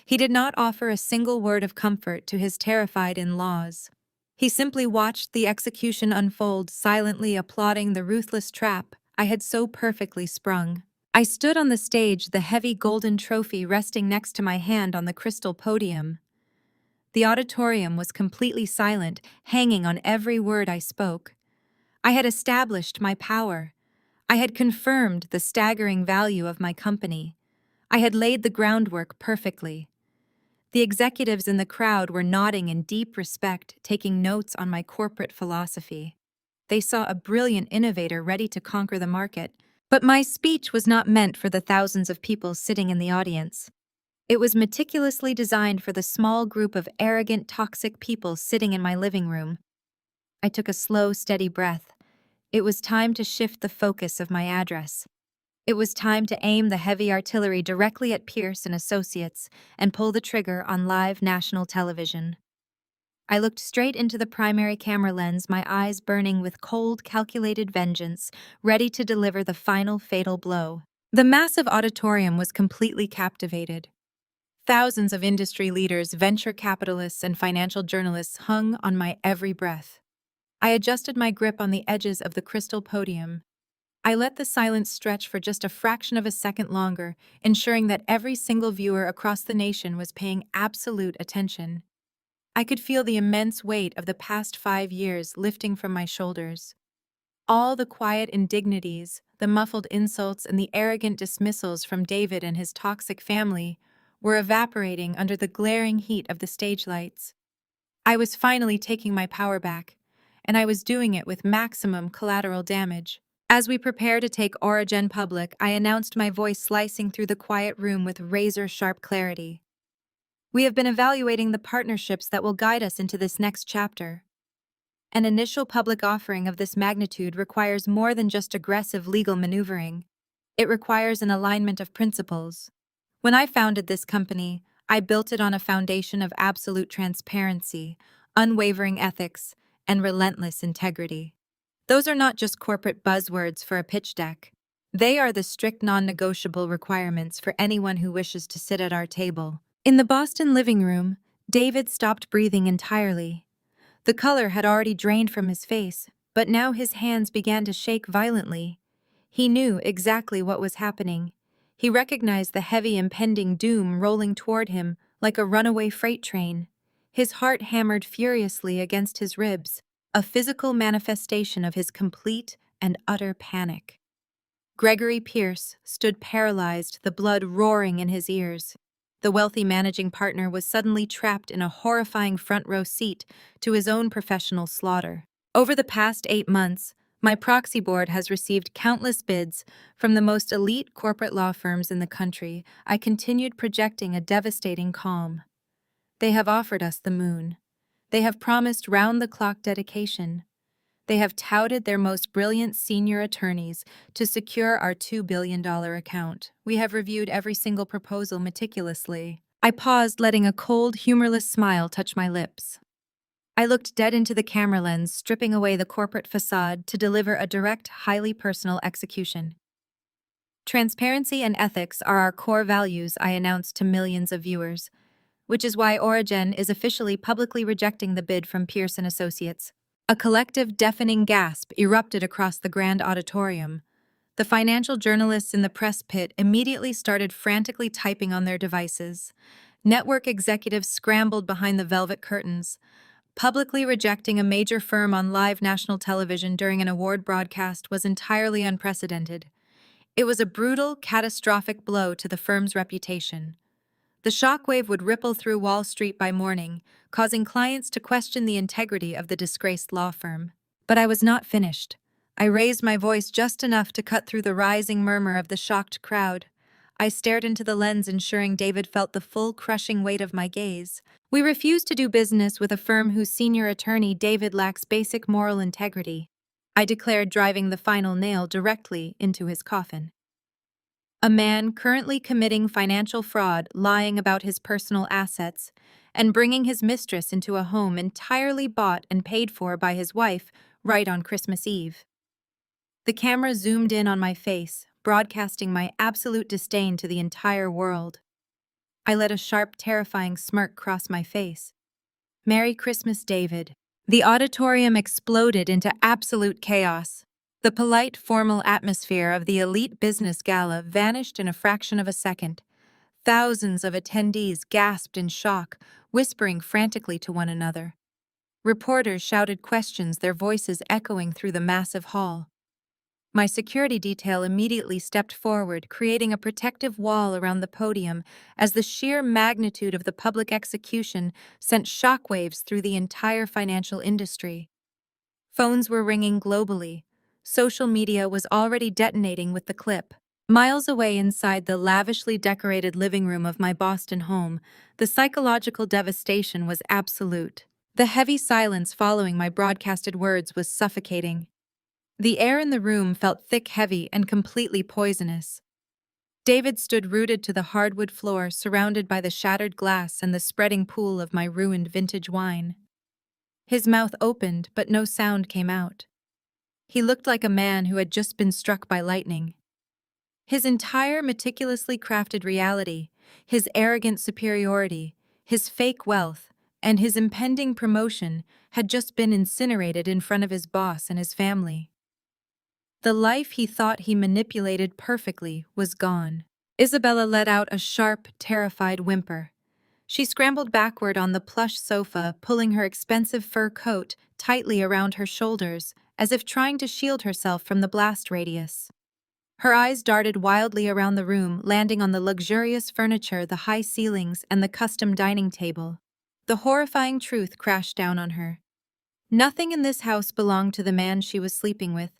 He did not offer a single word of comfort to his terrified in-laws. He simply watched the execution unfold, silently applauding the ruthless trap I had so perfectly sprung. I stood on the stage, the heavy golden trophy resting next to my hand on the crystal podium. The auditorium was completely silent, hanging on every word I spoke. I had established my power. I had confirmed the staggering value of my company. I had laid the groundwork perfectly. The executives in the crowd were nodding in deep respect, taking notes on my corporate philosophy. They saw a brilliant innovator ready to conquer the market. But my speech was not meant for the thousands of people sitting in the audience. It was meticulously designed for the small group of arrogant, toxic people sitting in my living room. I took a slow, steady breath. It was time to shift the focus of my address. It was time to aim the heavy artillery directly at Pierce and Associates and pull the trigger on live national television. I looked straight into the primary camera lens, my eyes burning with cold, calculated vengeance, ready to deliver the final fatal blow. The massive auditorium was completely captivated. Thousands of industry leaders, venture capitalists, and financial journalists hung on my every breath. I adjusted my grip on the edges of the crystal podium. I let the silence stretch for just a fraction of a second longer, ensuring that every single viewer across the nation was paying absolute attention. I could feel the immense weight of the past 5 years lifting from my shoulders. All the quiet indignities, the muffled insults, and the arrogant dismissals from David and his toxic family were evaporating under the glaring heat of the stage lights. I was finally taking my power back, and I was doing it with maximum collateral damage. As we prepare to take Origin public, I announced, my voice slicing through the quiet room with razor-sharp clarity. We have been evaluating the partnerships that will guide us into this next chapter. An initial public offering of this magnitude requires more than just aggressive legal maneuvering. It requires an alignment of principles. When I founded this company, I built it on a foundation of absolute transparency, unwavering ethics, and relentless integrity. Those are not just corporate buzzwords for a pitch deck. They are the strict non-negotiable requirements for anyone who wishes to sit at our table. In the Boston living room, David stopped breathing entirely. The color had already drained from his face, but now his hands began to shake violently. He knew exactly what was happening. He recognized the heavy impending doom rolling toward him like a runaway freight train. His heart hammered furiously against his ribs, a physical manifestation of his complete and utter panic. Gregory Pierce stood paralyzed, the blood roaring in his ears. The wealthy managing partner was suddenly trapped in a horrifying front-row seat to his own professional slaughter. Over the past 8 months, my proxy board has received countless bids from the most elite corporate law firms in the country. I continued projecting a devastating calm. They have offered us the moon. They have promised round-the-clock dedication. They have touted their most brilliant senior attorneys to secure our $2 billion account. We have reviewed every single proposal meticulously. I paused, letting a cold, humorless smile touch my lips. I looked dead into the camera lens, stripping away the corporate facade to deliver a direct, highly personal execution. Transparency and ethics are our core values, I announced to millions of viewers, which is why Origin is officially publicly rejecting the bid from Pearson Associates. A collective deafening gasp erupted across the grand auditorium. The financial journalists in the press pit immediately started frantically typing on their devices. Network executives scrambled behind the velvet curtains. Publicly rejecting a major firm on live national television during an award broadcast was entirely unprecedented. It was a brutal, catastrophic blow to the firm's reputation. The shockwave would ripple through Wall Street by morning, causing clients to question the integrity of the disgraced law firm. But I was not finished. I raised my voice just enough to cut through the rising murmur of the shocked crowd. I stared into the lens, ensuring David felt the full, crushing weight of my gaze. We refuse to do business with a firm whose senior attorney, David, lacks basic moral integrity, I declared, driving the final nail directly into his coffin. A man currently committing financial fraud, lying about his personal assets, and bringing his mistress into a home entirely bought and paid for by his wife right on Christmas Eve. The camera zoomed in on my face, broadcasting my absolute disdain to the entire world. I let a sharp, terrifying smirk cross my face. Merry Christmas, David. The auditorium exploded into absolute chaos. The polite, formal atmosphere of the elite business gala vanished in a fraction of a second. Thousands of attendees gasped in shock, whispering frantically to one another. Reporters shouted questions, their voices echoing through the massive hall. My security detail immediately stepped forward, creating a protective wall around the podium as the sheer magnitude of the public execution sent shockwaves through the entire financial industry. Phones were ringing globally. Social media was already detonating with the clip. Miles away inside the lavishly decorated living room of my Boston home, the psychological devastation was absolute. The heavy silence following my broadcasted words was suffocating. The air in the room felt thick, heavy, and completely poisonous. David stood rooted to the hardwood floor, surrounded by the shattered glass and the spreading pool of my ruined vintage wine. His mouth opened, but no sound came out. He looked like a man who had just been struck by lightning. His entire meticulously crafted reality, his arrogant superiority, his fake wealth, and his impending promotion had just been incinerated in front of his boss and his family. The life he thought he manipulated perfectly was gone. Isabella let out a sharp, terrified whimper. She scrambled backward on the plush sofa, pulling her expensive fur coat tightly around her shoulders, as if trying to shield herself from the blast radius. Her eyes darted wildly around the room, landing on the luxurious furniture, the high ceilings, and the custom dining table. The horrifying truth crashed down on her. Nothing in this house belonged to the man she was sleeping with.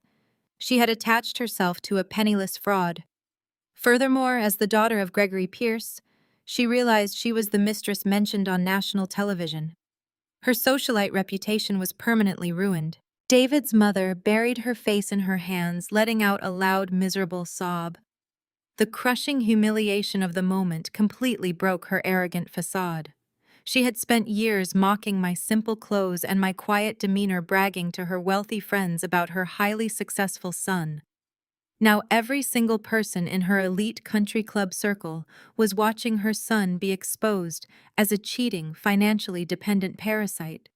She had attached herself to a penniless fraud. Furthermore, as the daughter of Gregory Pierce, she realized she was the mistress mentioned on national television. Her socialite reputation was permanently ruined. David's mother buried her face in her hands, letting out a loud, miserable sob. The crushing humiliation of the moment completely broke her arrogant facade. She had spent years mocking my simple clothes and my quiet demeanor, bragging to her wealthy friends about her highly successful son. Now every single person in her elite country club circle was watching her son be exposed as a cheating, financially dependent parasite.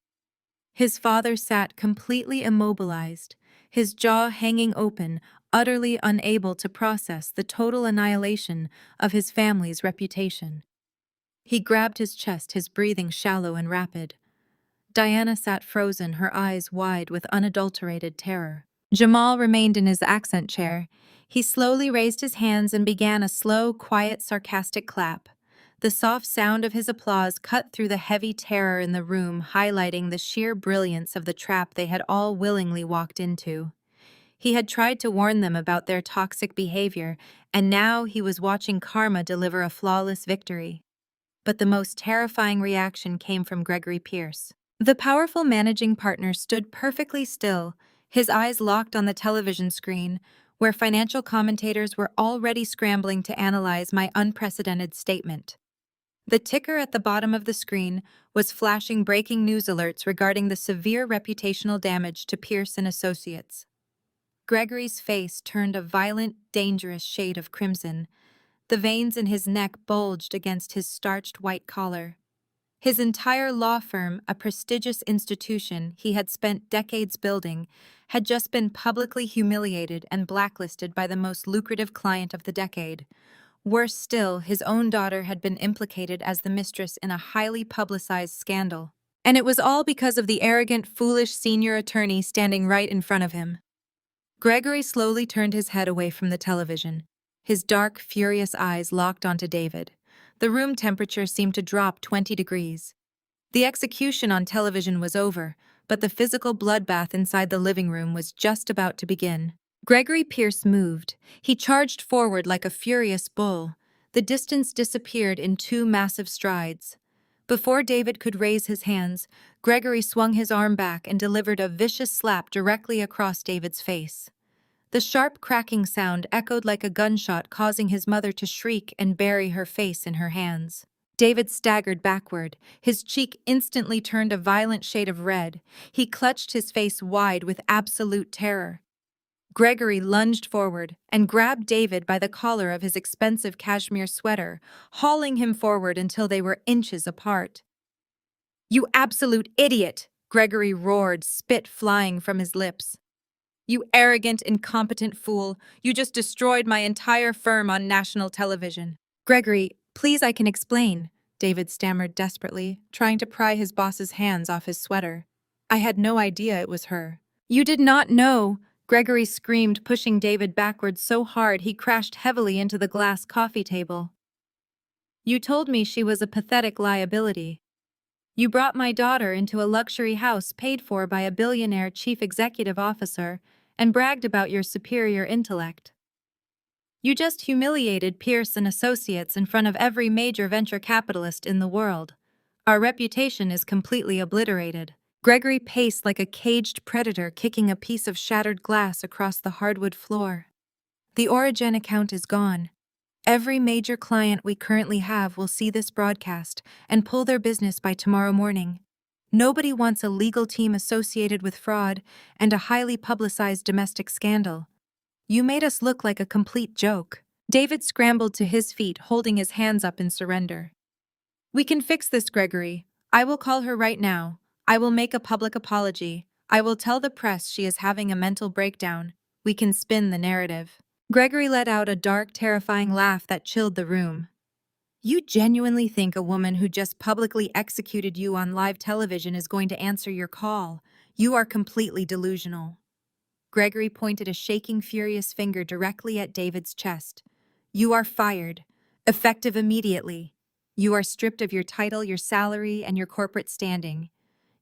His father sat completely immobilized, his jaw hanging open, utterly unable to process the total annihilation of his family's reputation. He grabbed his chest, his breathing shallow and rapid. Diana sat frozen, her eyes wide with unadulterated terror. Jamal remained in his accent chair. He slowly raised his hands and began a slow, quiet, sarcastic clap. The soft sound of his applause cut through the heavy terror in the room, highlighting the sheer brilliance of the trap they had all willingly walked into. He had tried to warn them about their toxic behavior, and now he was watching karma deliver a flawless victory. But the most terrifying reaction came from Gregory Pierce. The powerful managing partner stood perfectly still, his eyes locked on the television screen, where financial commentators were already scrambling to analyze my unprecedented statement. The ticker at the bottom of the screen was flashing breaking news alerts regarding the severe reputational damage to Pierce and Associates. Gregory's face turned a violent, dangerous shade of crimson. The veins in his neck bulged against his starched white collar. His entire law firm, a prestigious institution he had spent decades building, had just been publicly humiliated and blacklisted by the most lucrative client of the decade. Worse still, his own daughter had been implicated as the mistress in a highly publicized scandal. And it was all because of the arrogant, foolish senior attorney standing right in front of him. Gregory slowly turned his head away from the television. His dark, furious eyes locked onto David. The room temperature seemed to drop 20 degrees. The execution on television was over, but the physical bloodbath inside the living room was just about to begin. Gregory Pierce moved. He charged forward like a furious bull. The distance disappeared in two massive strides. Before David could raise his hands, Gregory swung his arm back and delivered a vicious slap directly across David's face. The sharp cracking sound echoed like a gunshot, causing his mother to shriek and bury her face in her hands. David staggered backward. His cheek instantly turned a violent shade of red. He clutched his face wide with absolute terror. Gregory lunged forward and grabbed David by the collar of his expensive cashmere sweater, hauling him forward until they were inches apart. "You absolute idiot!" Gregory roared, spit flying from his lips. "You arrogant, incompetent fool! You just destroyed my entire firm on national television." "Gregory, please, I can explain," David stammered desperately, trying to pry his boss's hands off his sweater. "I had no idea it was her." "You did not know!" Gregory screamed, pushing David backwards so hard he crashed heavily into the glass coffee table. "You told me she was a pathetic liability. You brought my daughter into a luxury house paid for by a billionaire chief executive officer and bragged about your superior intellect. You just humiliated Pierce and Associates in front of every major venture capitalist in the world. Our reputation is completely obliterated." Gregory paced like a caged predator, kicking a piece of shattered glass across the hardwood floor. "The Origin account is gone. Every major client we currently have will see this broadcast and pull their business by tomorrow morning. Nobody wants a legal team associated with fraud and a highly publicized domestic scandal. You made us look like a complete joke." David scrambled to his feet, holding his hands up in surrender. "We can fix this, Gregory. I will call her right now. I will make a public apology. I will tell the press she is having a mental breakdown. We can spin the narrative." Gregory let out a dark, terrifying laugh that chilled the room. "You genuinely think a woman who just publicly executed you on live television is going to answer your call? You are completely delusional." Gregory pointed a shaking, furious finger directly at David's chest. "You are fired. Effective immediately. You are stripped of your title, your salary, and your corporate standing.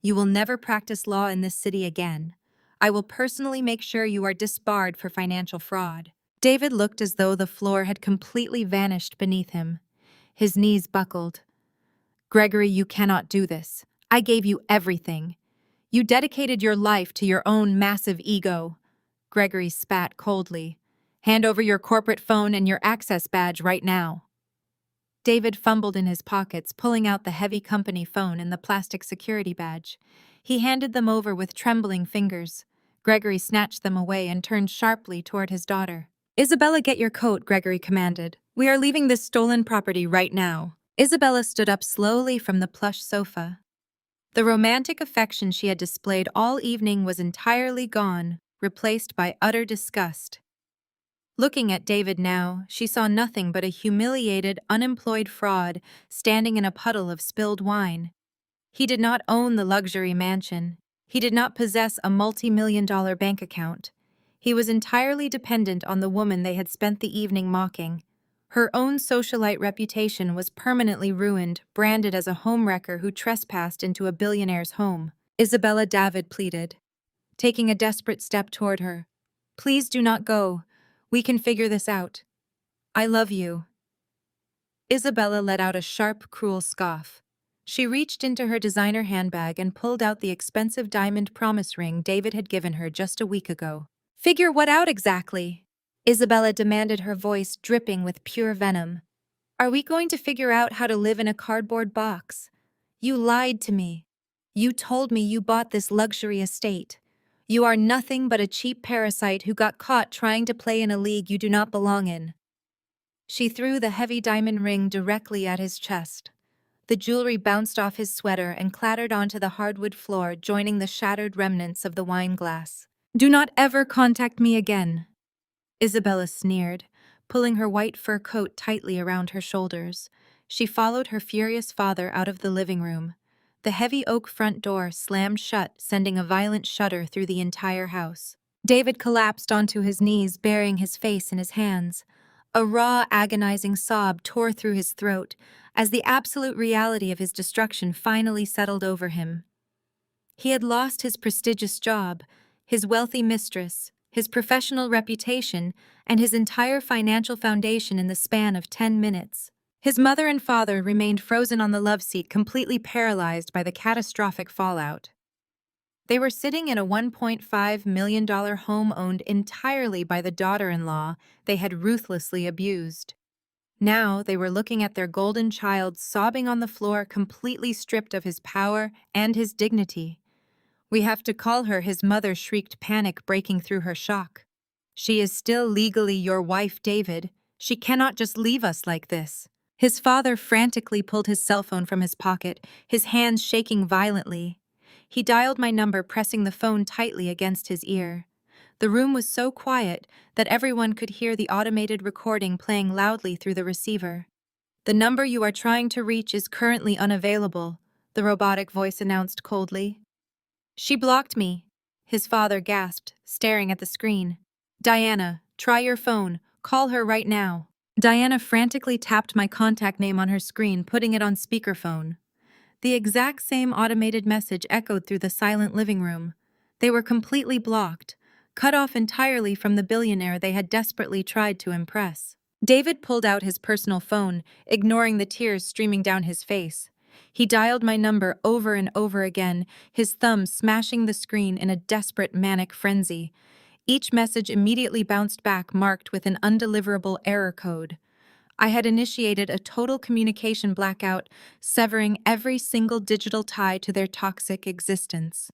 You will never practice law in this city again. I will personally make sure you are disbarred for financial fraud." David looked as though the floor had completely vanished beneath him. His knees buckled. "Gregory, you cannot do this. I gave you everything. You dedicated your life to your own massive ego." Gregory spat coldly. "Hand over your corporate phone and your access badge right now." David fumbled in his pockets, pulling out the heavy company phone and the plastic security badge. He handed them over with trembling fingers. Gregory snatched them away and turned sharply toward his daughter. "Isabella, get your coat," Gregory commanded. "We are leaving this stolen property right now." Isabella stood up slowly from the plush sofa. The romantic affection she had displayed all evening was entirely gone, replaced by utter disgust. Looking at David now, she saw nothing but a humiliated, unemployed fraud standing in a puddle of spilled wine. He did not own the luxury mansion. He did not possess a multi-million-dollar bank account. He was entirely dependent on the woman they had spent the evening mocking. Her own socialite reputation was permanently ruined, branded as a homewrecker who trespassed into a billionaire's home. Isabella, David pleaded, taking a desperate step toward her. "Please do not go. We can figure this out. I love you." Isabella let out a sharp, cruel scoff. She reached into her designer handbag and pulled out the expensive diamond promise ring David had given her just a week ago. "Figure what out exactly?" Isabella demanded, her voice dripping with pure venom. "Are we going to figure out how to live in a cardboard box? You lied to me. You told me you bought this luxury estate. You are nothing but a cheap parasite who got caught trying to play in a league you do not belong in. She threw the heavy diamond ring directly at his chest. The jewelry bounced off his sweater and clattered onto the hardwood floor, joining the shattered remnants of the wine glass. Do not ever contact me again, Isabella sneered, pulling her white fur coat tightly around her shoulders. She followed her furious father out of the living room. The heavy oak front door slammed shut, sending a violent shudder through the entire house. David collapsed onto his knees, burying his face in his hands. A raw, agonizing sob tore through his throat as the absolute reality of his destruction finally settled over him. He had lost his prestigious job, his wealthy mistress, his professional reputation, and his entire financial foundation in the span of 10 minutes. His mother and father remained frozen on the love seat, completely paralyzed by the catastrophic fallout. They were sitting in a $1.5 million home owned entirely by the daughter-in-law they had ruthlessly abused. Now they were looking at their golden child sobbing on the floor, completely stripped of his power and his dignity. "We have to call her," his mother shrieked, panic breaking through her shock. "She is still legally your wife, David. She cannot just leave us like this." His father frantically pulled his cell phone from his pocket, his hands shaking violently. He dialed my number, pressing the phone tightly against his ear. The room was so quiet that everyone could hear the automated recording playing loudly through the receiver. "The number you are trying to reach is currently unavailable," the robotic voice announced coldly. "She blocked me," his father gasped, staring at the screen. "Diana, try your phone. Call her right now." Diana frantically tapped my contact name on her screen, putting it on speakerphone. The exact same automated message echoed through the silent living room. They were completely blocked, cut off entirely from the billionaire they had desperately tried to impress. David pulled out his personal phone, ignoring the tears streaming down his face. He dialed my number over and over again, his thumb smashing the screen in a desperate, manic frenzy. Each message immediately bounced back, marked with an undeliverable error code. I had initiated a total communication blackout, severing every single digital tie to their toxic existence.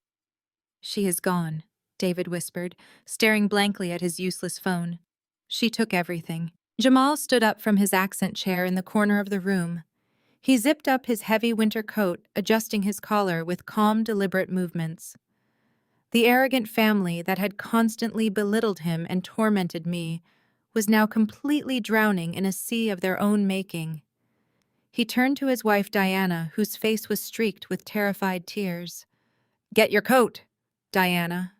"She is gone," David whispered, staring blankly at his useless phone. "She took everything." Jamal stood up from his accent chair in the corner of the room. He zipped up his heavy winter coat, adjusting his collar with calm, deliberate movements. The arrogant family that had constantly belittled him and tormented me was now completely drowning in a sea of their own making. He turned to his wife Diana, whose face was streaked with terrified tears. "Get your coat, Diana."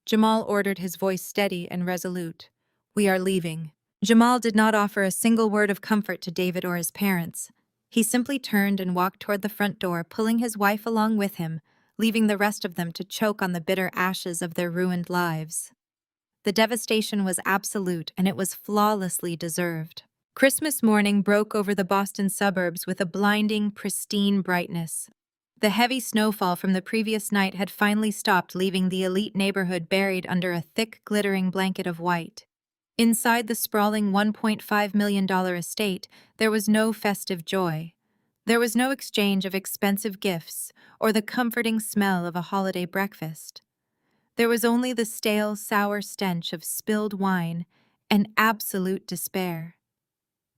Jamal ordered, his voice steady and resolute. "We are leaving." Jamal did not offer a single word of comfort to David or his parents. He simply turned and walked toward the front door, pulling his wife along with him, leaving the rest of them to choke on the bitter ashes of their ruined lives. The devastation was absolute, and it was flawlessly deserved. Christmas morning broke over the Boston suburbs with a blinding, pristine brightness. The heavy snowfall from the previous night had finally stopped, leaving the elite neighborhood buried under a thick, glittering blanket of white. Inside the sprawling $1.5 million estate, there was no festive joy. There was no exchange of expensive gifts or the comforting smell of a holiday breakfast. There was only the stale, sour stench of spilled wine and absolute despair.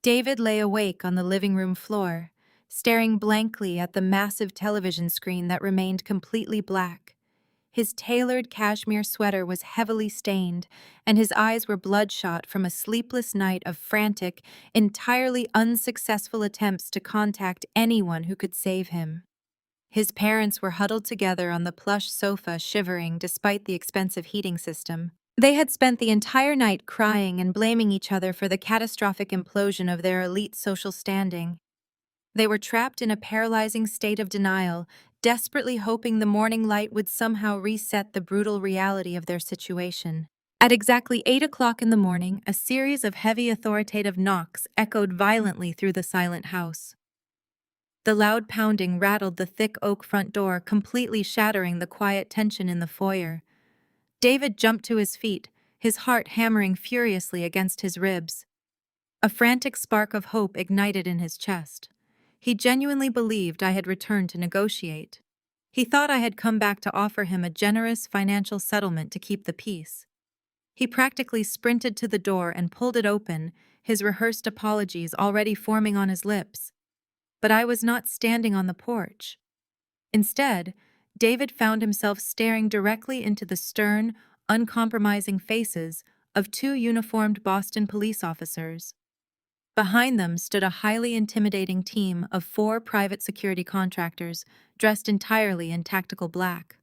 David lay awake on the living room floor, staring blankly at the massive television screen that remained completely black. His tailored cashmere sweater was heavily stained, and his eyes were bloodshot from a sleepless night of frantic, entirely unsuccessful attempts to contact anyone who could save him. His parents were huddled together on the plush sofa, shivering despite the expensive heating system. They had spent the entire night crying and blaming each other for the catastrophic implosion of their elite social standing. They were trapped in a paralyzing state of denial, desperately hoping the morning light would somehow reset the brutal reality of their situation. At exactly 8 o'clock in the morning, a series of heavy, authoritative knocks echoed violently through the silent house. The loud pounding rattled the thick oak front door, completely shattering the quiet tension in the foyer. David jumped to his feet, his heart hammering furiously against his ribs. A frantic spark of hope ignited in his chest. He genuinely believed I had returned to negotiate. He thought I had come back to offer him a generous financial settlement to keep the peace. He practically sprinted to the door and pulled it open, his rehearsed apologies already forming on his lips. But I was not standing on the porch. Instead, David found himself staring directly into the stern, uncompromising faces of two uniformed Boston police officers. Behind them stood a highly intimidating team of 4 private security contractors dressed entirely in tactical black.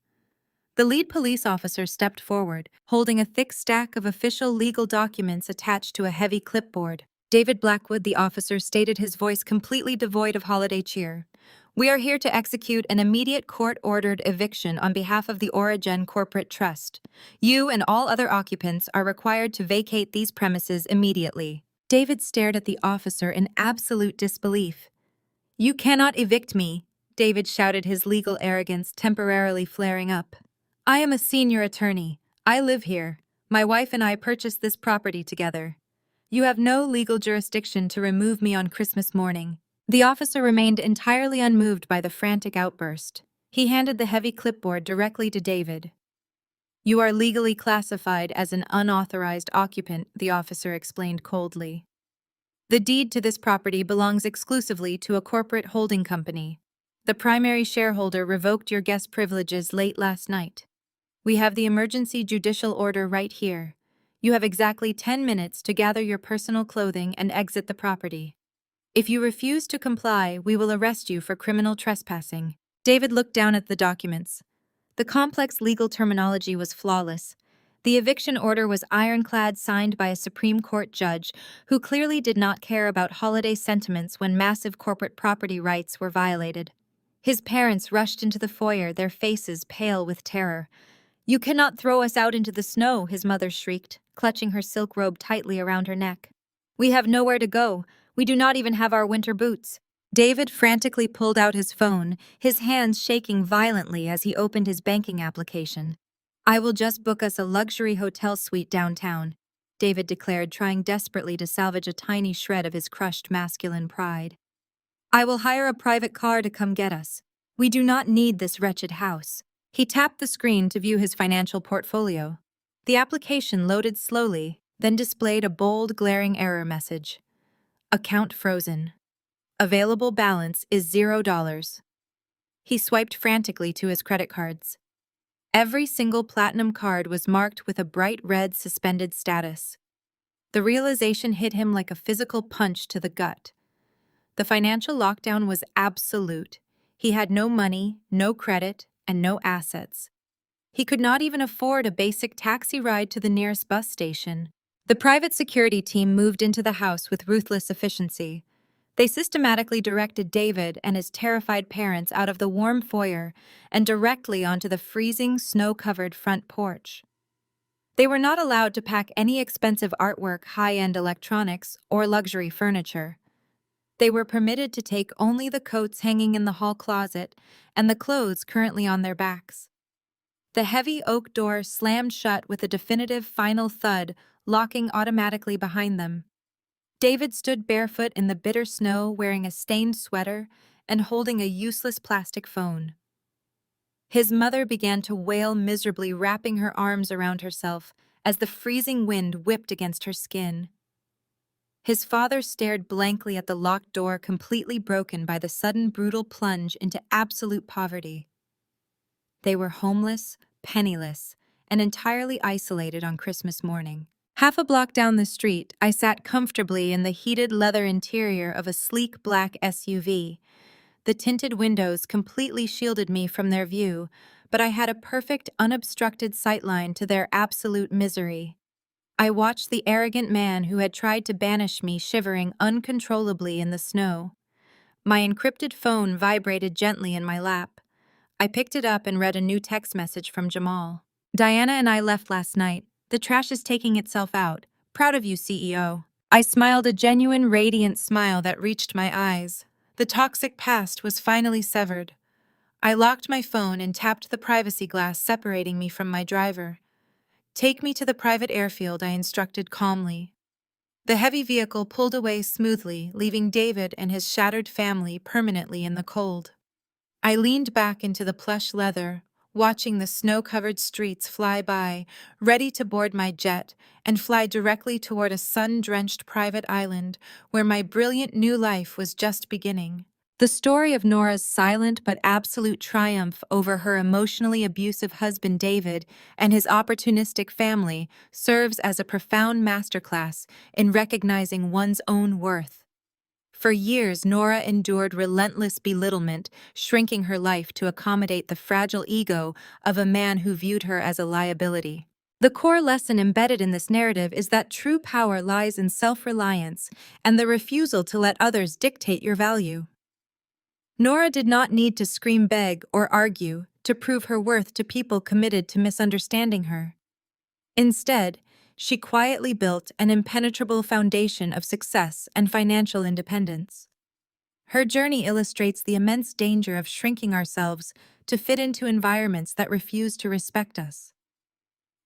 The lead police officer stepped forward, holding a thick stack of official legal documents attached to a heavy clipboard. David Blackwood, the officer, stated, his voice completely devoid of holiday cheer. "We are here to execute an immediate court-ordered eviction on behalf of the Origen Corporate Trust. You and all other occupants are required to vacate these premises immediately." David stared at the officer in absolute disbelief. "You cannot evict me," David shouted, his legal arrogance temporarily flaring up. "I am a senior attorney. I live here. My wife and I purchased this property together. You have no legal jurisdiction to remove me on Christmas morning." The officer remained entirely unmoved by the frantic outburst. He handed the heavy clipboard directly to David. "You are legally classified as an unauthorized occupant," the officer explained coldly. "The deed to this property belongs exclusively to a corporate holding company. The primary shareholder revoked your guest privileges late last night. We have the emergency judicial order right here. You have exactly 10 minutes to gather your personal clothing and exit the property. If you refuse to comply, we will arrest you for criminal trespassing." David looked down at the documents. The complex legal terminology was flawless. The eviction order was ironclad, signed by a Supreme Court judge who clearly did not care about holiday sentiments when massive corporate property rights were violated. His parents rushed into the foyer, their faces pale with terror. "You cannot throw us out into the snow," his mother shrieked, clutching her silk robe tightly around her neck. "We have nowhere to go. We do not even have our winter boots." David frantically pulled out his phone, his hands shaking violently as he opened his banking application. "I will just book us a luxury hotel suite downtown," David declared, trying desperately to salvage a tiny shred of his crushed masculine pride. "I will hire a private car to come get us. We do not need this wretched house." He tapped the screen to view his financial portfolio. The application loaded slowly, then displayed a bold, glaring error message. "Account frozen. Available balance is $0." He swiped frantically to his credit cards. Every single platinum card was marked with a bright red suspended status. The realization hit him like a physical punch to the gut. The financial lockdown was absolute. He had no money, no credit, and no assets. He could not even afford a basic taxi ride to the nearest bus station. The private security team moved into the house with ruthless efficiency. They systematically directed David and his terrified parents out of the warm foyer and directly onto the freezing, snow-covered front porch. They were not allowed to pack any expensive artwork, high-end electronics, or luxury furniture. They were permitted to take only the coats hanging in the hall closet and the clothes currently on their backs. The heavy oak door slammed shut with a definitive final thud, locking automatically behind them. David stood barefoot in the bitter snow, wearing a stained sweater and holding a useless plastic phone. His mother began to wail miserably, wrapping her arms around herself as the freezing wind whipped against her skin. His father stared blankly at the locked door, completely broken by the sudden brutal plunge into absolute poverty. They were homeless, penniless, and entirely isolated on Christmas morning. Half a block down the street, I sat comfortably in the heated leather interior of a sleek black SUV. The tinted windows completely shielded me from their view, but I had a perfect, unobstructed sightline to their absolute misery. I watched the arrogant man who had tried to banish me shivering uncontrollably in the snow. My encrypted phone vibrated gently in my lap. I picked it up and read a new text message from Jamal. "Diana and I left last night. The trash is taking itself out. Proud of you, CEO." I smiled, a genuine, radiant smile that reached my eyes. The toxic past was finally severed. I locked my phone and tapped the privacy glass separating me from my driver. "Take me to the private airfield," I instructed calmly. The heavy vehicle pulled away smoothly, leaving David and his shattered family permanently in the cold. I leaned back into the plush leather, watching the snow-covered streets fly by, ready to board my jet and fly directly toward a sun-drenched private island where my brilliant new life was just beginning. The story of Nora's silent but absolute triumph over her emotionally abusive husband David and his opportunistic family serves as a profound masterclass in recognizing one's own worth. For years, Nora endured relentless belittlement, shrinking her life to accommodate the fragile ego of a man who viewed her as a liability. The core lesson embedded in this narrative is that true power lies in self-reliance and the refusal to let others dictate your value. Nora did not need to scream, beg, or argue to prove her worth to people committed to misunderstanding her. Instead, she quietly built an impenetrable foundation of success and financial independence. Her journey illustrates the immense danger of shrinking ourselves to fit into environments that refuse to respect us.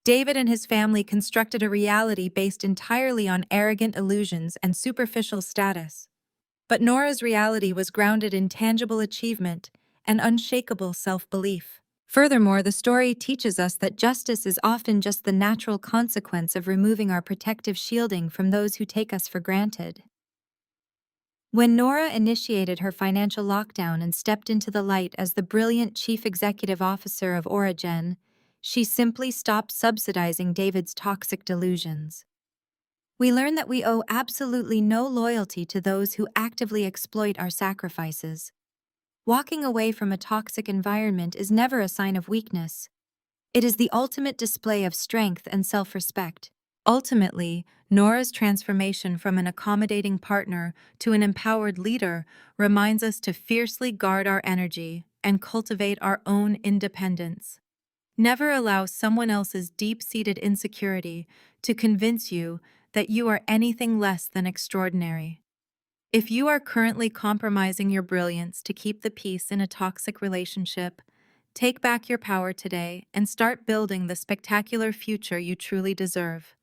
David and his family constructed a reality based entirely on arrogant illusions and superficial status. But Nora's reality was grounded in tangible achievement and unshakable self-belief. Furthermore, the story teaches us that justice is often just the natural consequence of removing our protective shielding from those who take us for granted. When Nora initiated her financial lockdown and stepped into the light as the brilliant chief executive officer of Origen, she simply stopped subsidizing David's toxic delusions. We learn that we owe absolutely no loyalty to those who actively exploit our sacrifices. Walking away from a toxic environment is never a sign of weakness. It is the ultimate display of strength and self-respect. Ultimately, Nora's transformation from an accommodating partner to an empowered leader reminds us to fiercely guard our energy and cultivate our own independence. Never allow someone else's deep-seated insecurity to convince you that you are anything less than extraordinary. If you are currently compromising your brilliance to keep the peace in a toxic relationship, take back your power today and start building the spectacular future you truly deserve.